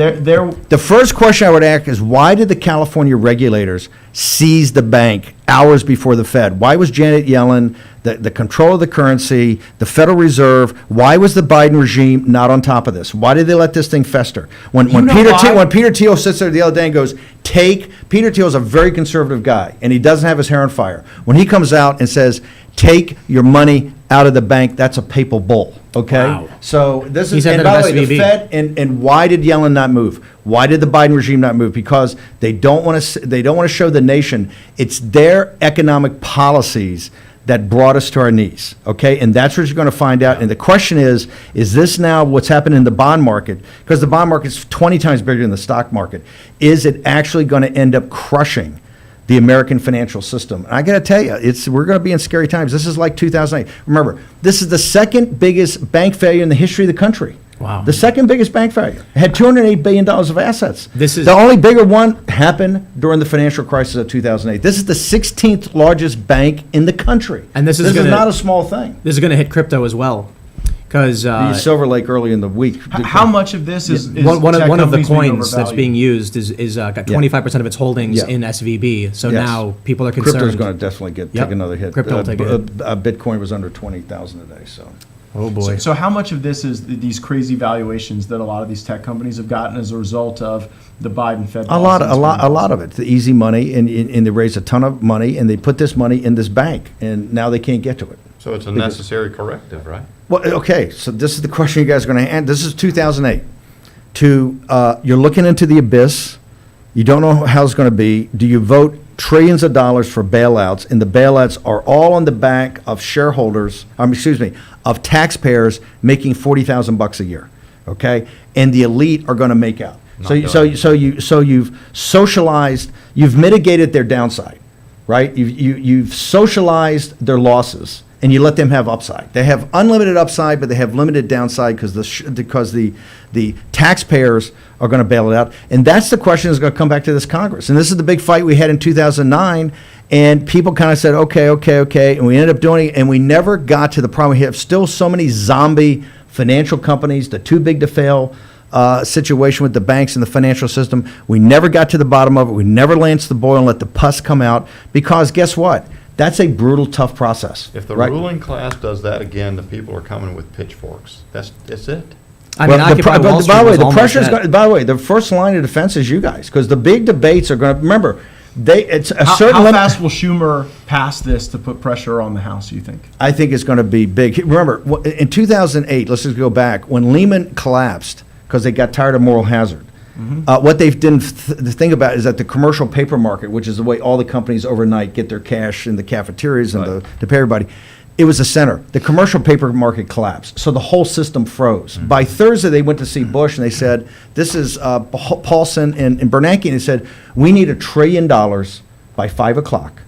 The first question I would ask is, why did the California regulators seize the bank hours before the Fed? Why was Janet Yellen, the control of the currency, the Federal Reserve, why was the Biden regime not on top of this? Why did they let this thing fester? When Peter Thiel sits there the other day and goes, Peter Thiel is a very conservative guy, and he doesn't have his hair on fire. When he comes out and says, take your money out of the bank, that's a papal bull, okay? Wow. So this He is, said and that by of the way, the SVB. Fed, and why did Yellen not move? Why did the Biden regime not move? Because they don't want to show the nation it's their economic policies that brought us to our knees, okay? And that's what you're going to find out. And the question is this now what's happened in the bond market? Because the bond market's 20 times bigger than the stock market. Is it actually going to end up crushing the American financial system? And I got to tell you, we're going to be in scary times. This is like 2008. Remember, this is the second biggest bank failure in the history of the country. Wow. The second biggest bank failure. It had $208 billion of assets. This is- the only bigger one happened during the financial crisis of 2008. This is the 16th largest bank in the country. And this is not a small thing. This is going to hit crypto as well, because The Silver Lake early in the week. How much of this is one tech of the companies being coins that's overvalued? being used is got 25% of its holdings Yeah. in SVB. So Yes. now people are concerned. Crypto's going to definitely Yep. take another hit. Crypto will take a hit. Bitcoin was under 20,000 a day, so. Oh boy. So how much of this is these crazy valuations that a lot of these tech companies have gotten as a result of the Biden Fed? A lot of it. The easy money, and they raise a ton of money, and they put this money in this bank, and now they can't get to it. So it's a necessary corrective, right? Well, okay, so this is the question you guys are going to answer. This is 2008. You're looking into the abyss. You don't know how it's going to be. Do you vote trillions of dollars for bailouts, and the bailouts are all on the back of shareholders, of taxpayers making $40,000 a year, okay? And the elite are going to make out. So you've socialized, you've mitigated their downside, right? You've socialized their losses, and you let them have upside. They have unlimited upside, but they have limited downside because the taxpayers are going to bail it out. And that's the question that's going to come back to this Congress. And this is the big fight we had in 2009, and people kind of said, okay, and we ended up doing it, and we never got to the problem. We have still so many zombie financial companies, the too big to fail situation with the banks and the financial system. We never got to the bottom of it. We never lanced the boil and let the pus come out, because guess what? That's a brutal, tough process. If the right? ruling class does that again, the people are coming with pitchforks. That's it. I mean, Occupy Wall Street by the way, was the almost pressure's that. by the way, the first line of defense is you guys, because the big debates are going to remember. It's a How certain limit. fast will Schumer pass this to put pressure on the House, you think? I think it's going to be big. Remember, in 2008, let's just go back, when Lehman collapsed because they got tired of moral hazard. What they didn't think about is that the commercial paper market, which is the way all the companies overnight get their cash in the cafeterias and to pay everybody, it was a center. The commercial paper market collapsed, so the whole system froze. By Thursday, they went to see Bush, and they said, this is Paulson and Bernanke, and they said, we need $1 trillion by 5 o'clock,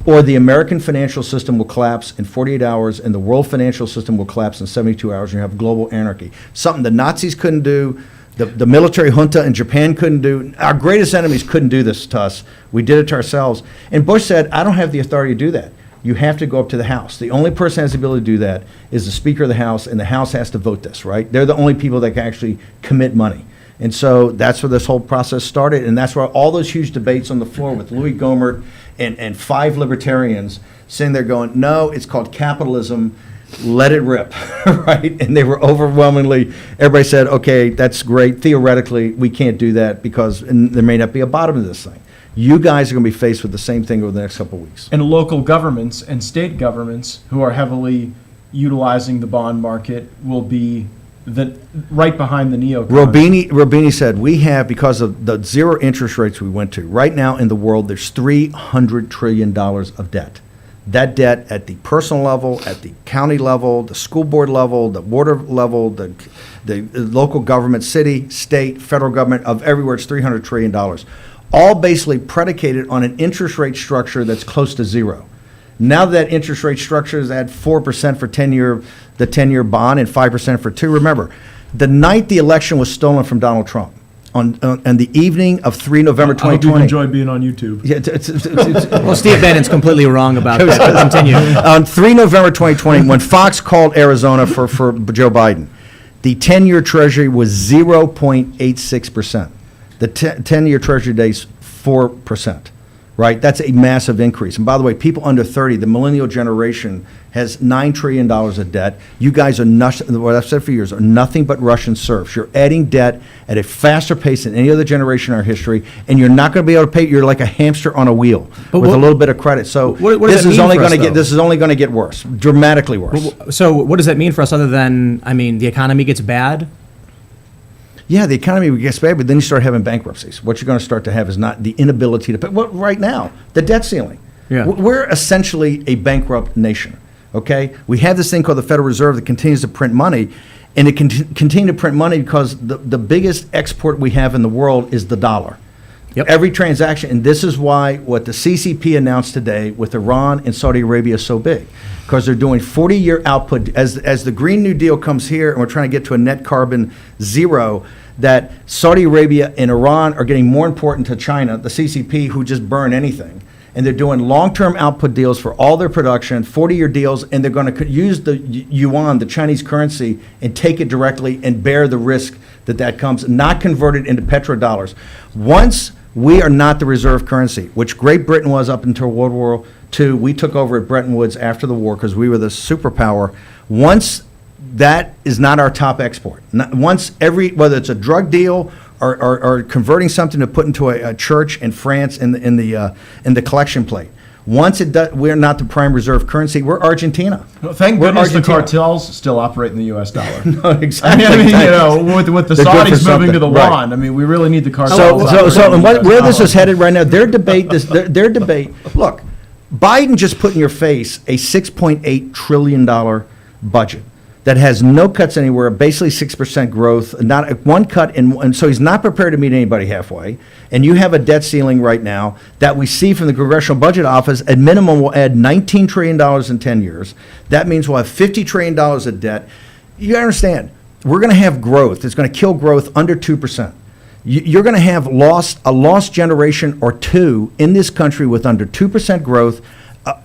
or the American financial system will collapse in 48 hours, and the world financial system will collapse in 72 hours, and you have global anarchy. Something the Nazis couldn't do, the military junta in Japan couldn't do. Our greatest enemies couldn't do this to us. We did it to ourselves. And Bush said, I don't have the authority to do that. You have to go up to the House. The only person who has the ability to do that is the Speaker of the House, and the House has to vote this, right? They're the only people that can actually commit money. And so that's where this whole process started, and that's where all those huge debates on the floor with Louis Gohmert and 5 libertarians sitting there going, no, it's called capitalism, let it rip, right? And they were overwhelmingly, everybody said, okay, that's great. Theoretically, we can't do that because there may not be a bottom to this thing. You guys are going to be faced with the same thing over the next couple of weeks. And local governments and state governments who are heavily utilizing the bond market will be right behiund the neocons. Robini said, we have, because of the zero interest rates we went to, right now in the world, there's $300 trillion of debt. That debt at the personal level, at the county level, the school board level, the water level, the local government, city, state, federal government, of everywhere, it's $300 trillion. All basically predicated on an interest rate structure that's close to zero. Now that interest rate structure is at 4% for the 10-year bond and 5% for 2. Remember, the night the election was stolen from Donald Trump, on the evening of 3 November 2020. I hope you enjoyed being on YouTube. Yeah, Well, Steve Bannon's completely wrong about that. Continue. On 3 November 2020, when Fox called Arizona for Joe Biden, the 10-year Treasury was 0.86%. The 10-year Treasury today is 4%, right? That's a massive increase. And by the way, people under 30, the millennial generation, has $9 trillion of debt. You guys are nothing, what I've said for years, are nothing but Russian serfs. You're adding debt at a faster pace than any other generation in our history, and you're not going to be able to pay. You're like a hamster on a wheel with a little bit of credit. So what does this that is mean only for going us, to get though? this is only going to get worse, dramatically worse. So what does that mean for us other than, I mean, the economy gets bad? Yeah, the economy gets bad, but then you start having bankruptcies. What you're going to start to have is not the inability to pay. Well, right now, the debt ceiling. Yeah. We're essentially a bankrupt nation, okay? We have this thing called the Federal Reserve that continues to print money, and it can continue to print money because the biggest export we have in the world is the dollar. Yep. Every transaction, and this is why what the CCP announced today with Iran and Saudi Arabia is so big, because they're doing 40-year output. As the Green New Deal comes here, and we're trying to get to a net carbon zero, that Saudi Arabia and Iran are getting more important to China, the CCP, who just burn anything. And they're doing long-term output deals for all their production, 40-year deals, and they're going to use the yuan, the Chinese currency, and take it directly and bear the risk that comes, not convert it into petrodollars. Once we are not the reserve currency, which Great Britain was up until World War II, we took over at Bretton Woods after the war because we were the superpower. Once that is not our top export, once whether it's a drug deal or converting something to put into a church in France in the collection plate. Once we're not the prime reserve currency. We're Argentina. Well, thank We're goodness the Argentina. cartels still operate in the U.S. dollar. No, exactly. I mean, you know, with the They're good for Saudis moving to the something. Right. yuan, I mean, we really need the cartels. So operating and in the where US this is dollar. headed right now, their debate, look, Biden just put in your face a $6.8 trillion budget that has no cuts anywhere, basically 6% growth, not one cut, and so he's not prepared to meet anybody halfway. And you have a debt ceiling right now that we see from the Congressional Budget Office, at minimum will add $19 trillion in 10 years. That means we'll have $50 trillion of debt. You understand, we're going to have growth. It's going to kill growth under 2%. You're going to have a lost generation or two in this country with under 2% growth,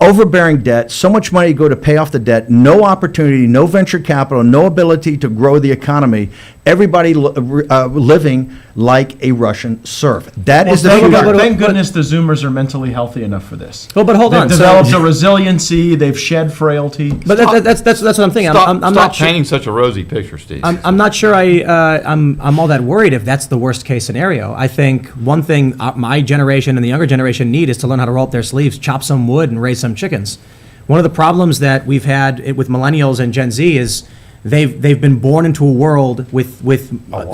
overbearing debt, so much money to go to pay off the debt, no opportunity, no venture capital, no ability to grow the economy, everybody living like a Russian serf. That is the future. Thank goodness the Zoomers are mentally healthy enough for this. Well, but hold They've on. developed a resiliency. They've shed frailty. But that's what I'm thinking. Stop, I'm stop not sure. painting such a rosy picture, Steve. I'm not sure I'm all that worried if that's the worst case scenario. I think one thing my generation and the younger generation need is to learn how to roll up their sleeves, chop some wood, and raise some chickens. One of the problems that we've had with millennials and Gen Z is they've been born into a world with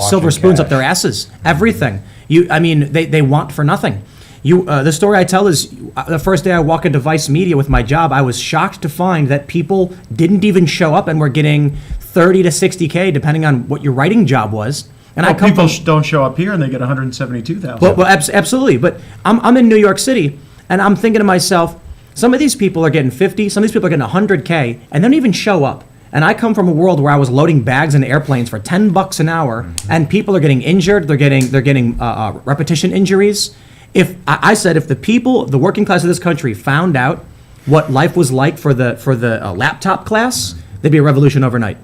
silver spoons up their asses. Everything. They want for nothing. The story I tell is the first day I walked into Vice Media with my job, I was shocked to find that people didn't even show up and were getting 30 to 60K depending on what your writing job was. And I come people from, don't show up here and they get 172,000. well, absolutely. But I'm in New York City, and I'm thinking to myself, some of these people are getting 50, some of these people are getting 100K, and they don't even show up. And I come from a world where I was loading bags into airplanes for $10 an hour, and people are getting injured. They're getting repetition injuries. If the working class of this country found out what life was like for the laptop class, there'd be a revolution overnight.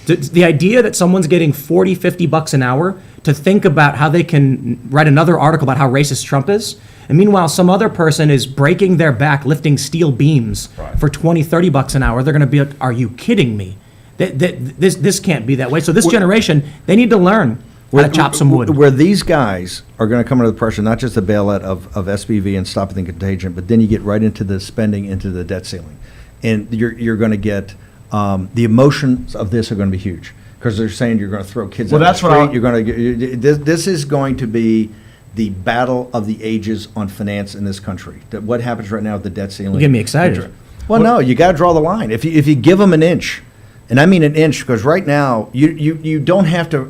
The idea that someone's getting $40, $50 an hour to think about how they can write another article about how racist Trump is, and meanwhile some other person is breaking their back lifting steel beams for $20, $30 an hour, they're going to be like, are you kidding me? This can't be that way. So this generation, they need to learn how to chop some wood. Where these guys are going to come under the pressure, not just the bailout of SBV and stopping the contagion, but then you get right into the spending, into the debt ceiling. And you're going to get, the emotions of this are going to be huge. Because they're saying you're going to throw kids out the street. You're going to this is going to be the battle of the ages on finance in this country. What happens right now with the debt ceiling? You get me excited. Well, no, you got to draw the line. If you give them an inch, and I mean an inch, because right now you don't have to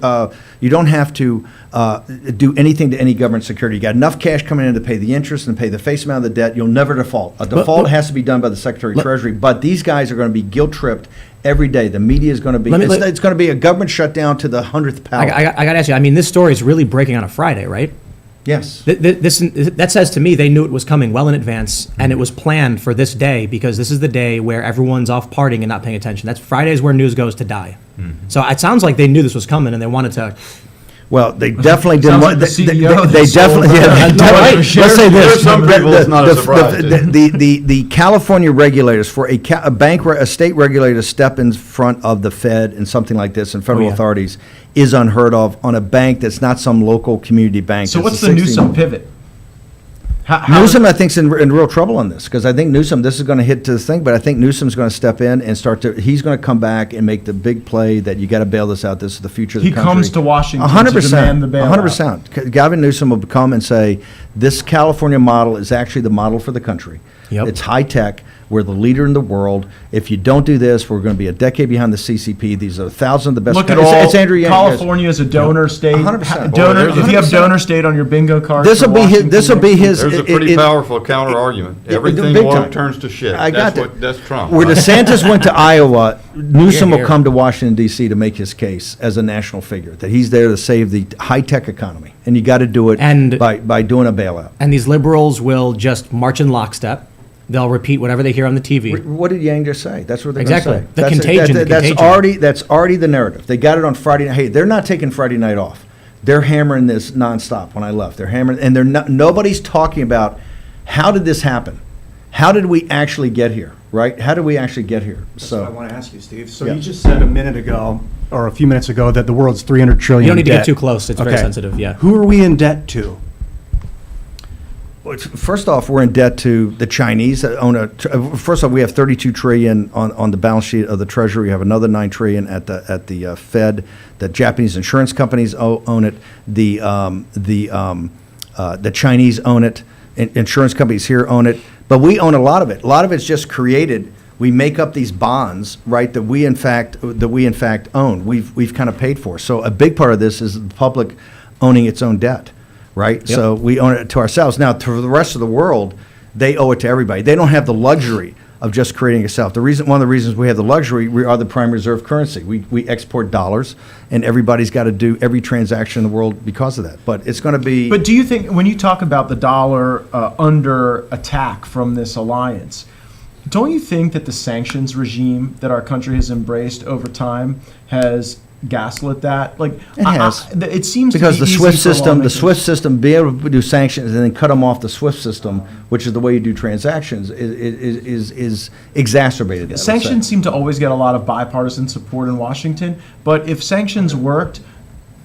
do anything to any government security. You got enough cash coming in to pay the interest and pay the face amount of the debt. You'll never default. A default has to be done by the Secretary of Treasury. But these guys are going to be guilt tripped every day. The media is going to be. It's going to be a government shutdown to the 100th power. I got to ask you. I mean, this story is really breaking on a Friday, right? Yes. That says to me they knew it was coming well in advance, and it was planned for this day because this is the day where everyone's off partying and not paying attention. That's Fridays where news goes to die. So it sounds like they knew this was coming and they wanted to. Well, they definitely didn't want. Like the CEO They definitely. Let's say this. There's some people it's not a surprise. The California regulators, for a state regulator to step in front of the Fed and something like this and federal authorities is unheard of on a bank that's not some local community bank. So that's what's a the 16 Newsom pivot? Newsom, I think, is in real trouble on this, because I think Newsom, this is going to hit to this thing, but I think Newsom's going to step in and he's going to come back and make the big play that you got to bail this out. This is the future of the He country. comes to Washington 100%, to demand the bailout. 100%. Gavin Newsom will come and say, this California model is actually the model for the country. Yep. It's high tech. We're the leader in the world. If you don't do this, we're going to be a decade behind the CCP. These are 1,000 of the best. Look at It's Andrew Yang. California is a donor state. 100%. Donor, Well, if you have 100%. donor state on your bingo card, This will for be his. Washington This will be next his. There's a pretty powerful counter argument. Everything big woke time. turns to shit. I got That's that. That's Trump. Where right? DeSantis went to Iowa, Newsom Here, will here. come to Washington, D.C. to make his case as a national figure, that he's there to save the high-tech economy. And you got to do it And- by doing a bailout. And these liberals will just march in lockstep. They'll repeat whatever they hear on the TV. What did Yang just say? That's what they're Exactly. going to say. The That's- contagion, the That's contagion. that's already the narrative. They got it on Friday night. Hey, they're not taking Friday night off. They're hammering this nonstop when I left. They're hammering, and they're not, nobody's talking about how did this happen? How did we actually get here, right? How did we actually get here? That's what I So, want to ask you, Steve. So Yeah. you just said a minute ago, or a few minutes ago, that the world's 300 trillion You don't need to in get debt. too close. It's very Okay. sensitive, yeah. Who are we in debt to? first off, we're in debt to the Chinese that own first off, we have 32 trillion on the balance sheet of the Treasury. We have another 9 trillion at the Fed. The Japanese insurance companies own it. The Chinese own it. Insurance companies here own it. But we own a lot of it. A lot of it's just created. We make up these bonds, right, that we in fact own. We've kind of paid for. So a big part of this is the public owning its own debt, right? Yep. So we own it to ourselves. Now, to the rest of the world, they owe it to everybody. They don't have the luxury of just creating itself. One of the reasons we have the luxury, we are the prime reserve currency. We export dollars, and everybody's got to do every transaction in the world because of that. But it's going to be. But do you think, when you talk about the dollar under attack from this alliance, don't you think that the sanctions regime that our country has embraced over time has gaslit that? Like, It has. It seems Because to the be SWIFT easy for system, lawmakers. being able to do sanctions and then cut them off the SWIFT system, which is the way you do transactions, is exacerbated. I would say. Sanctions seem to always get a lot of bipartisan support in Washington, but if sanctions worked,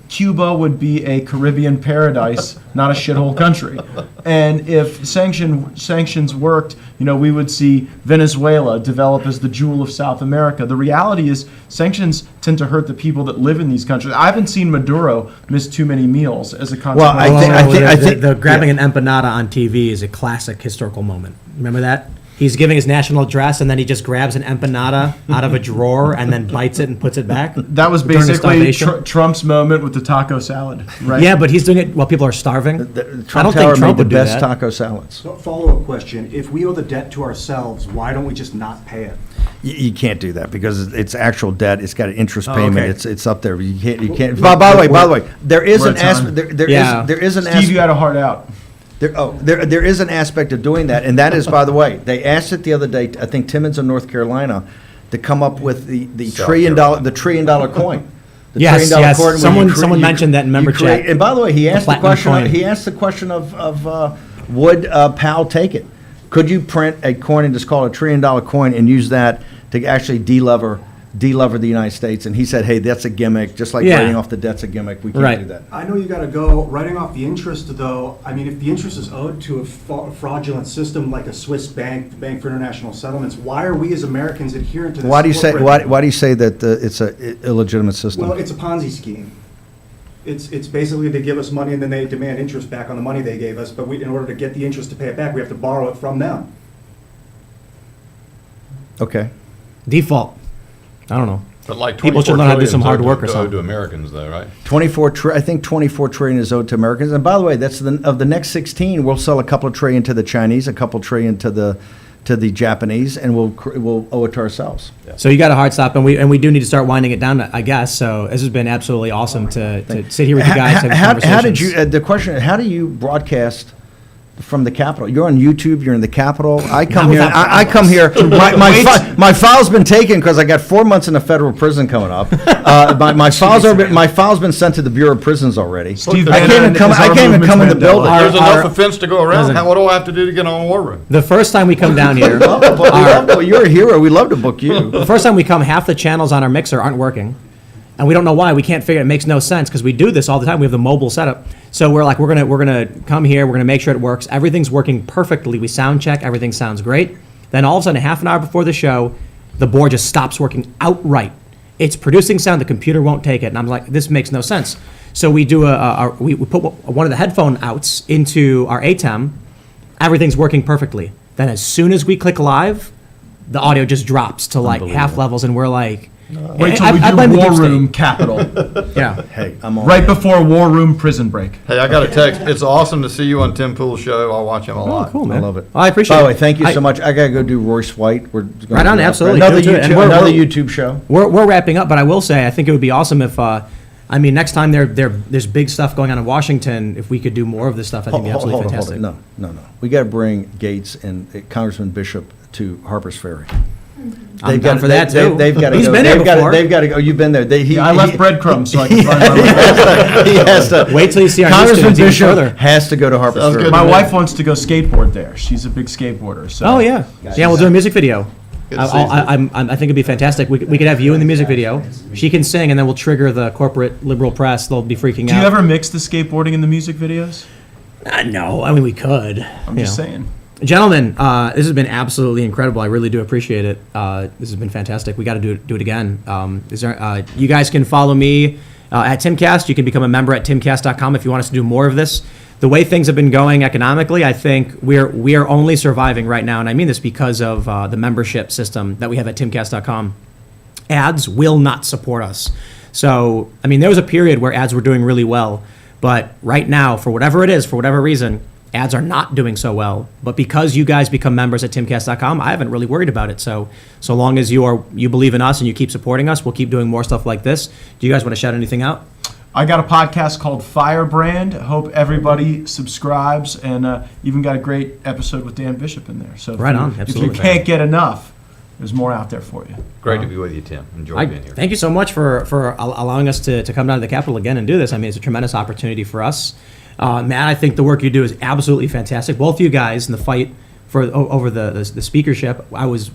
Cuba would be a Caribbean paradise, not a shithole country. And if sanctions worked, we would see Venezuela develop as the jewel of South America. The reality is sanctions tend to hurt the people that live in these countries. I haven't seen Maduro miss too many meals as a consequence. Well, I think the grabbing an empanada on TV is a classic historical moment. Remember that? He's giving his national address, and then he just grabs an empanada out of a drawer and then bites it and puts it back. That was during the basically starvation. Trump's moment with the taco salad, right? Yeah, but he's doing it while people are starving. I Trump don't Tower think Trump made the would do best that. taco salads. So, follow-up question. If we owe the debt to ourselves, why don't we just not pay it? You can't do that because it's actual debt. It's got an interest payment. okay. It's up there. You can't. By the way, there is We're an at time. aspect. There Yeah. is an Steve, aspect. you had a heart out. There is an aspect of doing that, and that is, by the way, they asked it the other day. I think Timmons in North Carolina to come up with the South $1 Carolina. trillion coin. The Yes, $1 trillion yes. coin where Someone- you cre- someone you- mentioned that in you member create- chat. And by the way, he asked the platinum question. coin. He asked the question of would Powell take it? Could you print a coin and just call it a $1 trillion coin and use that to actually delever the United States? And he said, hey, that's a gimmick. Just like Yeah. writing off the debt's a gimmick. We can't Right. do that. I know you got to go. Writing off the interest, though, I mean, if the interest is owed to a fraudulent system like a Swiss bank, the Bank for International Settlements, why are we as Americans adherent to this? Why do you say corporate- why do you say that it's a illegitimate system? Well, it's a Ponzi scheme. It's basically they give us money and then they demand interest back on the money they gave us, but in order to get the interest to pay it back, we have to borrow it from them. Okay. Default. I don't know. But like People should 24 learn how to do trillion some hard is work or owed something. to Americans, though, right? I think 24 trillion is owed to Americans. And by the way, that's of the next 16, we'll sell a couple of trillion to the Chinese, a couple trillion to the Japanese, and we'll owe it to ourselves. So you got a hard stop, and we do need to start winding it down, I guess. So this has been absolutely awesome to sit here with you guys and have How did conversations. you? The question: how do you broadcast from the Capitol? You're on YouTube. You're in the Capitol. I come here. without I come here. My file's been taken because I got 4 months in a federal prison coming up. My file's been sent to the Bureau of Prisons already. Steve I can't even Bannon come. is I our can't even come in the movement's building. Mandela. There's enough our- offense to go around. Listen. What do I have to do to get on War Room? The first time we come down here, Well, you're a hero. We love to book you. the first time we come, half the channels on our mixer aren't working. And we don't know why. We can't figure it. It makes no sense because we do this all the time. We have the mobile setup. So we're like, we're gonna come here. We're gonna make sure it works. Everything's working perfectly. We sound check. Everything sounds great. Then all of a sudden, half an hour before the show, the board just stops working outright. It's producing sound. The computer won't take it. And I'm like, this makes no sense. So we do we put one of the headphone outs into our ATEM. Everything's working perfectly. Then as soon as we click live, the audio just drops to like half levels, and we're like, Wait till we I blame do the War deep state. Room Capital. Yeah. Hey, I'm on Right that. before War Room Prison Break. Hey, I got a text. It's awesome to see you on Tim Pool's show. I'll watch him a Oh, lot. cool, man. I love it. Well, I appreciate By it. the way, thank you I- so much. I gotta go do Royce White. We're gonna Right on, do absolutely. Another Go to it. And YouTube, we're- another we're- YouTube show. We're wrapping up, but I will say I think it would be awesome if, next time there's big stuff going on in Washington, if we could do more of this stuff, I think it'd be absolutely fantastic. No. We gotta bring Gaetz and Congressman Bishop to Harper's Ferry. I'm down for that, too. They've got to He's go. been there They've got before. to. They've got to go. You've been there. I left breadcrumbs so I can find my way. He has to. Wait till you see our Congressman news even Bishop further. has to go to Harper's Sounds Ferry. good. My wife wants to go skateboard there. She's a big skateboarder. So. Oh, yeah. Yeah, we'll do a music video. Good to see you. I think it'd be fantastic. We could have you in the music video. She can sing, and then we'll trigger the corporate liberal press. They'll be freaking Do out. you ever mix the skateboarding in the music videos? No, I mean, we could. I'm you just know. saying. Gentlemen, this has been absolutely incredible. I really do appreciate it. This has been fantastic. We got to do it again. You guys can follow me at Timcast. You can become a member at timcast.com if you want us to do more of this. The way things have been going economically, I think we are only surviving right now, and I mean this because of the membership system that we have at timcast.com. Ads will not support us. So, I mean, there was a period where ads were doing really well, but right now, for whatever it is, for whatever reason, ads are not doing so well. But because you guys become members at timcast.com, I haven't really worried about it. So long as you believe in us and you keep supporting us, we'll keep doing more stuff like this. Do you guys want to shout anything out? I got a podcast called Firebrand. Hope everybody subscribes, and even got a great episode with Dan Bishop in there. So Right on, if absolutely. you can't get enough, there's more out there for you. Great to be with you, Tim. Enjoy being here. Thank you so much for allowing us to come down to the Capitol again and do this. I mean, it's a tremendous opportunity for us. Matt, I think the work you do is absolutely fantastic. Both of you guys in the fight over the speakership,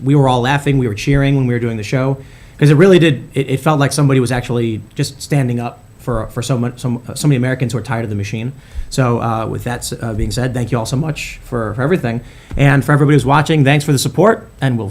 we were all laughing, we were cheering when we were doing the show, because it really did. It felt like somebody was actually just standing up for so many Americans who are tired of the machine. So with that being said, thank you all so much for everything, and for everybody who's watching, thanks for the support, and we'll see